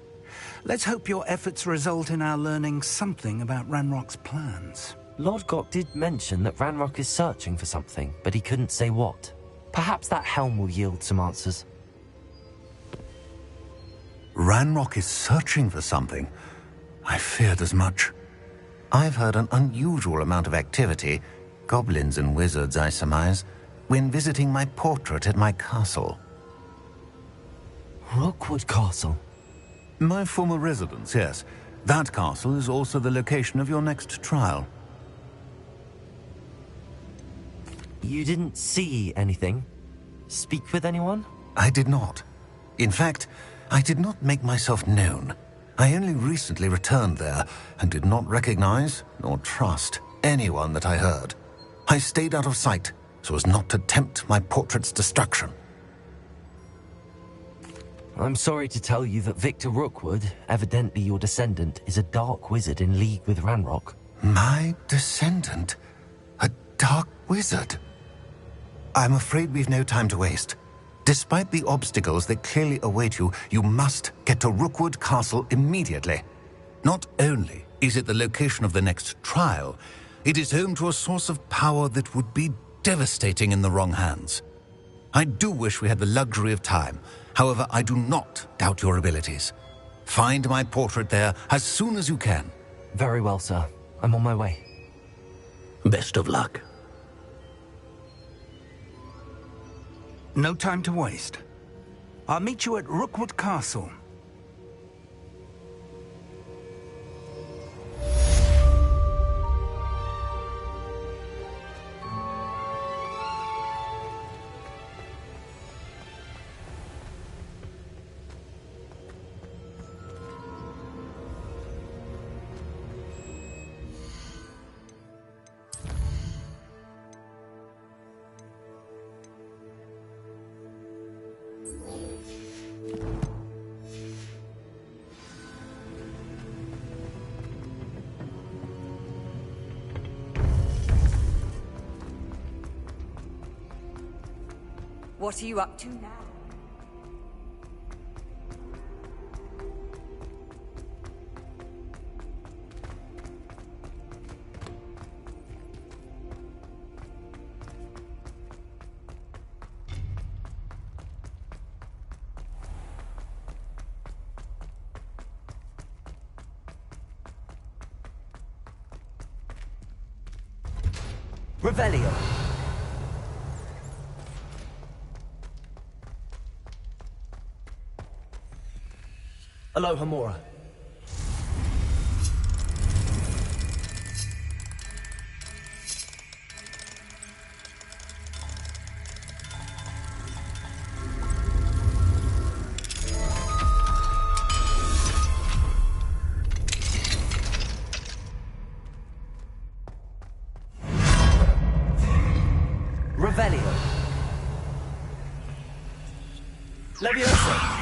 Let's hope your efforts result in our learning something about Ranrock's plans. Lodgok did mention that Ranrock is searching for something, but he couldn't say what. Perhaps that helm will yield some answers. Ranrock is searching for something. I feared as much. I've heard an unusual amount of activity, goblins and wizards, I surmise, when visiting my portrait at my castle. Rookwood Castle? My former residence, yes. That castle is also the location of your next trial. You didn't see anything? Speak with anyone? I did not. In fact, I did not make myself known. I only recently returned there and did not recognize nor trust anyone that I heard. I stayed out of sight so as not to tempt my portrait's destruction. I'm sorry to tell you that Victor Rookwood, evidently your descendant, is a dark wizard in league with Ranrock. My descendant? A dark wizard? I'm afraid we've no time to waste. Despite the obstacles that clearly await you, you must get to Rookwood Castle immediately. Not only is it the location of the next trial, it is home to a source of power that would be devastating in the wrong hands. I do wish we had the luxury of time. However, I do not doubt your abilities. Find my portrait there as soon as you can. Very well, sir. I'm on my way. Best of luck. No time to waste. I'll meet you at Rookwood Castle. What are you up to now? Revelio. Aloha Mora. Revelio. Leviosa.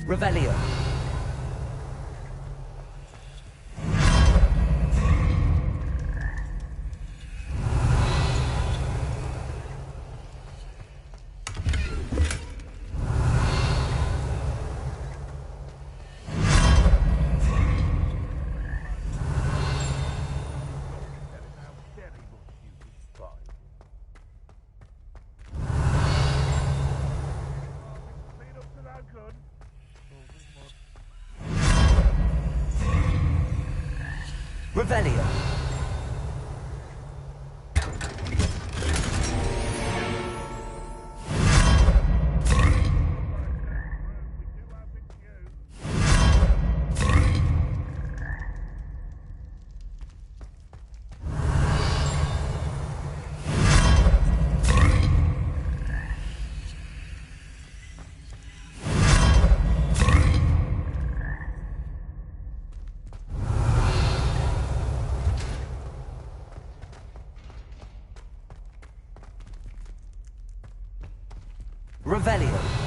Revelio. Revelio. Revelio.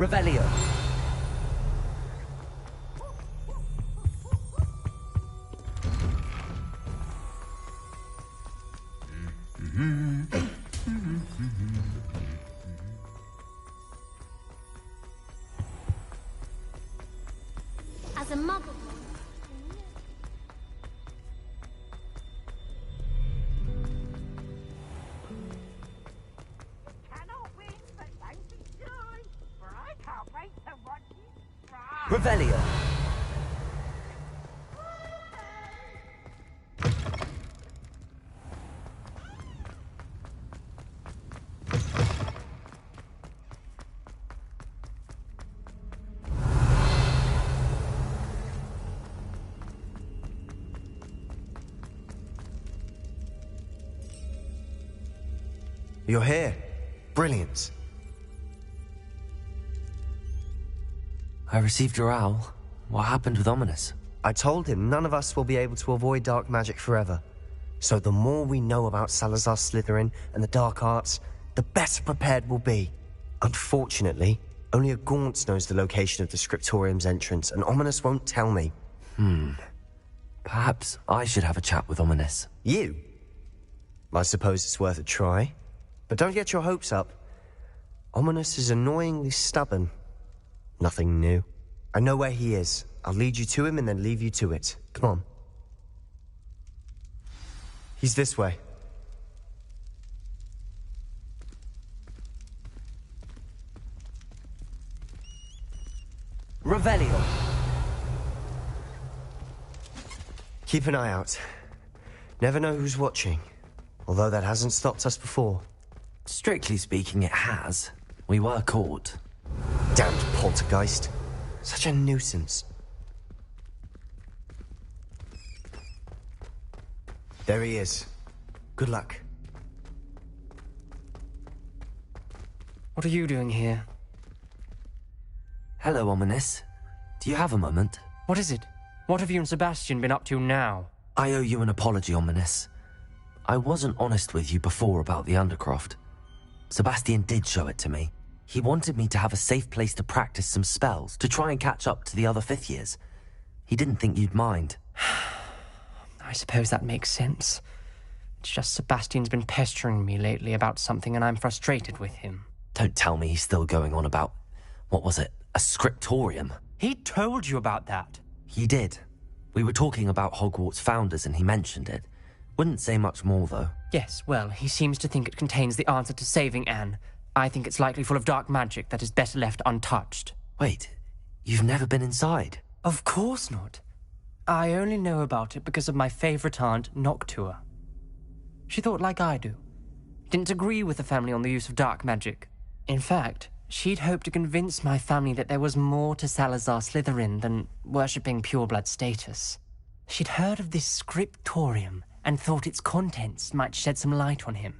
Revelio. As a muggle. Revelio. You're here. Brilliant. I received your owl. What happened with Ominous? I told him none of us will be able to avoid dark magic forever. So the more we know about Salazar Slytherin and the dark arts, the better prepared we'll be. Unfortunately, only a Gaunt knows the location of the Scriptorium's entrance, and Ominous won't tell me. Perhaps I should have a chat with Ominous. You? I suppose it's worth a try. But don't get your hopes up. Ominous is annoyingly stubborn. Nothing new. I know where he is. I'll lead you to him and then leave you to it. Come on. He's this way. Revelio. Keep an eye out. Never know who's watching. Although that hasn't stopped us before. Strictly speaking, it has. We were caught. Damned poltergeist. Such a nuisance. There he is. Good luck. What are you doing here? Hello, Ominous. Do you have a moment? What is it? What have you and Sebastian been up to now? I owe you an apology, Ominous. I wasn't honest with you before about the Undercroft. Sebastian did show it to me. He wanted me to have a safe place to practice some spells, to try and catch up to the other fifth years. He didn't think you'd mind. I suppose that makes sense. It's just Sebastian's been pestering me lately about something and I'm frustrated with him. Don't tell me he's still going on about, what was it, a scriptorium? He told you about that? He did. We were talking about Hogwarts founders and he mentioned it. Wouldn't say much more, though. Yes, well, he seems to think it contains the answer to saving Anne. I think it's likely full of dark magic that is better left untouched. Wait, you've never been inside? Of course not. I only know about it because of my favourite aunt, Noctua. She thought like I do. Didn't agree with the family on the use of dark magic. In fact, she'd hoped to convince my family that there was more to Salazar Slytherin than worshipping pureblood status. She'd heard of this scriptorium and thought its contents might shed some light on him.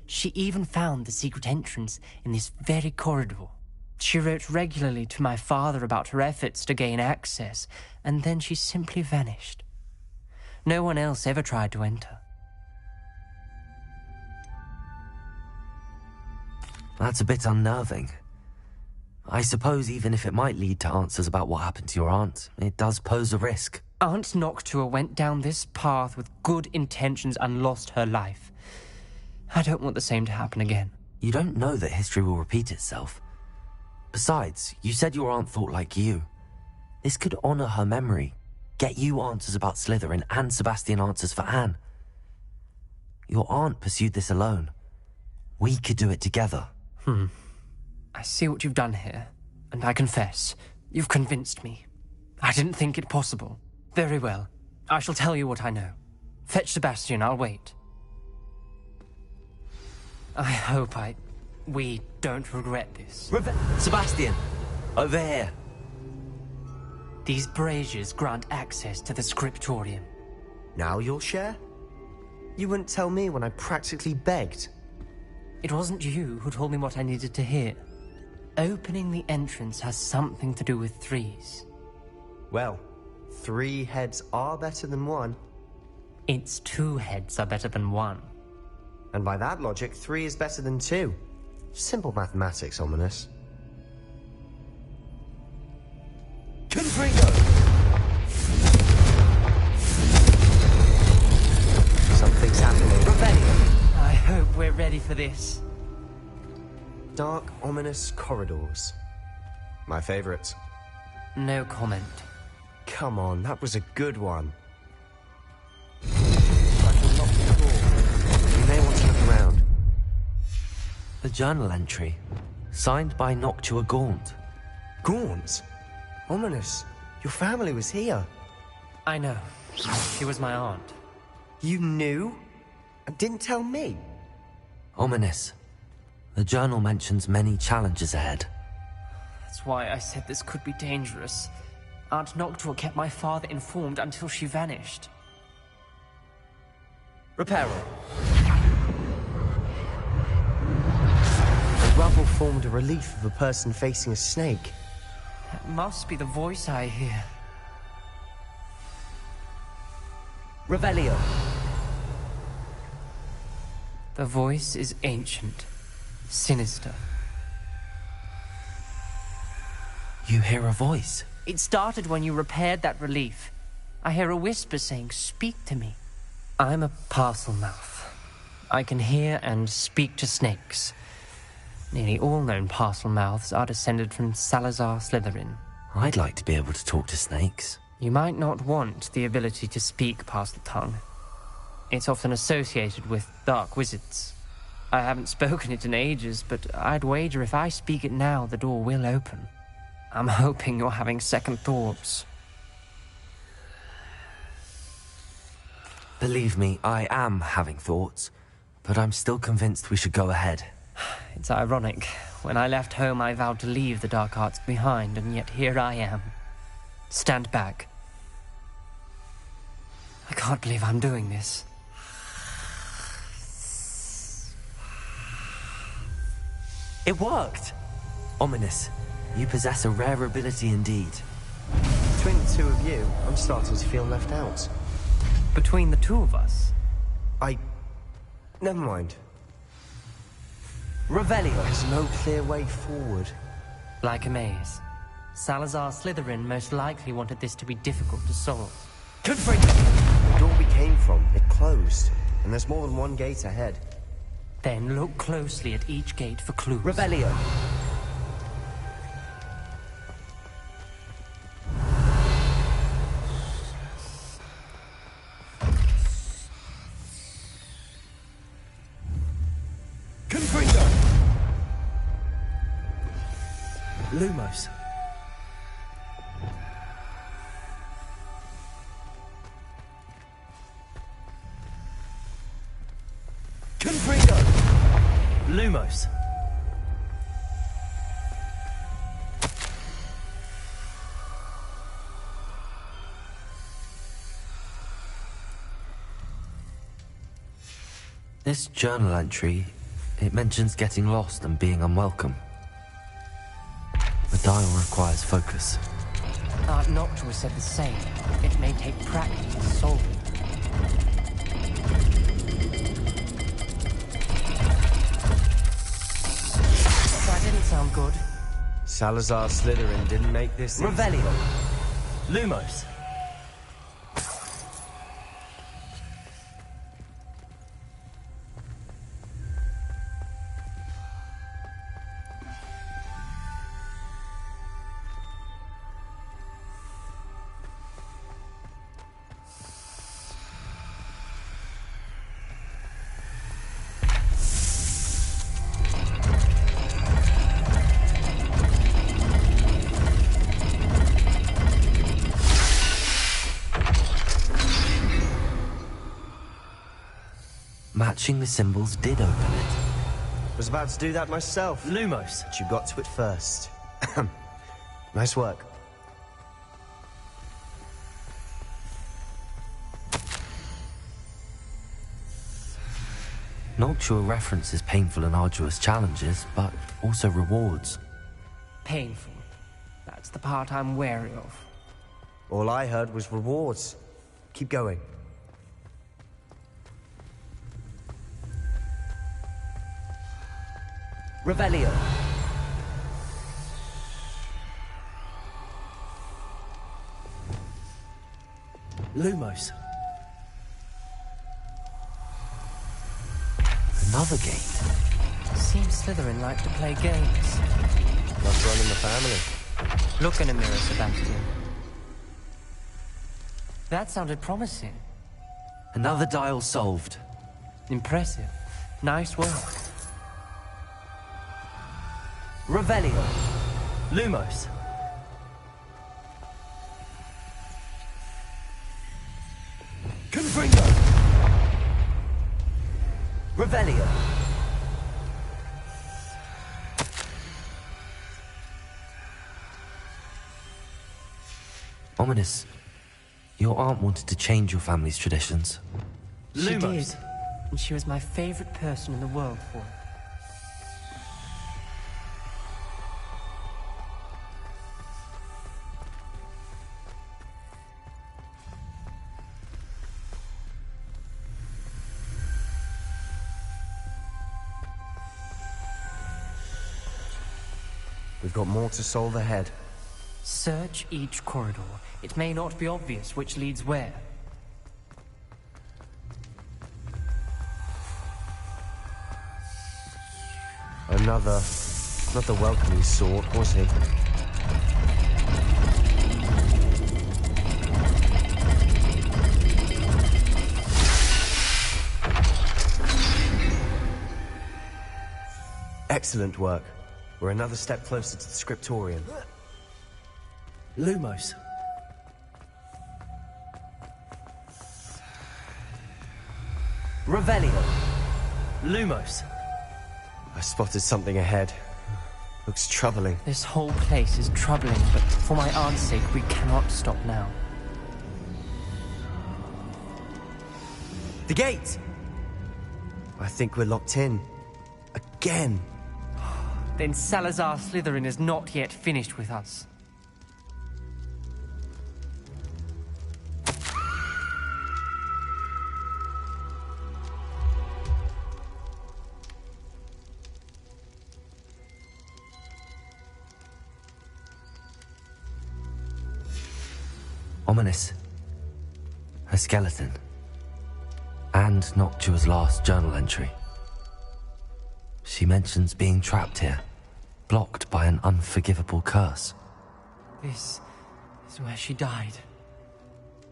She even found the secret entrance in this very corridor. She wrote regularly to my father about her efforts to gain access, and then she simply vanished. No one else ever tried to enter. That's a bit unnerving. I suppose even if it might lead to answers about what happened to your aunt, it does pose a risk. Aunt Noctua went down this path with good intentions and lost her life. I don't want the same to happen again. You don't know that history will repeat itself. Besides, you said your aunt thought like you. This could honor her memory, get you answers about Slytherin and Sebastian answers for Anne. Your aunt pursued this alone. We could do it together. I see what you've done here, and I confess, you've convinced me. I didn't think it possible. Very well. I shall tell you what I know. Fetch Sebastian, I'll wait. I hope we don't regret this. Sebastian! Over here! These braziers grant access to the scriptorium. Now you'll share? You wouldn't tell me when I practically begged. It wasn't you who told me what I needed to hear. Opening the entrance has something to do with threes. Well, 3 heads are better than 1. It's 2 heads are better than 1. And by that logic, 3 is better than 2. Simple mathematics, Ominous. Confringo! Something's happening. Rebellion! I hope we're ready for this. Dark, ominous corridors. My favorite. No comment. Come on, that was a good one. We may want to look around. The journal entry, signed by Noctua Gaunt. Gaunt? Ominous, your family was here. I know. She was my aunt. You knew? And didn't tell me? Ominous. The journal mentions many challenges ahead. That's why I said this could be dangerous. Aunt Noctua kept my father informed until she vanished. Reparo. The rubble formed a relief of a person facing a snake. That must be the voice I hear. Revelio. The voice is ancient, sinister. You hear a voice? It started when you repaired that relief. I hear a whisper saying, "Speak to me." I'm a parcel mouth. I can hear and speak to snakes. Nearly all known parcel mouths are descended from Salazar Slytherin. I'd like to be able to talk to snakes. You might not want the ability to speak parcel tongue. It's often associated with dark wizards. I haven't spoken it in ages, but I'd wager if I speak it now, the door will open. I'm hoping you're having second thoughts. Believe me, I am having thoughts, but I'm still convinced we should go ahead. It's ironic. When I left home, I vowed to leave the dark arts behind, and yet here I am. Stand back. I can't believe I'm doing this. It worked! Ominous. You possess a rare ability indeed. Between the two of you, I'm starting to feel left out. Between the two of us? Never mind. Revelio. There's no clear way forward. Like a maze. Salazar Slytherin most likely wanted this to be difficult to solve. Confront! The door we came from, it closed. And there's more than one gate ahead. Then look closely at each gate for clues. Revelio. Lumos. Confringo. Lumos. This journal entry, it mentions getting lost and being unwelcome. The dial requires focus. Art Noctua said the same. It may take practice to solve it. That didn't sound good. Salazar Slytherin didn't make this Revelio. Lumos. Matching the symbols did open it. Was about to do that myself. Lumos. But you got to it first. Nice work. Noctua references painful and arduous challenges, but also rewards. Painful. That's the part I'm wary of. All I heard was rewards. Keep going. Revelio. Lumos. Another gate. Seems Slytherin like to play games. Must run in the family. Look in a mirror, Sebastian. That sounded promising. Another dial solved. Impressive. Nice work. Revelio. Lumos. Confringo. Revelio. Ominous. Your aunt wanted to change your family's traditions. She did. And she was my favorite person in the world for it. We've got more to solve ahead. Search each corridor. It may not be obvious which leads where. Another welcoming sword, was he? Excellent work. We're another step closer to the scriptorium. Lumos. Revelio. Lumos. I spotted something ahead. Looks troubling. This whole place is troubling, but for my aunt's sake, we cannot stop now. The gate! I think we're locked in. Again. Then Salazar Slytherin is not yet finished with us. Ominous. A skeleton. And Noctua's last journal entry. She mentions being trapped here, blocked by an unforgivable curse. This is where she died.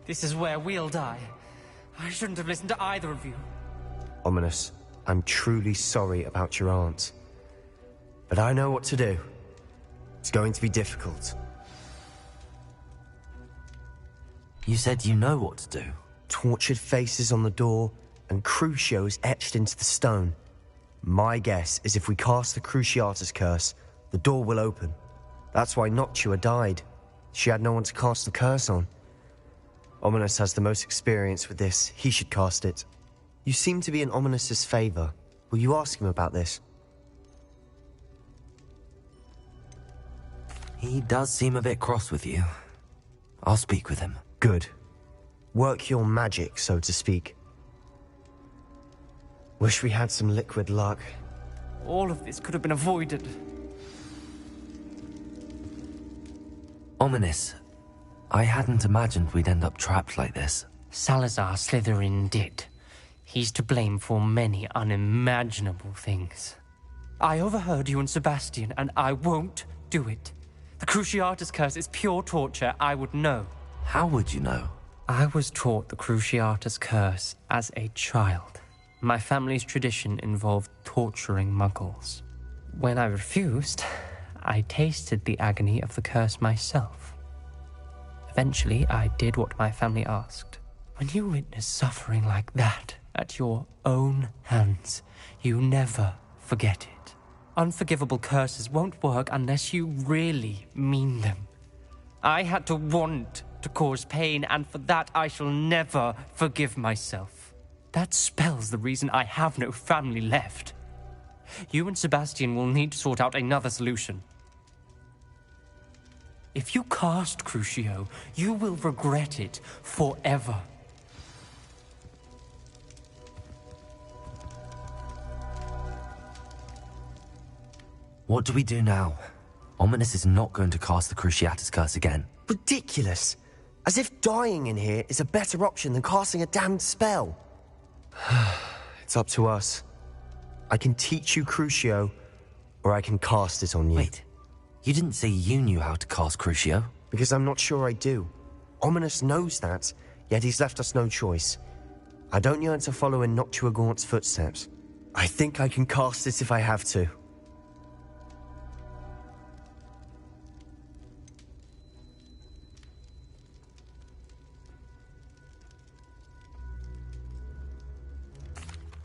This is where we'll die. I shouldn't have listened to either of you. Ominous, I'm truly sorry about your aunt. But I know what to do. It's going to be difficult. You said you know what to do. Tortured faces on the door, and Crucios etched into the stone. My guess is if we cast the Cruciatus curse, the door will open. That's why Noctua died. She had no one to cast the curse on. Ominous has the most experience with this. He should cast it. You seem to be in Ominous's favor. Will you ask him about this? He does seem a bit cross with you. I'll speak with him. Good. Work your magic, so to speak. Wish we had some liquid luck. All of this could have been avoided. Ominous. I hadn't imagined we'd end up trapped like this. Salazar Slytherin did. He's to blame for many unimaginable things. I overheard you and Sebastian, and I won't do it. The Cruciatus curse is pure torture. I would know. How would you know? I was taught the Cruciatus curse as a child. My family's tradition involved torturing muggles. When I refused, I tasted the agony of the curse myself. Eventually, I did what my family asked. When you witness suffering like that at your own hands, you never forget it. Unforgivable curses won't work unless you really mean them. I had to want to cause pain, and for that I shall never forgive myself. That spells the reason I have no family left. You and Sebastian will need to sort out another solution. If you cast Crucio, you will regret it forever. What do we do now? Ominous is not going to cast the Cruciatus curse again. Ridiculous! As if dying in here is a better option than casting a damned spell. It's up to us. I can teach you Crucio, or I can cast it on you. Wait, you didn't say you knew how to cast Crucio? Because I'm not sure I do. Ominous knows that, yet he's left us no choice. I don't yearn to follow in Noctua Gaunt's footsteps. I think I can cast it if I have to.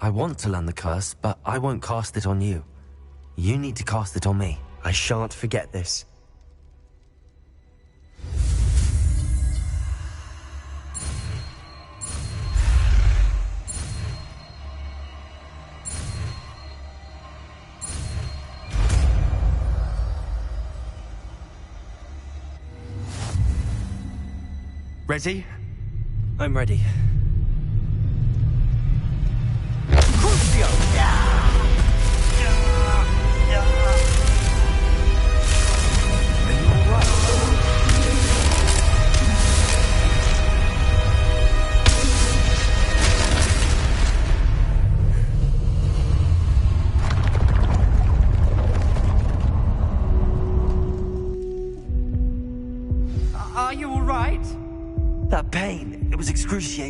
I want to learn the curse, but I won't cast it on you. You need to cast it on me. I shan't forget this. Ready? I'm ready.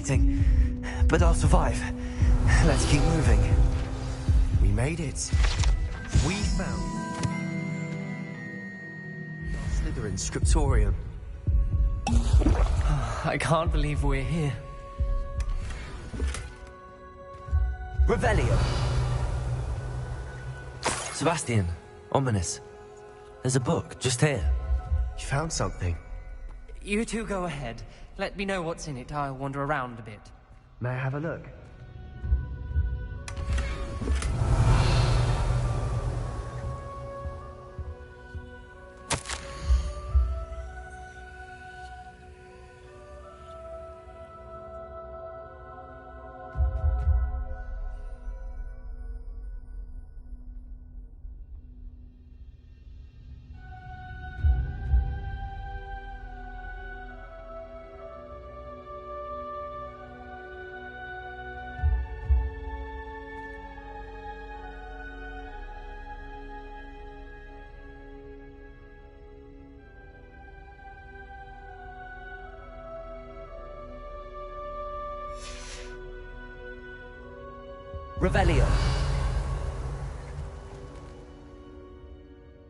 suffocating. But I'll survive. Let's keep moving. We made it. We found Slytherin Scriptorium. I can't believe we're here. Revelio! Sebastian, ominous. There's a book just here. You found something? You two go ahead. Let me know what's in it. I'll wander around a bit. May I have a look? Revelio.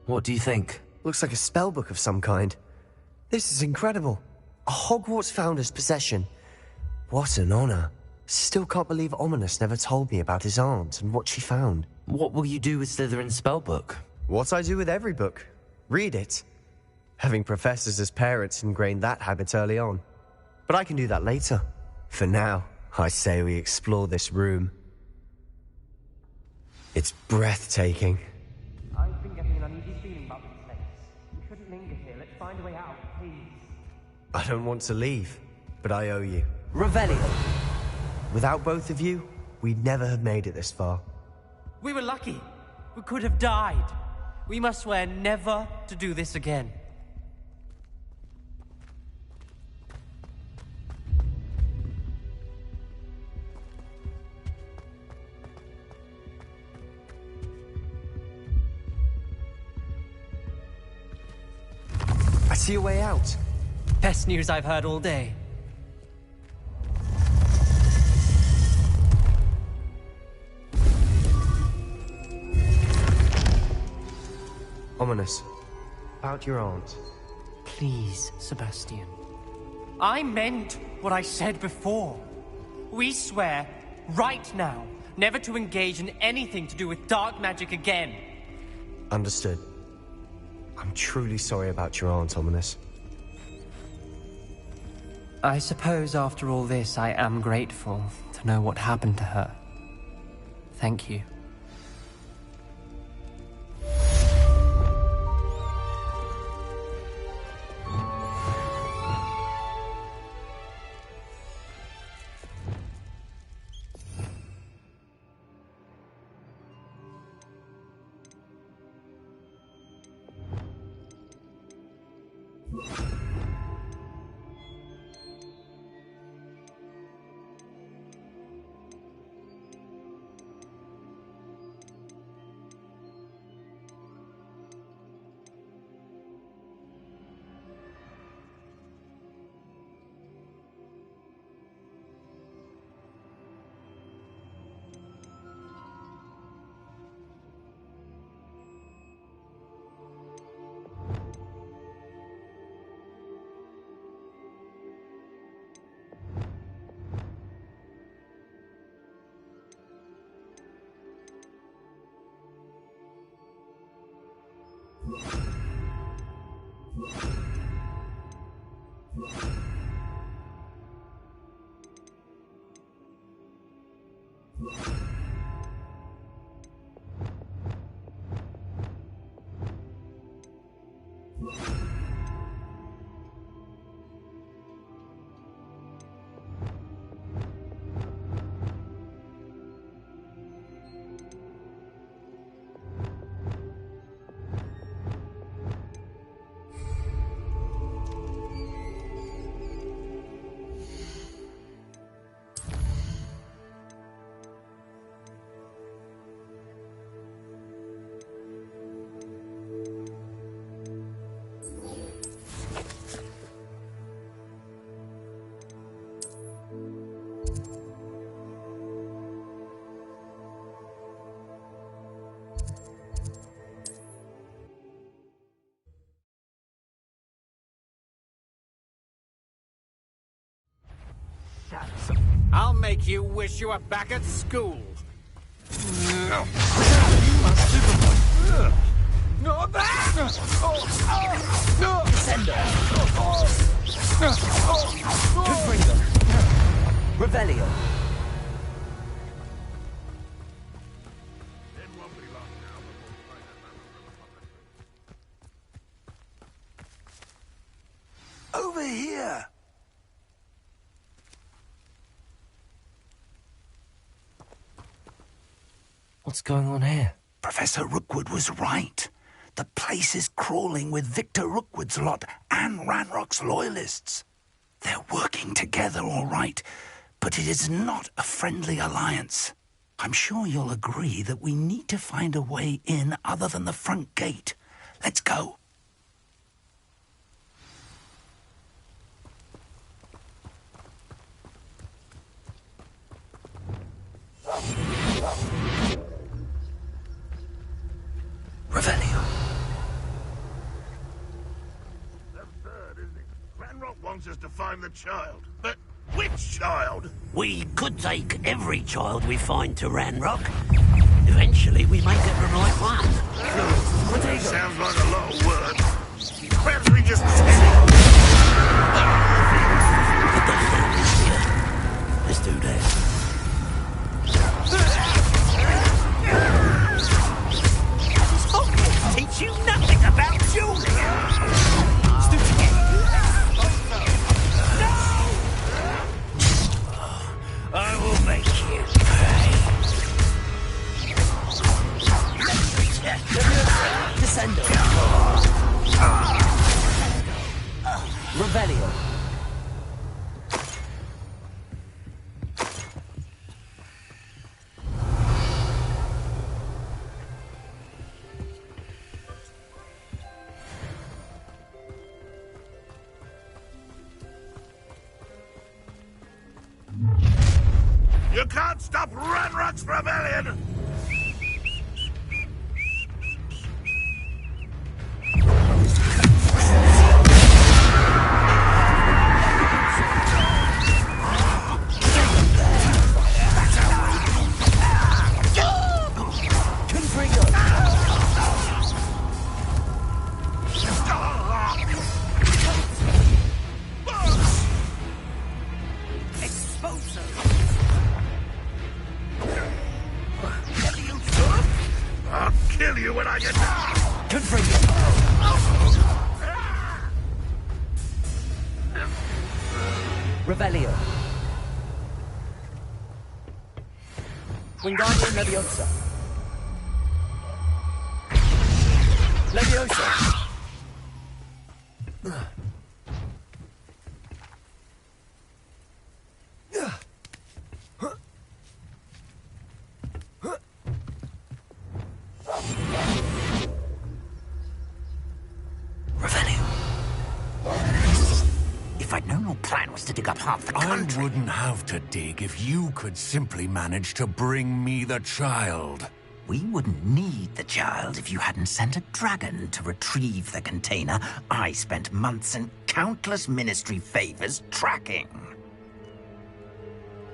What do you think? Looks like a spellbook of some kind. This is incredible. A Hogwarts founder's possession. What an honor. Still can't believe Ominous never told me about his aunt and what she found. What will you do with Slytherin's spellbook? What I do with every book. Read it. Having professors as parents ingrained that habit early on. But I can do that later. For now, I say we explore this room. It's breathtaking. I've been getting an uneasy feeling about this place. We shouldn't linger here. Let's find a way out, please. I don't want to leave, but I owe you. Revelio. Without both of you, we'd never have made it this far. We were lucky. We could have died. We must swear never to do this again. I see a way out. Best news I've heard all day. Ominous. About your aunt. Please, Sebastian. I meant what I said before. We swear, right now, never to engage in anything to do with dark magic again. Understood. I'm truly sorry about your aunt, Ominous. I suppose after all this, I am grateful to know what happened to her. Thank you. make you wish you were back at school. Revelio. Over here! What's going on here? Professor Rookwood was right. The place is crawling with Victor Rookwood's lot and Ranrock's loyalists. They're working together, all right, but it is not a friendly alliance. I'm sure you'll agree that we need to find a way in other than the front gate. Let's go. Revelio. Absurd, isn't it? Ranrock wants us to find the child. But which child? We could take every child we find to Ranrock. Eventually, we may get the right one. That sounds like a lot of work. Perhaps we just test it. It does sound easier. Let's do that. Teach you nothing about Julia! I will make you pay. Descendo. Revelio. You can't stop Ranrock's rebellion! I'll kill you when I get down! Revelio. Wingardium Leviosa. Leviosa. If I'd known your plan was to dig up half the country... I wouldn't have to dig if you could simply manage to bring me the child. We wouldn't need the child if you hadn't sent a dragon to retrieve the container I spent months and countless ministry favors tracking.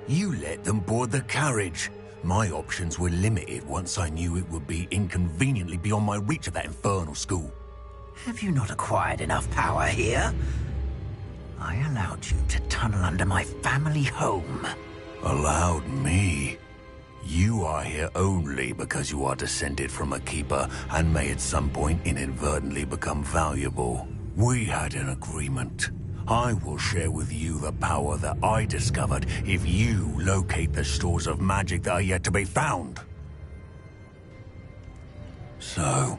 You let them board the carriage. My options were limited once I knew it would be inconveniently beyond my reach of that infernal school. Have you not acquired enough power here? I allowed you to tunnel under my family home. Allowed me? You are here only because you are descended from a keeper and may at some point inadvertently become valuable. We had an agreement. I will share with you the power that I discovered if you locate the stores of magic that are yet to be found. So,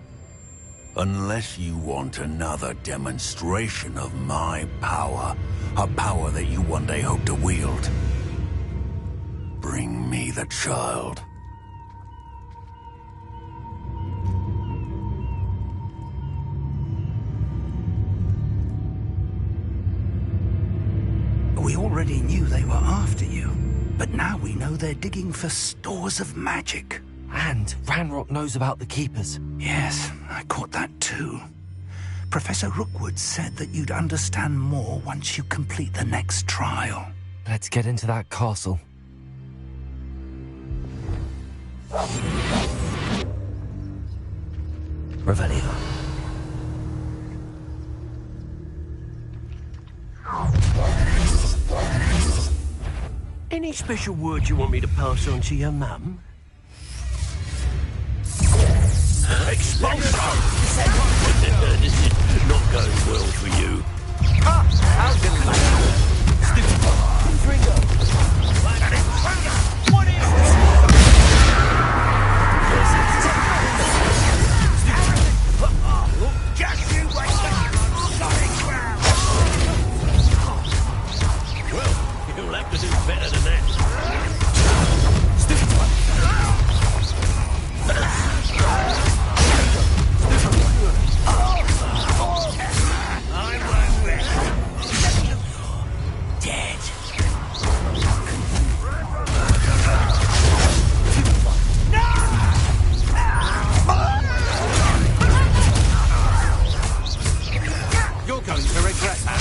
unless you want another demonstration of my power, a power that you one day hope to wield, bring me the child. We already knew they were after you, but now we know they're digging for stores of magic. And Ranrock knows about the Keepers. Yes, I caught that too. Professor Rookwood said that you'd understand more once you complete the next trial. Let's get into that castle. Revelio. Any special words you want me to pass on to your mum? Expulso! This is not going well for you. Ha! How delightful! Stupid! Ringo! What is this? Just you wait till you're on solid ground! Well, you'll have to do better than that. Stupid! Dead. You're going to regret that.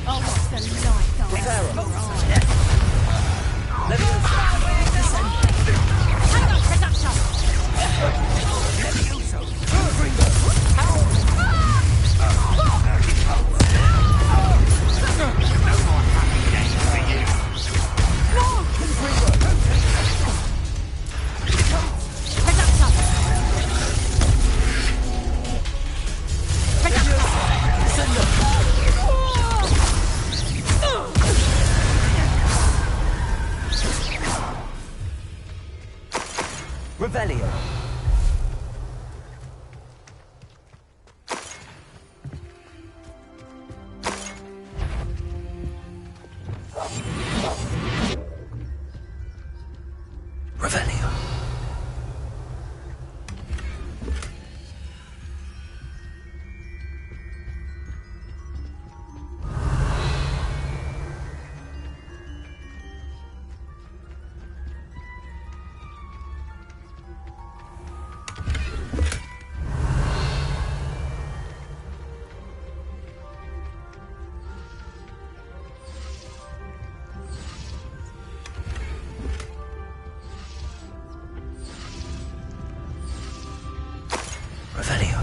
Oh, what's the light on? Hang on, production! Revelio. Revelio. Revelio. Revelio.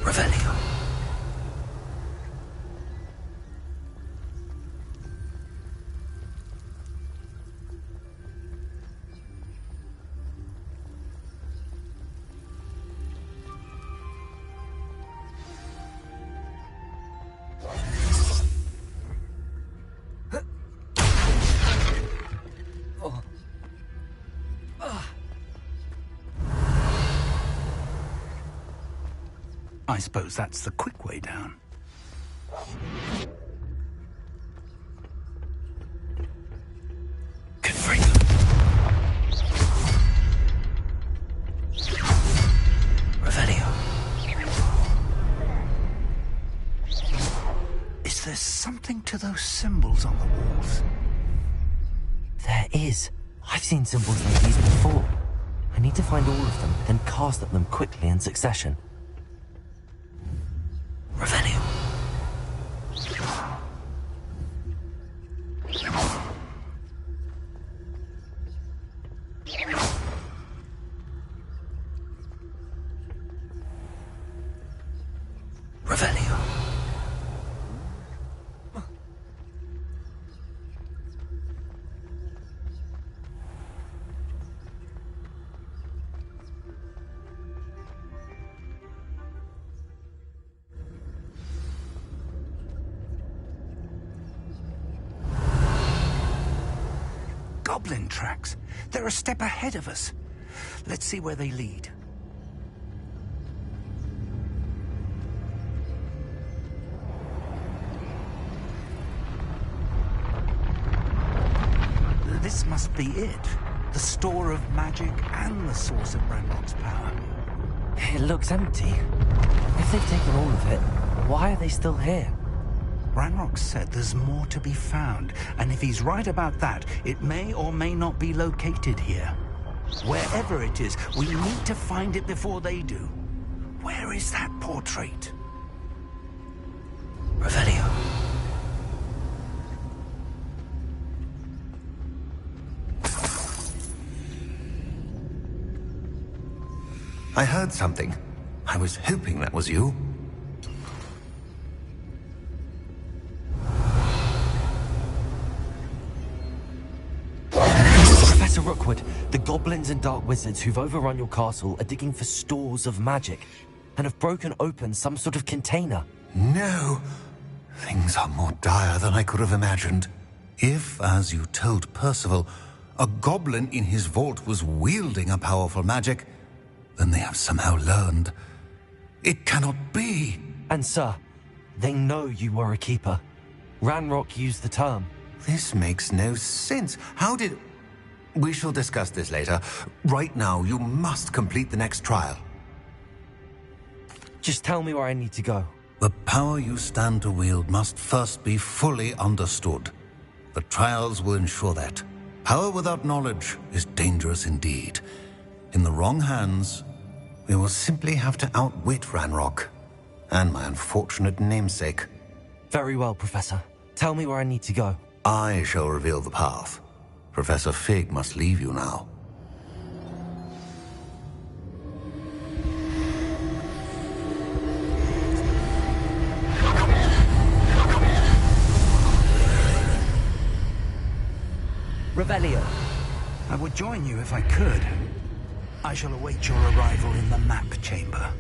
Revelio. I suppose that's the quick way down. Revelio. Is there something to those symbols on the walls? There is. I've seen symbols like these before. I need to find all of them, then cast at them quickly in succession. Revelio. Revelio. Goblin tracks. They're a step ahead of us. Let's see where they lead. This must be it. The store of magic and the source of Ranrock's power. It looks empty. If they've taken all of it, why are they still here? Ranrock said there's more to be found, and if he's right about that, it may or may not be located here. Wherever it is, we need to find it before they do. Where is that portrait? Revelio. I heard something. I was hoping that was you. Professor Rookwood, the goblins and dark wizards who've overrun your castle are digging for stores of magic and have broken open some sort of container. No. Things are more dire than I could have imagined. If, as you told Percival, a goblin in his vault was wielding a powerful magic, then they have somehow learned. It cannot be. And sir, they know you were a keeper. Ranrock used the term. This makes no sense. How did... We shall discuss this later. Right now, you must complete the next trial. Just tell me where I need to go. The power you stand to wield must first be fully understood. The trials will ensure that. Power without knowledge is dangerous indeed. In the wrong hands, we will simply have to outwit Ranrock and my unfortunate namesake. Very well, Professor. Tell me where I need to go. I shall reveal the path. Professor Fig must leave you now. Revelio. I would join you if I could. I shall await your arrival in the map chamber.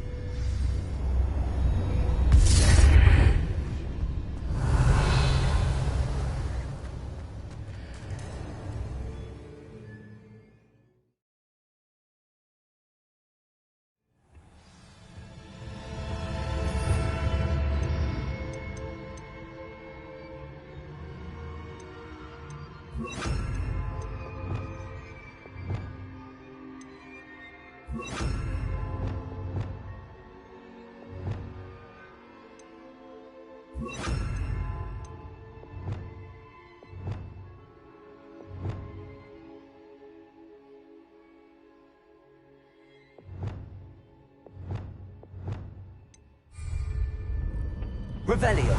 Revelio.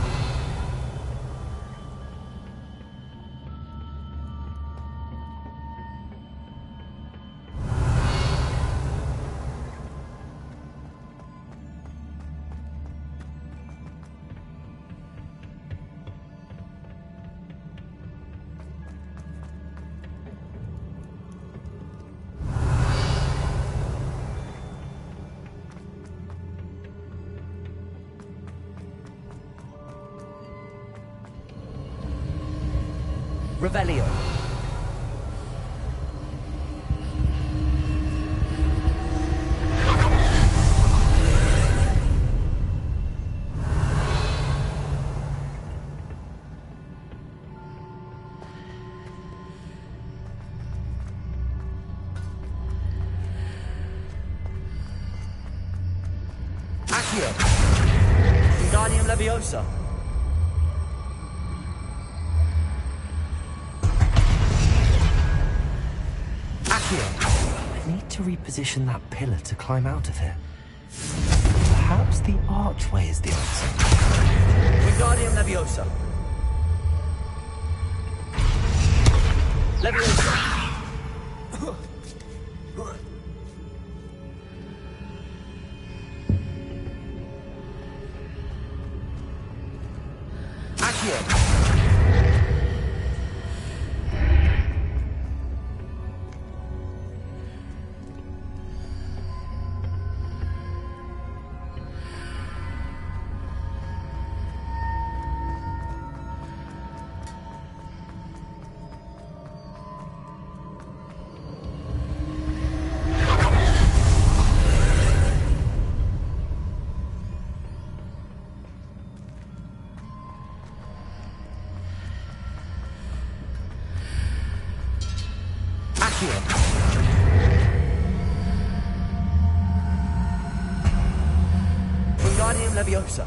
Revelio. Accio. Wingardium Leviosa. I need to reposition that pillar to climb out of here. Perhaps the archway is the answer. Wingardium Leviosa. Leviosa. Accio. Wingardium Leviosa.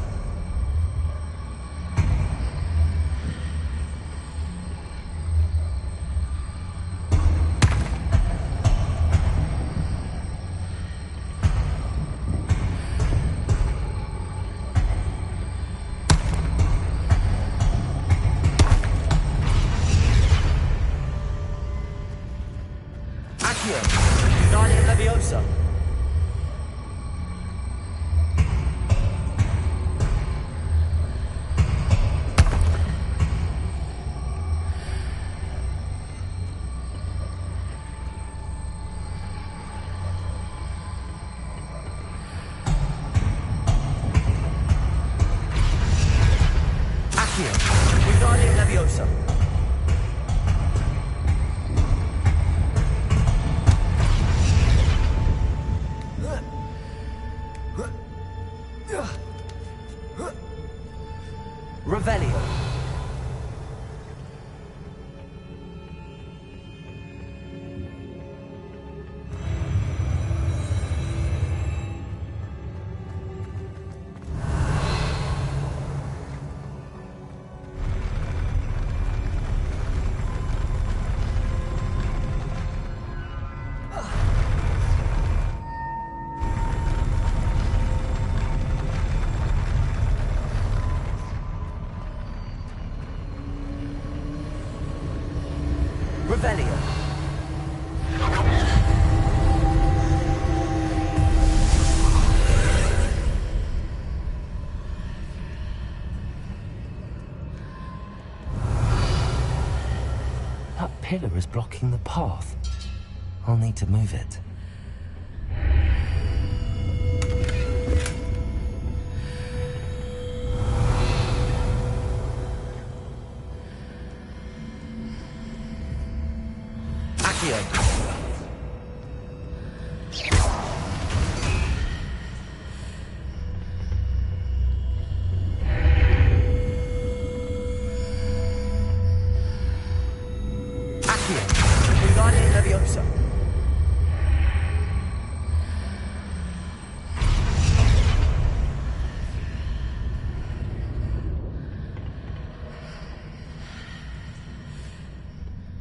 Accio. Wingardium Leviosa. Accio. Wingardium Leviosa. Revelio. Revelio. That pillar is blocking the path. I'll need to move it. Accio. Accio. Wingardium Leviosa.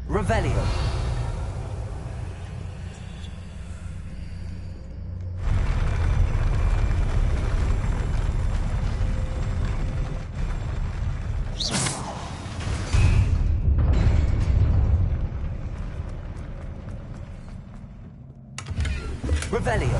Revelio. Revelio.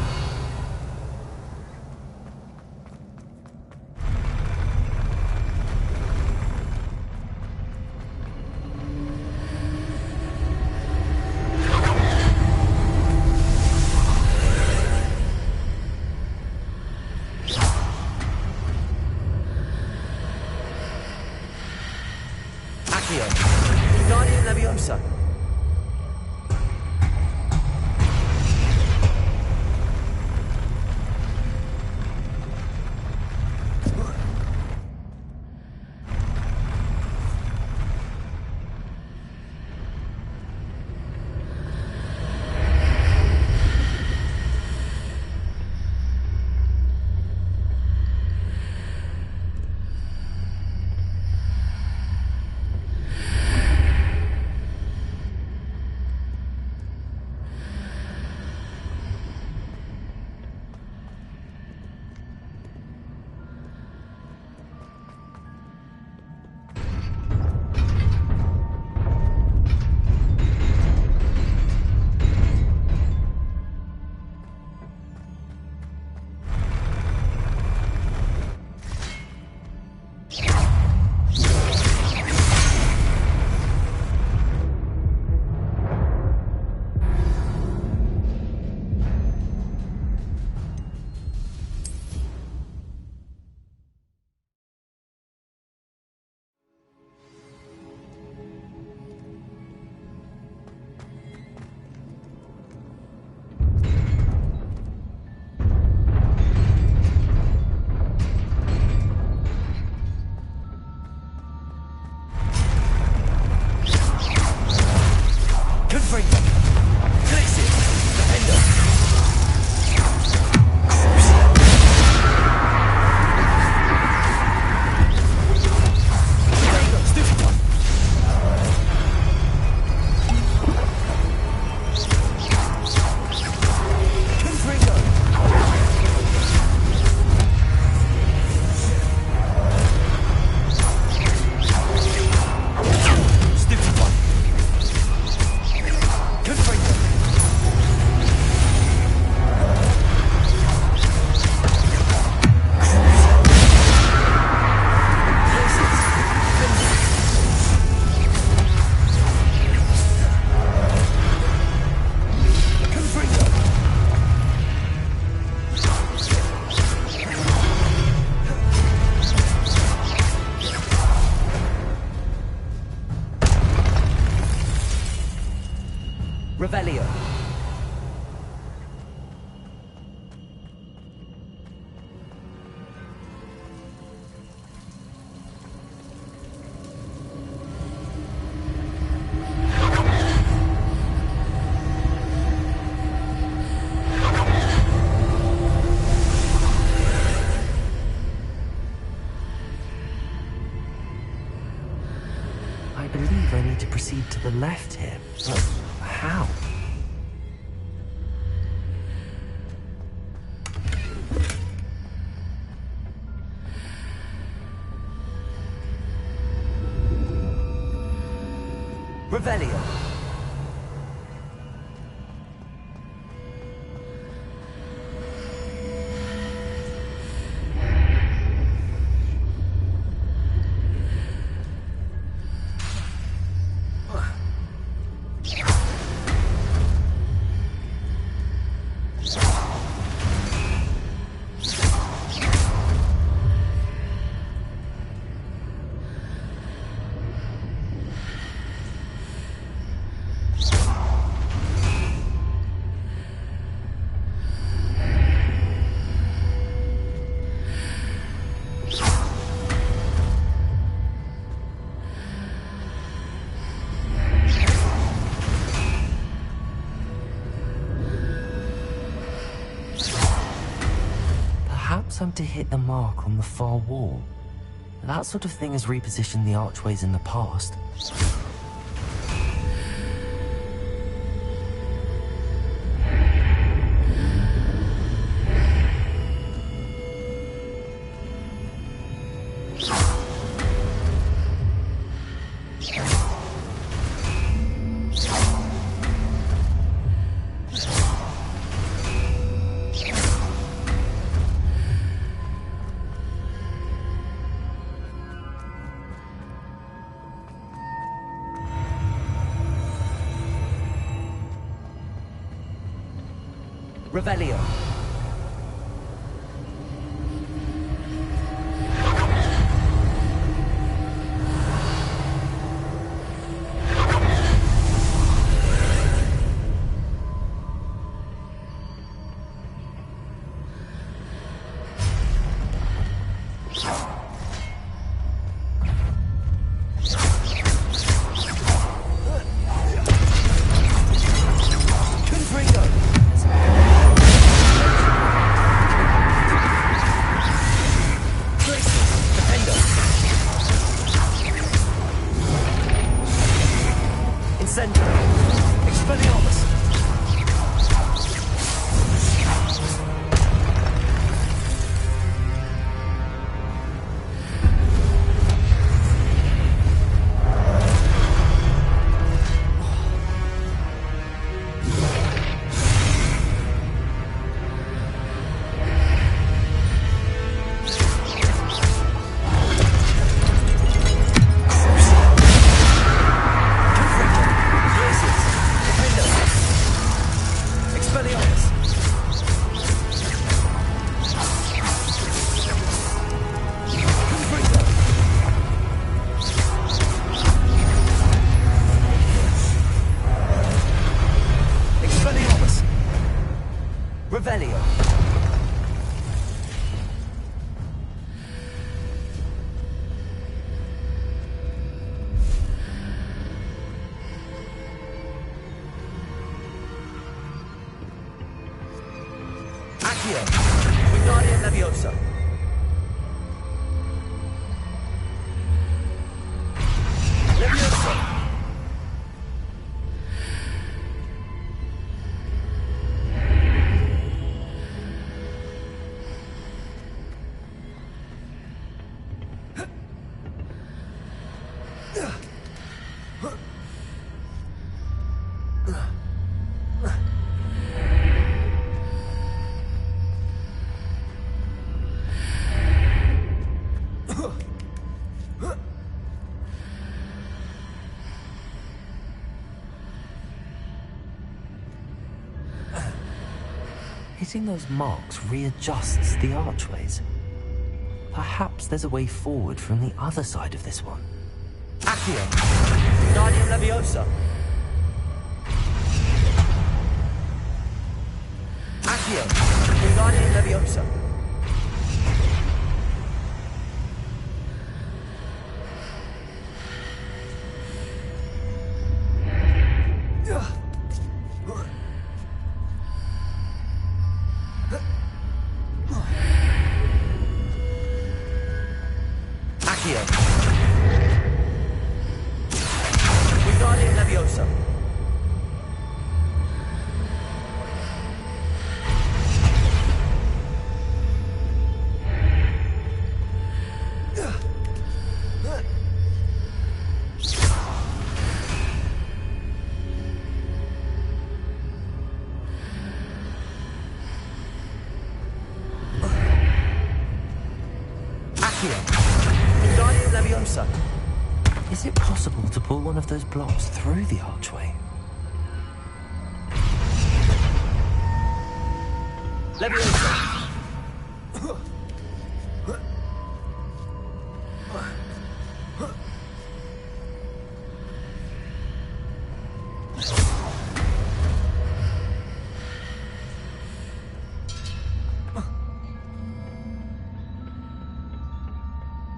Accio. Wingardium Leviosa. Revelio. I believe I need to proceed to the left here. But how? Revelio. Perhaps I'm to hit the mark on the far wall. That sort of thing has repositioned the archways in the past. Revelio. Revelio. Accio. Wingardium Leviosa. Leviosa. Hitting those marks readjusts the archways. Perhaps there's a way forward from the other side of this one. Accio. Wingardium Leviosa. Leviosa. Leviosa. Is it possible to pull one of those blocks through the archway? Leviosa.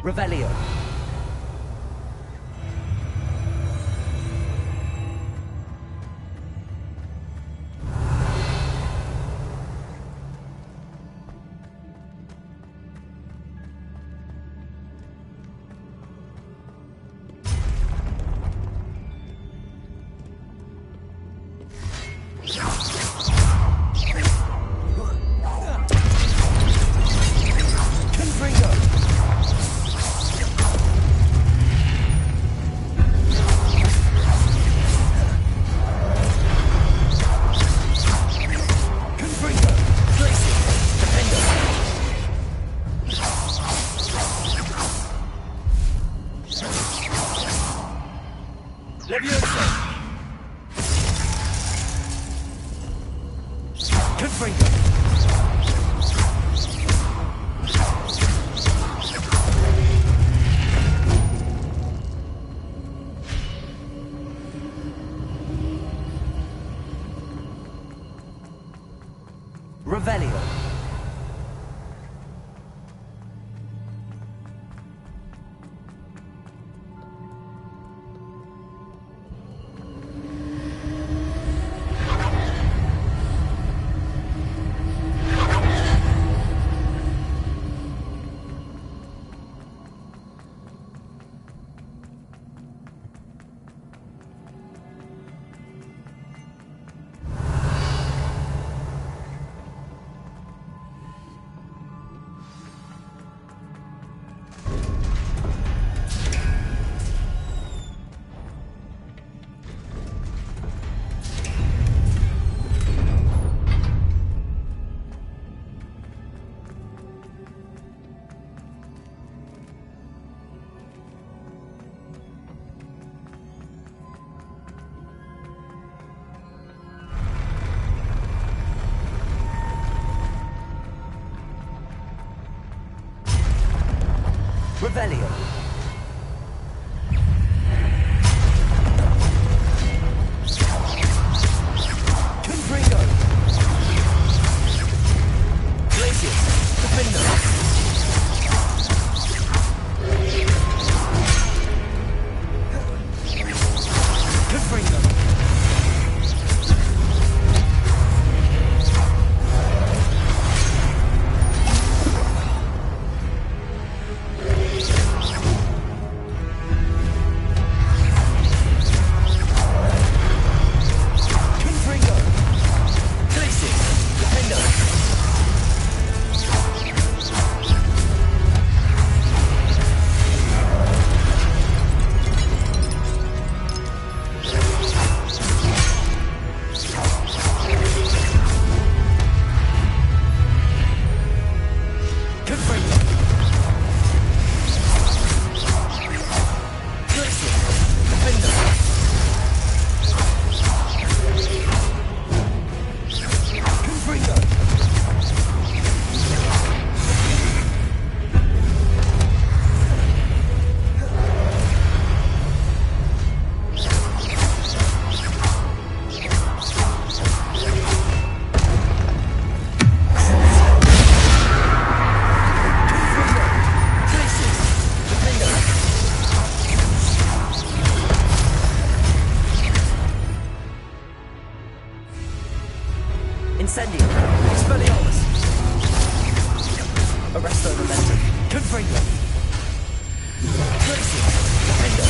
Revelio. Revelio. Revelio. Confringo. Glacius. Defender. Confringo. Incendio. Expelliarmus. Arresto Momentum. Confringo. Glacius. Defender.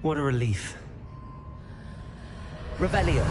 What a relief. Revelio.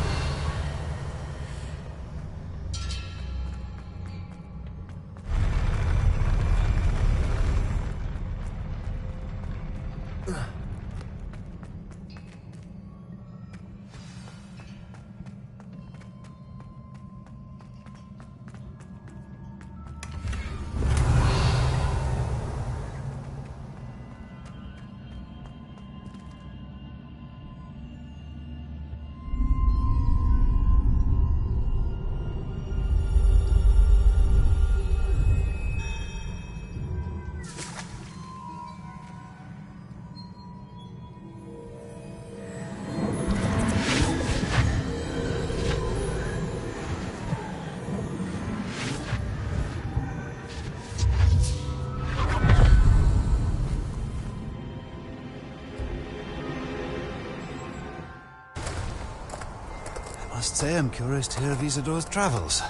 I must say I'm curious to hear of Isadora's travels.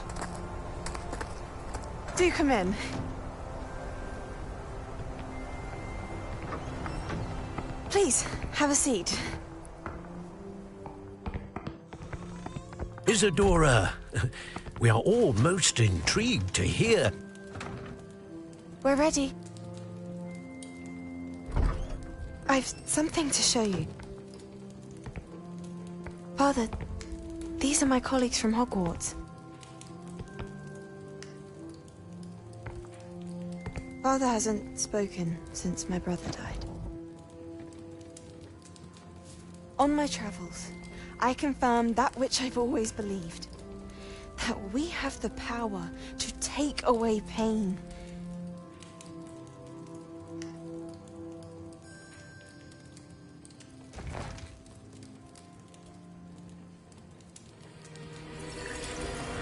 Do come in. Please, have a seat. Isadora, we are all most intrigued to hear. We're ready. I've something to show you. Father, these are my colleagues from Hogwarts. Father hasn't spoken since my brother died. On my travels, I confirmed that which I've always believed. That we have the power to take away pain.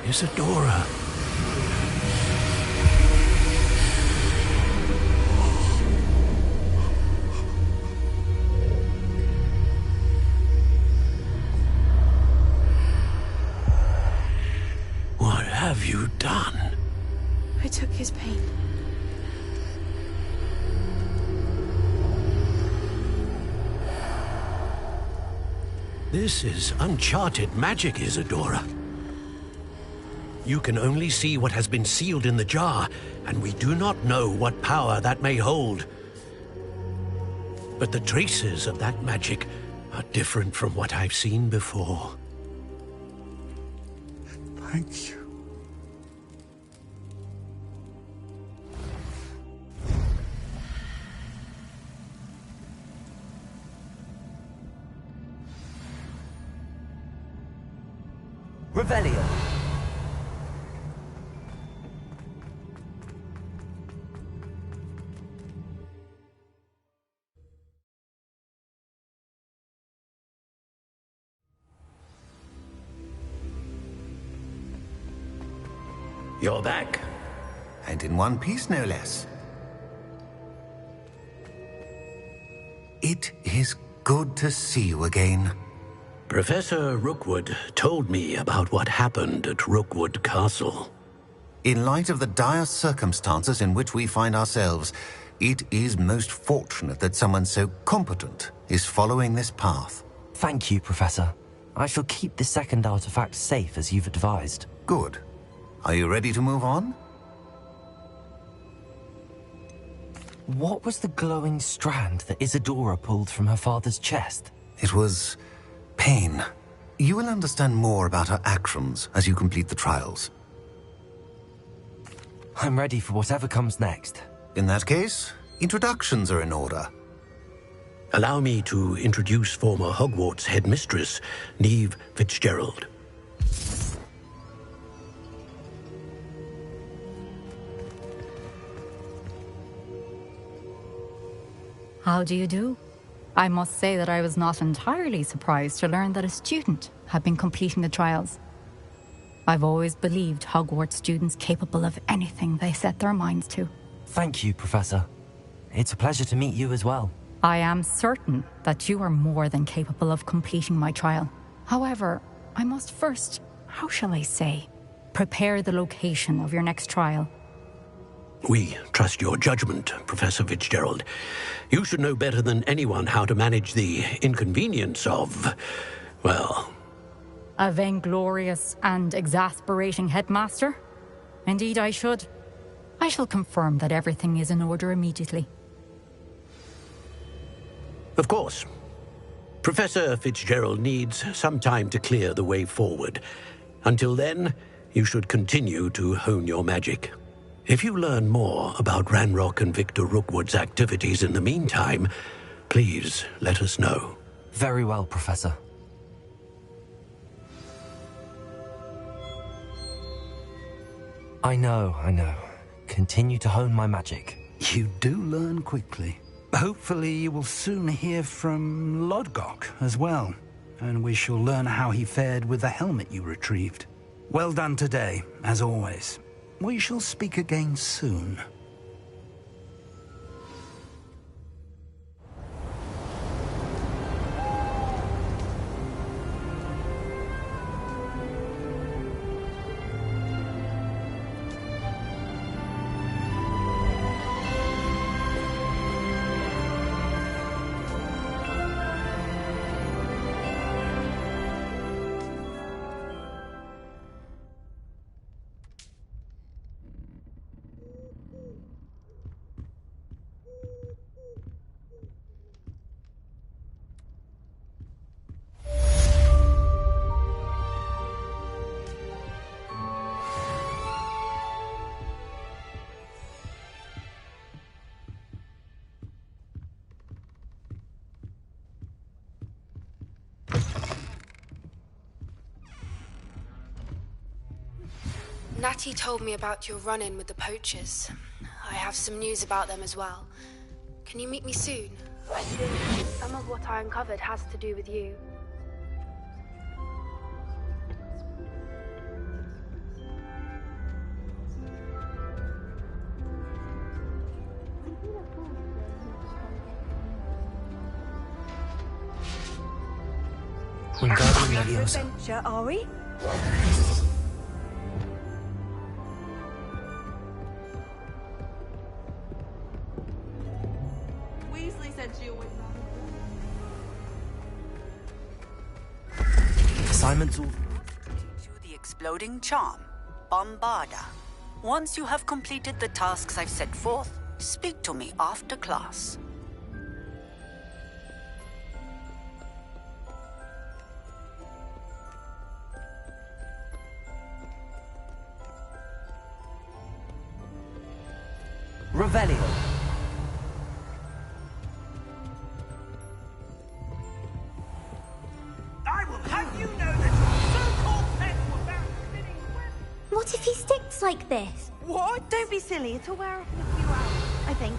Isadora. What have you done? I took his pain. This is uncharted magic, Isadora. You can only see what has been sealed in the jar, and we do not know what power that may hold. But the traces of that magic are different from what I've seen before. Thank you. Revelio. You're back. And in one piece, no less. It is good to see you again. Professor Rookwood told me about what happened at Rookwood Castle. In light of the dire circumstances in which we find ourselves, it is most fortunate that someone so competent is following this path. Thank you, Professor. I shall keep the second artifact safe as you've advised. Good. Are you ready to move on? What was the glowing strand that Isadora pulled from her father's chest? It was pain. You will understand more about her actions as you complete the trials. I'm ready for whatever comes next. In that case, introductions are in order. Allow me to introduce former Hogwarts headmistress, Neve Fitzgerald. How do you do? I must say that I was not entirely surprised to learn that a student had been completing the trials. I've always believed Hogwarts students capable of anything they set their minds to. Thank you, Professor. It's a pleasure to meet you as well. I am certain that you are more than capable of completing my trial. However, I must first, how shall I say, prepare the location of your next trial. We trust your judgment, Professor Fitzgerald. You should know better than anyone how to manage the inconvenience of, well... A vainglorious and exasperating headmaster? Indeed I should. I shall confirm that everything is in order immediately. Of course. Professor Fitzgerald needs some time to clear the way forward. Until then, you should continue to hone your magic. If you learn more about Ranrock and Victor Rookwood's activities in the meantime, please let us know. Very well, Professor. I know. Continue to hone my magic. You do learn quickly. Hopefully you will soon hear from Lodgok as well, and we shall learn how he fared with the helmet you retrieved. Well done today, as always. We shall speak again soon. Natty told me about your run-in with the poachers. I have some news about them as well. Can you meet me soon? I think some of what I uncovered has to do with you. Adventure, are we? Assignments all... To the exploding charm, Bombarda. Once you have completed the tasks I've set forth, speak to me after class. Revelio. I will have you know that your so-called pets were found sitting wet. What if he sticks like this? What? Don't be silly. It'll wear off in a few hours, I think.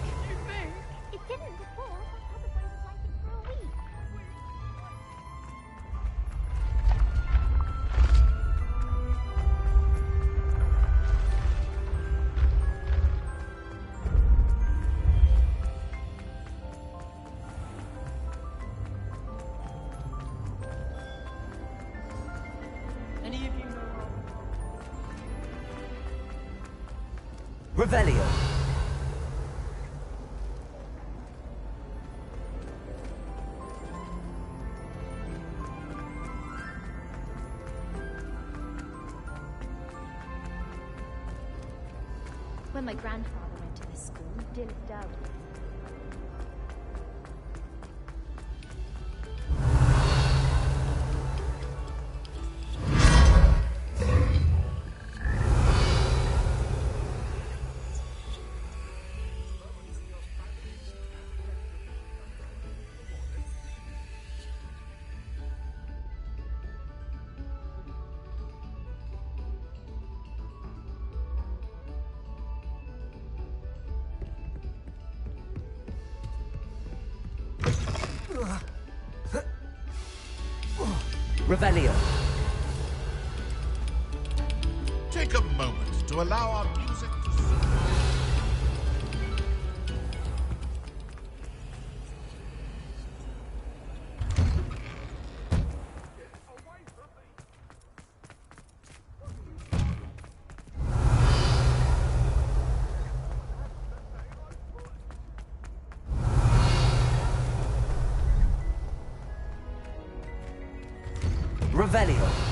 It didn't before. That's how the boy was like it for a week. Any of you know... Revelio. When my grandfather went to this school, he didn't doubt it. Revelio. Take a moment to allow our music to soothe. Revelio.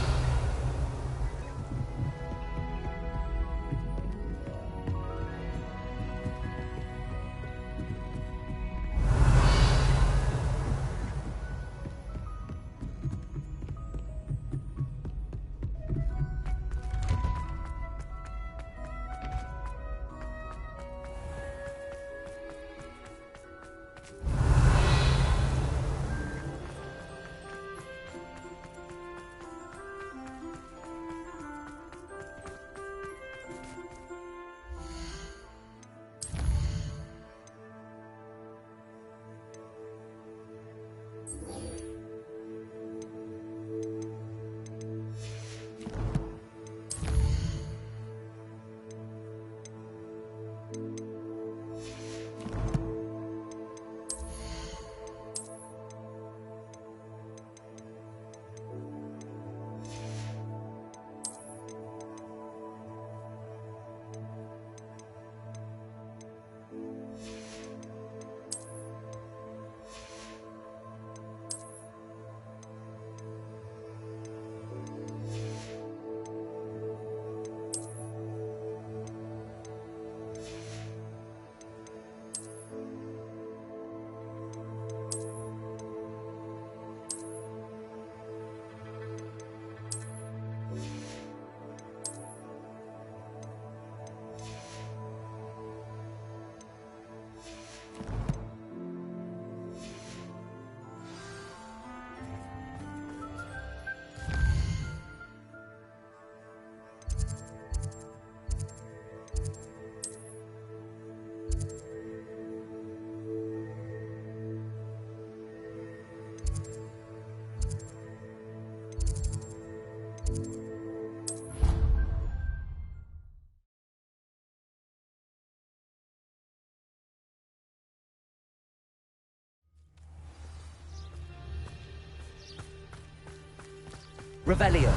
Revelio.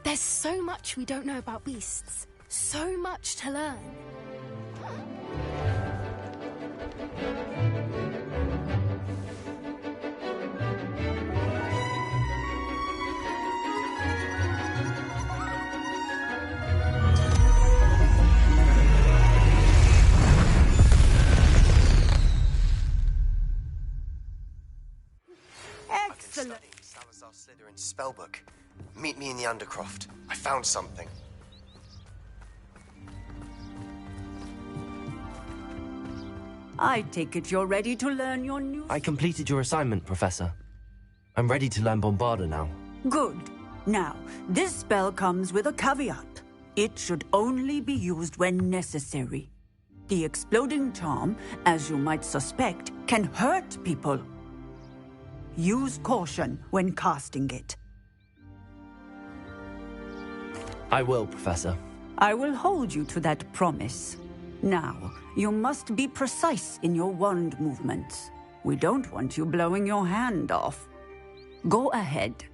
There's so much we don't know about beasts. So much to learn. Excellent. Salazar Slytherin's spellbook. Meet me in the Undercroft. I found something. I take it you're ready to learn your new... I completed your assignment, Professor. I'm ready to learn Bombarda now. Good. Now, this spell comes with a caveat. It should only be used when necessary. The exploding charm, as you might suspect, can hurt people. Use caution when casting it. I will, Professor. I will hold you to that promise. Now, you must be precise in your wand movements. We don't want you blowing your hand off. Go ahead.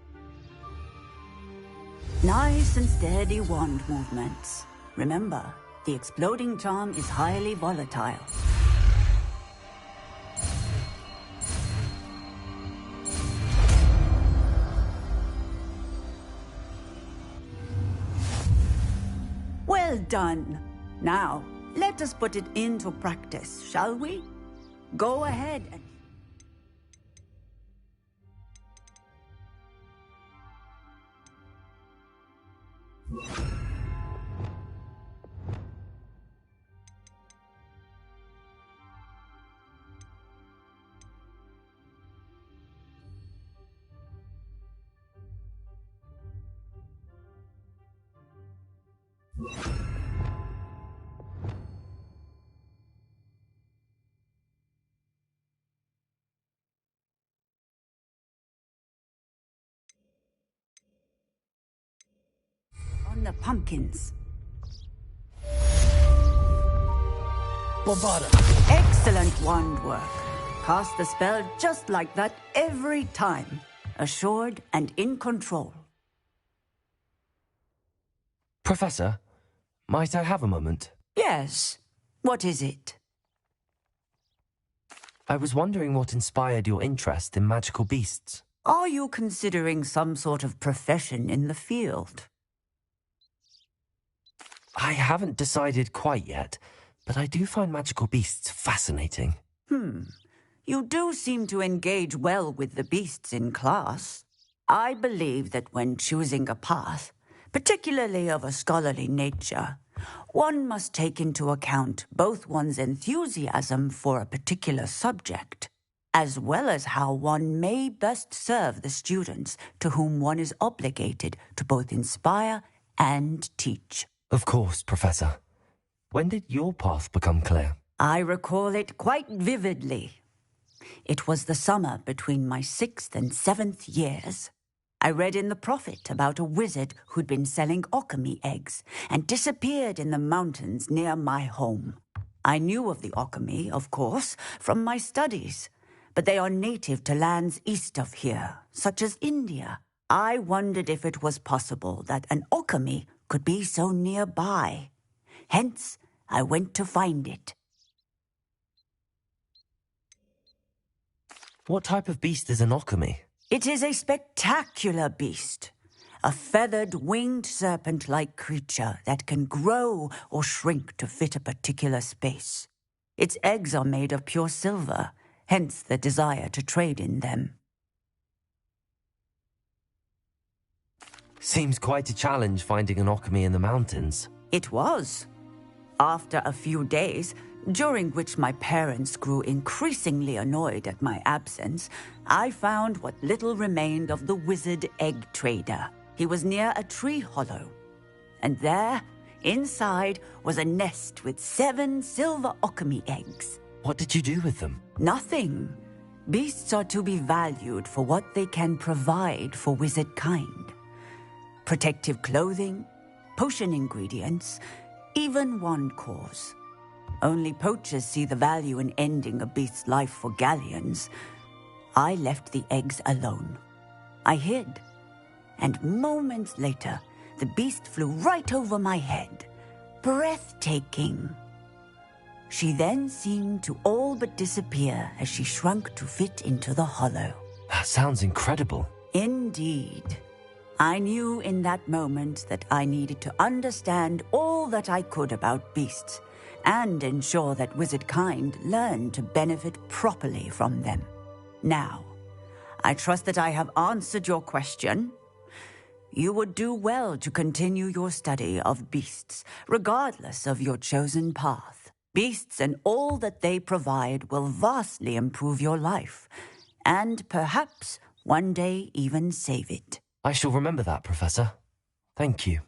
Nice and steady wand movements. Remember, the exploding charm is highly volatile. Well done. Now, let us put it into practice, shall we? Go ahead and... On the pumpkins. Bombarda. Excellent wand work. Cast the spell just like that every time. Assured and in control. Professor, might I have a moment? Yes. What is it? I was wondering what inspired your interest in magical beasts. Are you considering some sort of profession in the field? I haven't decided quite yet, but I do find magical beasts fascinating. You do seem to engage well with the beasts in class. I believe that when choosing a path, particularly of a scholarly nature, one must take into account both one's enthusiasm for a particular subject, as well as how one may best serve the students to whom one is obligated to both inspire and teach. Of course, Professor. When did your path become clear? I recall it quite vividly. It was the summer between my 6th and 7th years. I read in the Prophet about a wizard who'd been selling alchemy eggs and disappeared in the mountains near my home. I knew of the alchemy, of course, from my studies, but they are native to lands east of here, such as India. I wondered if it was possible that an alchemy could be so nearby. Hence, I went to find it. What type of beast is an alchemy? It is a spectacular beast. A feathered, winged serpent-like creature that can grow or shrink to fit a particular space. Its eggs are made of pure silver, hence the desire to trade in them. Seems quite a challenge finding an alchemy in the mountains. It was. After a few days, during which my parents grew increasingly annoyed at my absence, I found what little remained of the wizard egg trader. He was near a tree hollow. And there, inside, was a nest with 7 silver alchemy eggs. What did you do with them? Nothing. Beasts are to be valued for what they can provide for wizard kind. Protective clothing, potion ingredients, even wand cores. Only poachers see the value in ending a beast's life for galleons. I left the eggs alone. I hid. And moments later, the beast flew right over my head. Breathtaking. She then seemed to all but disappear as she shrunk to fit into the hollow. That sounds incredible. Indeed. I knew in that moment that I needed to understand all that I could about beasts and ensure that wizard kind learned to benefit properly from them. Now, I trust that I have answered your question. You would do well to continue your study of beasts, regardless of your chosen path. Beasts and all that they provide will vastly improve your life, and perhaps one day even save it. I shall remember that, Professor. Thank you.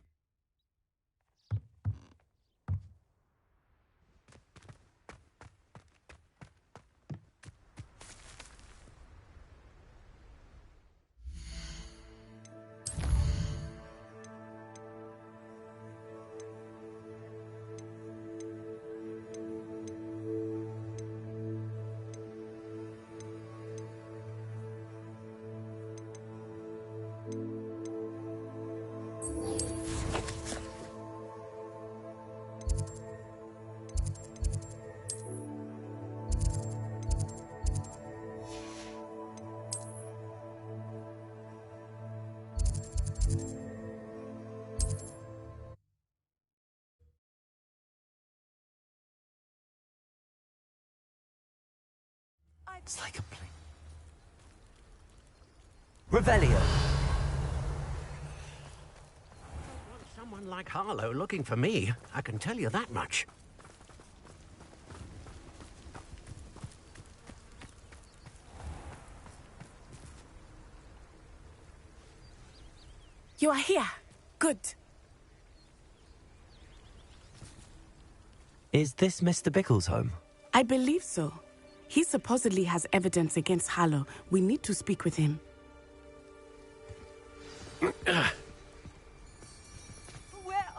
It's like a play. Revelio. Someone like Harlow looking for me, I can tell you that much. You are here. Good. Is this Mr. Bickle's home? I believe so. He supposedly has evidence against Harlow. We need to speak with him. Where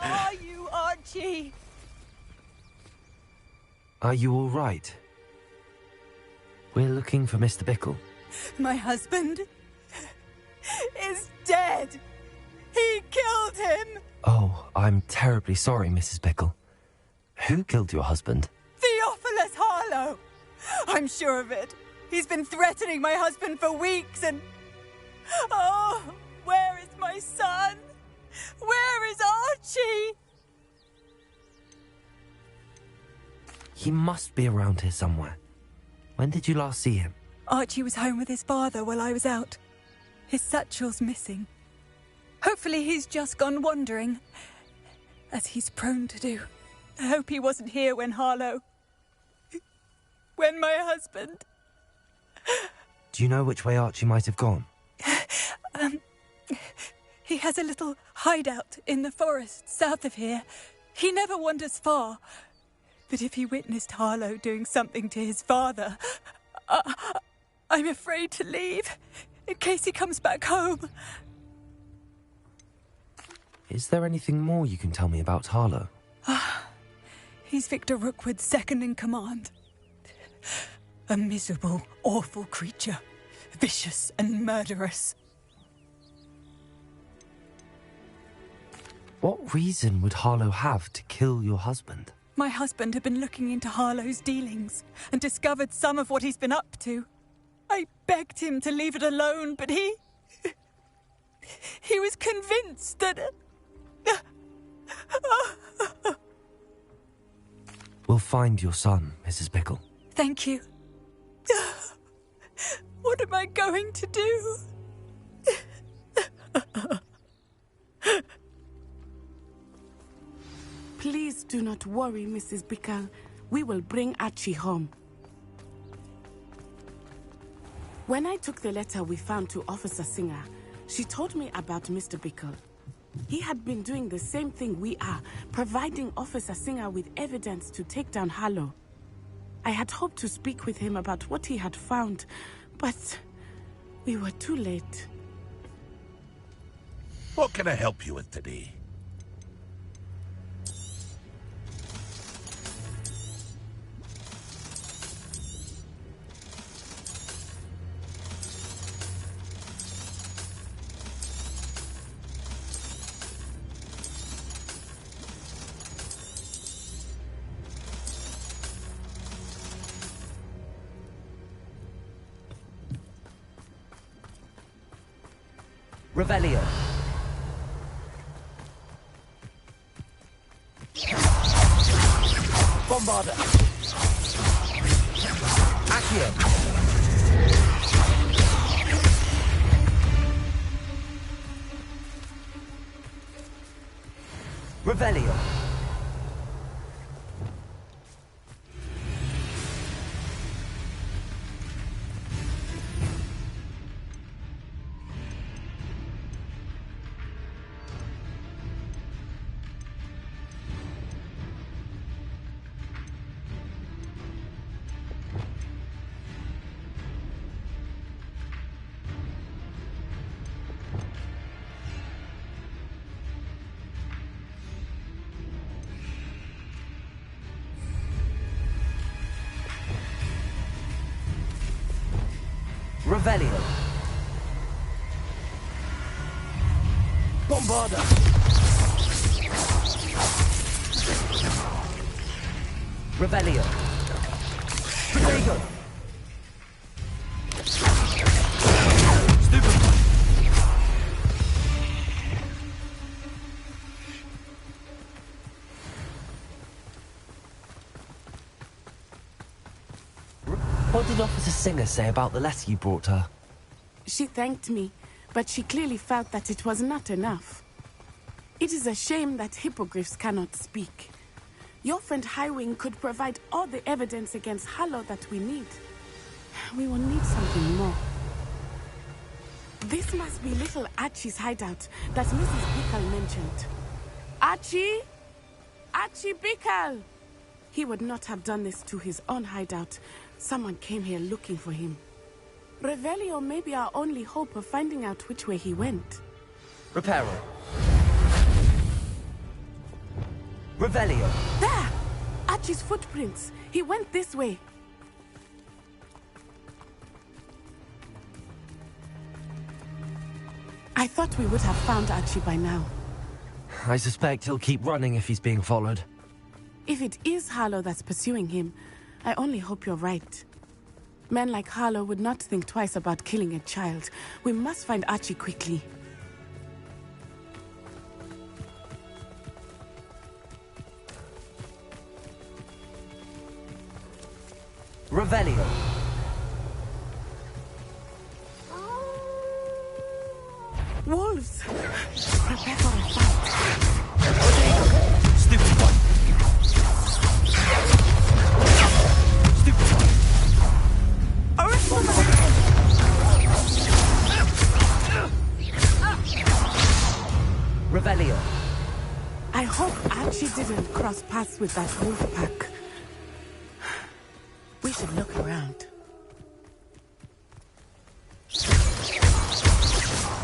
are you, Archie? Are you all right? We're looking for Mr. Bickle. My husband is dead. He killed him. Oh, I'm terribly sorry, Mrs. Bickle. Who killed your husband? Theophilus Harlow. I I'm sure of it. He's been threatening my husband for weeks and... Oh, where is my son? Where is Archie? He must be around here somewhere. When did you last see him? Archie was home with his father while I was out. His satchel's missing. Hopefully he's just gone wandering, as he's prone to do. I hope he wasn't here when Harlow... when my husband... Do you know which way Archie might have gone? He has a little hideout in the forest south of here. He never wanders far. But if he witnessed Harlow doing something to his father, I'm afraid to leave, in case he comes back home. Is there anything more you can tell me about Harlow? He's Victor Rookwood's second in command. A miserable, awful creature. Vicious and murderous. What reason would Harlow have to kill your husband? My husband had been looking into Harlow's dealings and discovered some of what he's been up to. I begged him to leave it alone, but he was convinced that... We'll find your son, Mrs. Bickle. Thank you. What am I going to do? Please do not worry, Mrs. Bickle. We will bring Archie home. When I took the letter we found to Officer Singer, she told me about Mr. Bickle. He had been doing the same thing we are, providing Officer Singer with evidence to take down Harlow. I had hoped to speak with him about what he had found, but we were too late. What can I help you with today? Revelio. Bombarda. Accio. Revelio. Revelio. Bombarda. Revelio. Protego. Stupid. What did Officer Singer say about the letter you brought her? She thanked me, but she clearly felt that it was not enough. It is a shame that hippogriffs cannot speak. Your friend Highwing could provide all the evidence against Harlow that we need. We will need something more. This must be little Archie's hideout that Mrs. Bickle mentioned. Archie? Archie Bickle! He would not have done this to his own hideout. Someone came here looking for him. Revelio may be our only hope of finding out which way he went. Reparo. Revelio. There! Archie's footprints. He went this way. I thought we would have found Archie by now. I suspect he'll keep running if he's being followed. If it is Harlow that's pursuing him, I only hope you're right. Men like Harlow would not think twice about killing a child. We must find Archie quickly. Revelio. Wolves! Prepare for a fight. Stupid one. Stupid one. Revelio. I hope Archie didn't cross paths with that wolf pack. We should look around.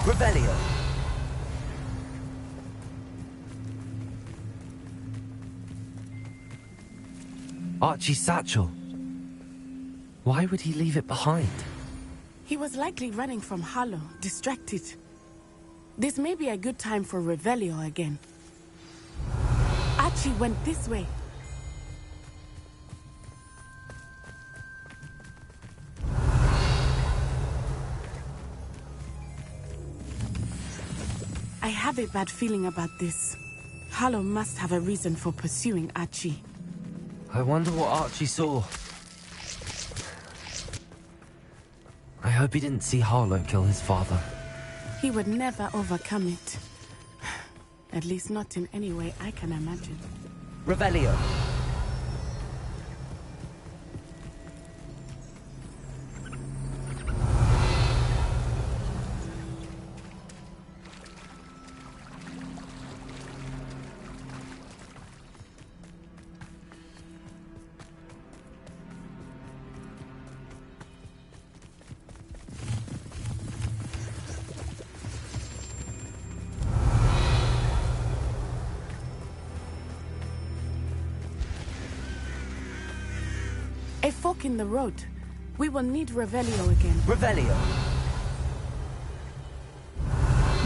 Revelio. Archie's satchel. Why would he leave it behind? He was likely running from Harlow, distracted. This may be a good time for Revelio again. Archie went this way. I have a bad feeling about this. Harlow must have a reason for pursuing Archie. I wonder what Archie saw. I hope he didn't see Harlow kill his father. He would never overcome it. At least not in any way I can imagine. Revelio. A fork in the road. We will need Revelio again. Revelio.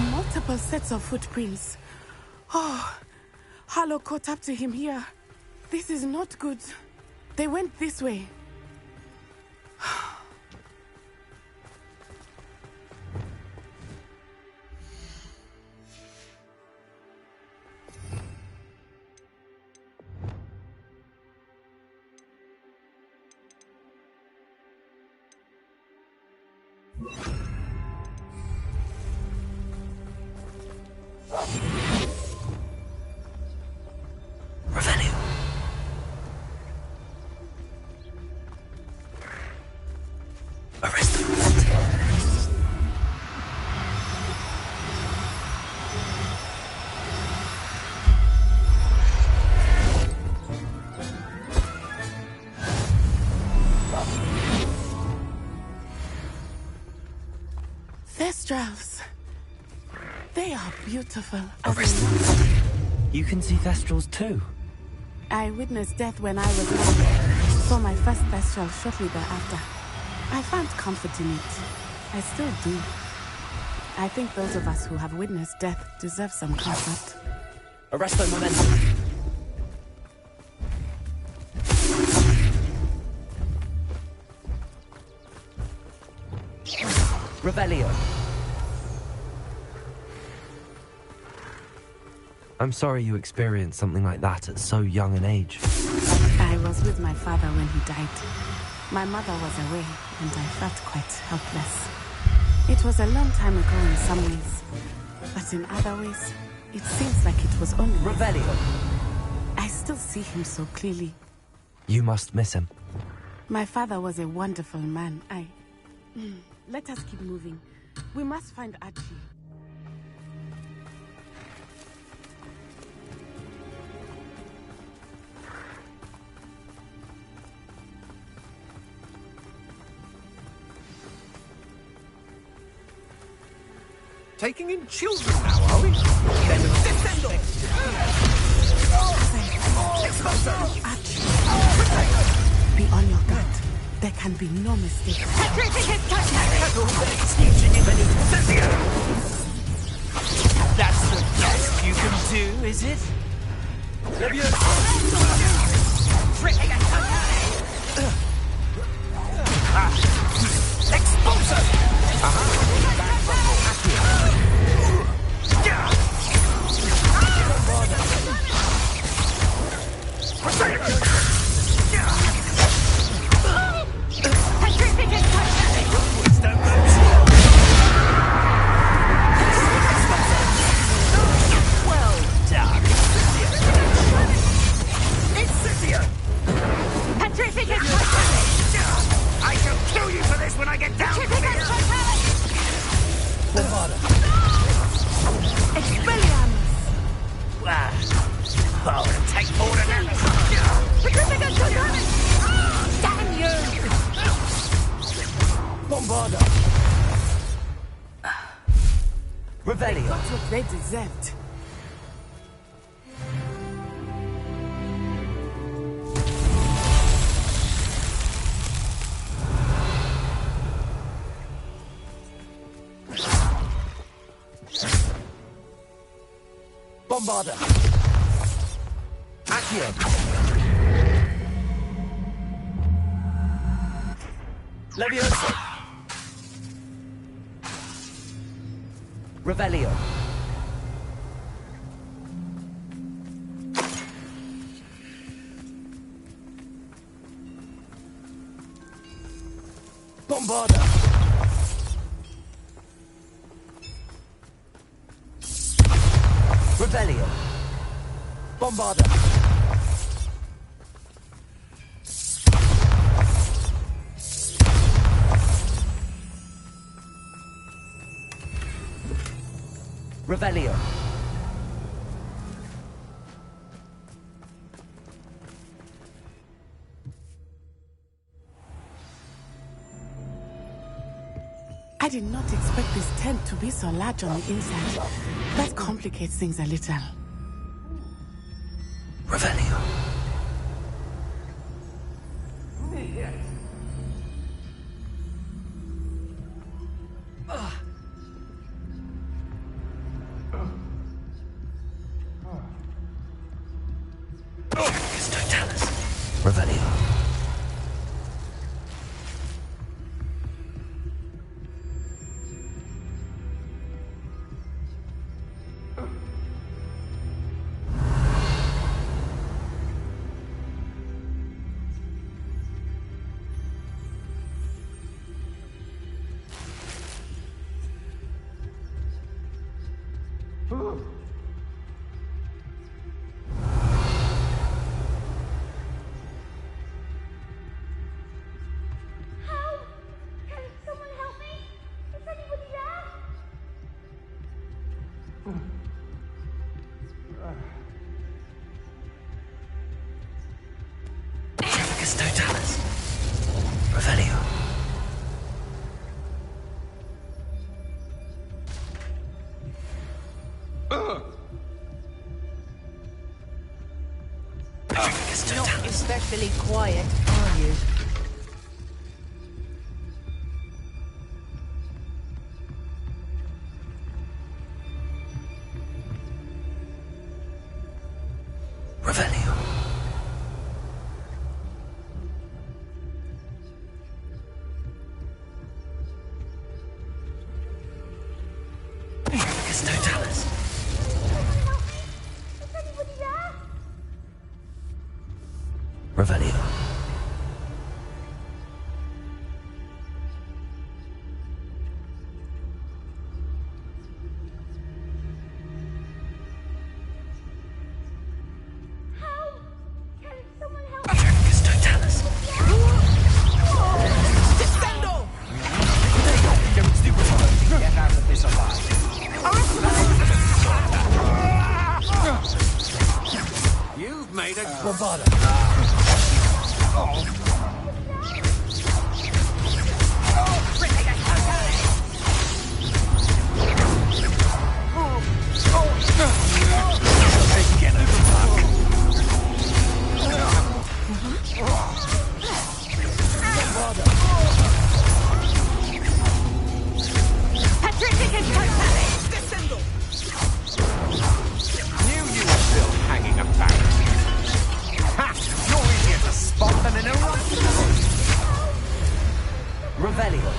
Multiple sets of footprints. Oh, Harlow caught up to him here. This is not good. They went this way. Revelio. Arrest them. Thestrals. They are beautiful. Arrest them. You can see Thestrals too. I witnessed death when I was young. Saw my first Thestral shortly thereafter. I found comfort in it. I still do. I think those of us who have witnessed death deserve some comfort. Arresto momentum. Revelio. I'm sorry you experienced something like that at so young an age. I was with my father when he died. My mother was away, and I felt quite helpless. It was a long time ago in some ways, but in other ways, it seems like it was only... Revelio. I still see him so clearly. You must miss him. My father was a wonderful man. Let us keep moving. We must find Archie. Taking in children now, are we? Then descend on! Be on your guard. There can be no mistake. That's the best you can do, is it? I shall kill you for this when I get down from here! Expelliarmus! Oh, it'll take more than that! Damn you! Bombarda! Revelio! That's what they deserved. Bombarda! Accio! Levioso! Revelio! Bombarda! Revelio! Bombarda! Revelio! I did not expect this tent to be so large on the inside. That complicates things a little. Revelio! Revelio! Totalis. Revelio. Not especially quiet, are you? Revelio. Totalis. Revelio. Totalis. Descendo! Don't stupid. Get out of this alive. You've made a Bombarda. Knew you were still hanging about. Ha! You're easier to spot than an eruption. Revelio.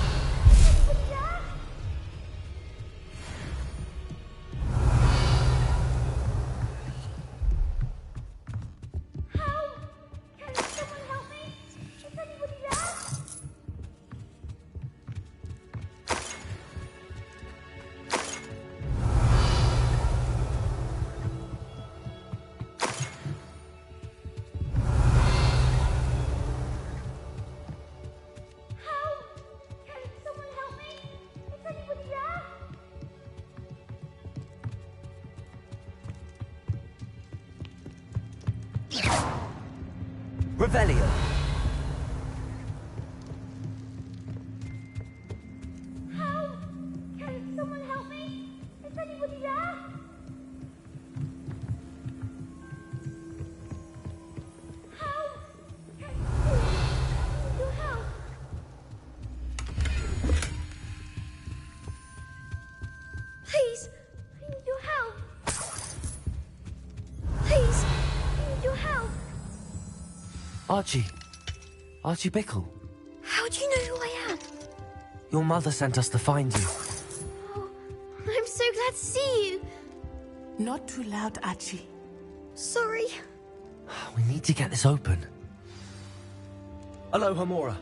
Revelio. Help! Can someone help me? Is anybody there? Help! Can you help? Please, I need your help. Please, I need your help. Archie. Archie Bickle. How do you know who I am? Your mother sent us to find you. Oh, I'm so glad to see you. Not too loud, Archie. Sorry. We need to get this open. Hello, Hamora.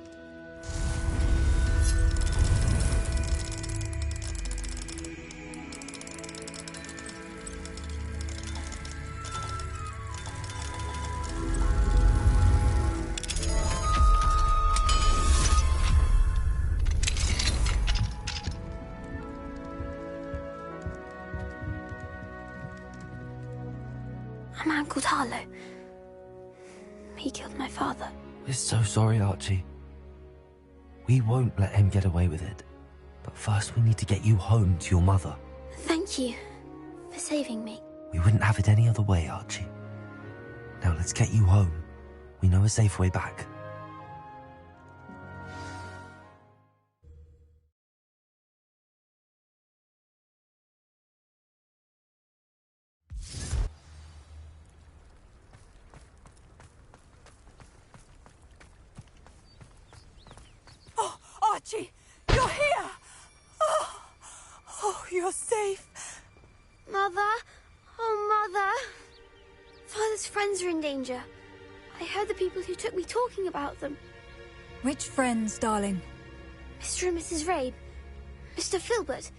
A man called Harlow. He killed my father. We're so sorry, Archie. We won't let him get away with it. But first we need to get you home to your mother. Thank you for saving me. We wouldn't have it any other way, Archie. Now let's get you home. We know a safe way back. Oh, Archie, you're here! Oh, you're safe. Mother? Oh, Mother. Father's friends are in danger. I heard the people who took me talking about them. Which friends, darling? Mr. and Mrs. Rabe, Mr. Filbert,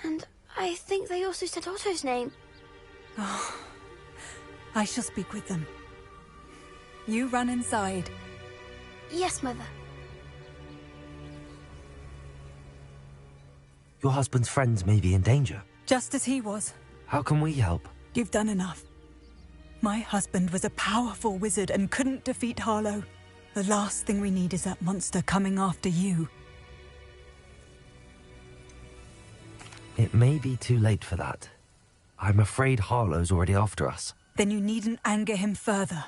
and I think they also said Otto's name. Oh, I shall speak with them. You run inside. Yes, Mother. Your husband's friends may be in danger. Just as he was. How can we help? You've done enough. My husband was a powerful wizard and couldn't defeat Harlow. The last thing we need is that monster coming after you. It may be too late for that. I'm afraid Harlow's already after us. Then you needn't anger him further.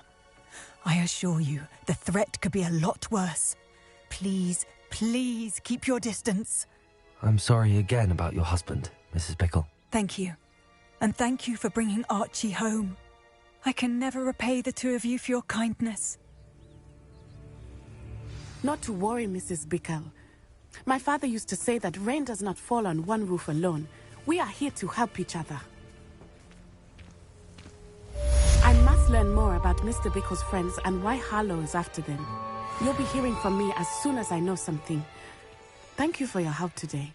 I assure you, the threat could be a lot worse. Please, please keep your distance. I'm sorry again about your husband, Mrs. Bickle. Thank you. And thank you for bringing Archie home. I can never repay the two of you for your kindness. Not to worry, Mrs. Bickle. My father used to say that rain does not fall on one roof alone. We are here to help each other. I must learn more about Mr. Bickle's friends and why Harlow is after them. You'll be hearing from me as soon as I know something. Thank you for your help today.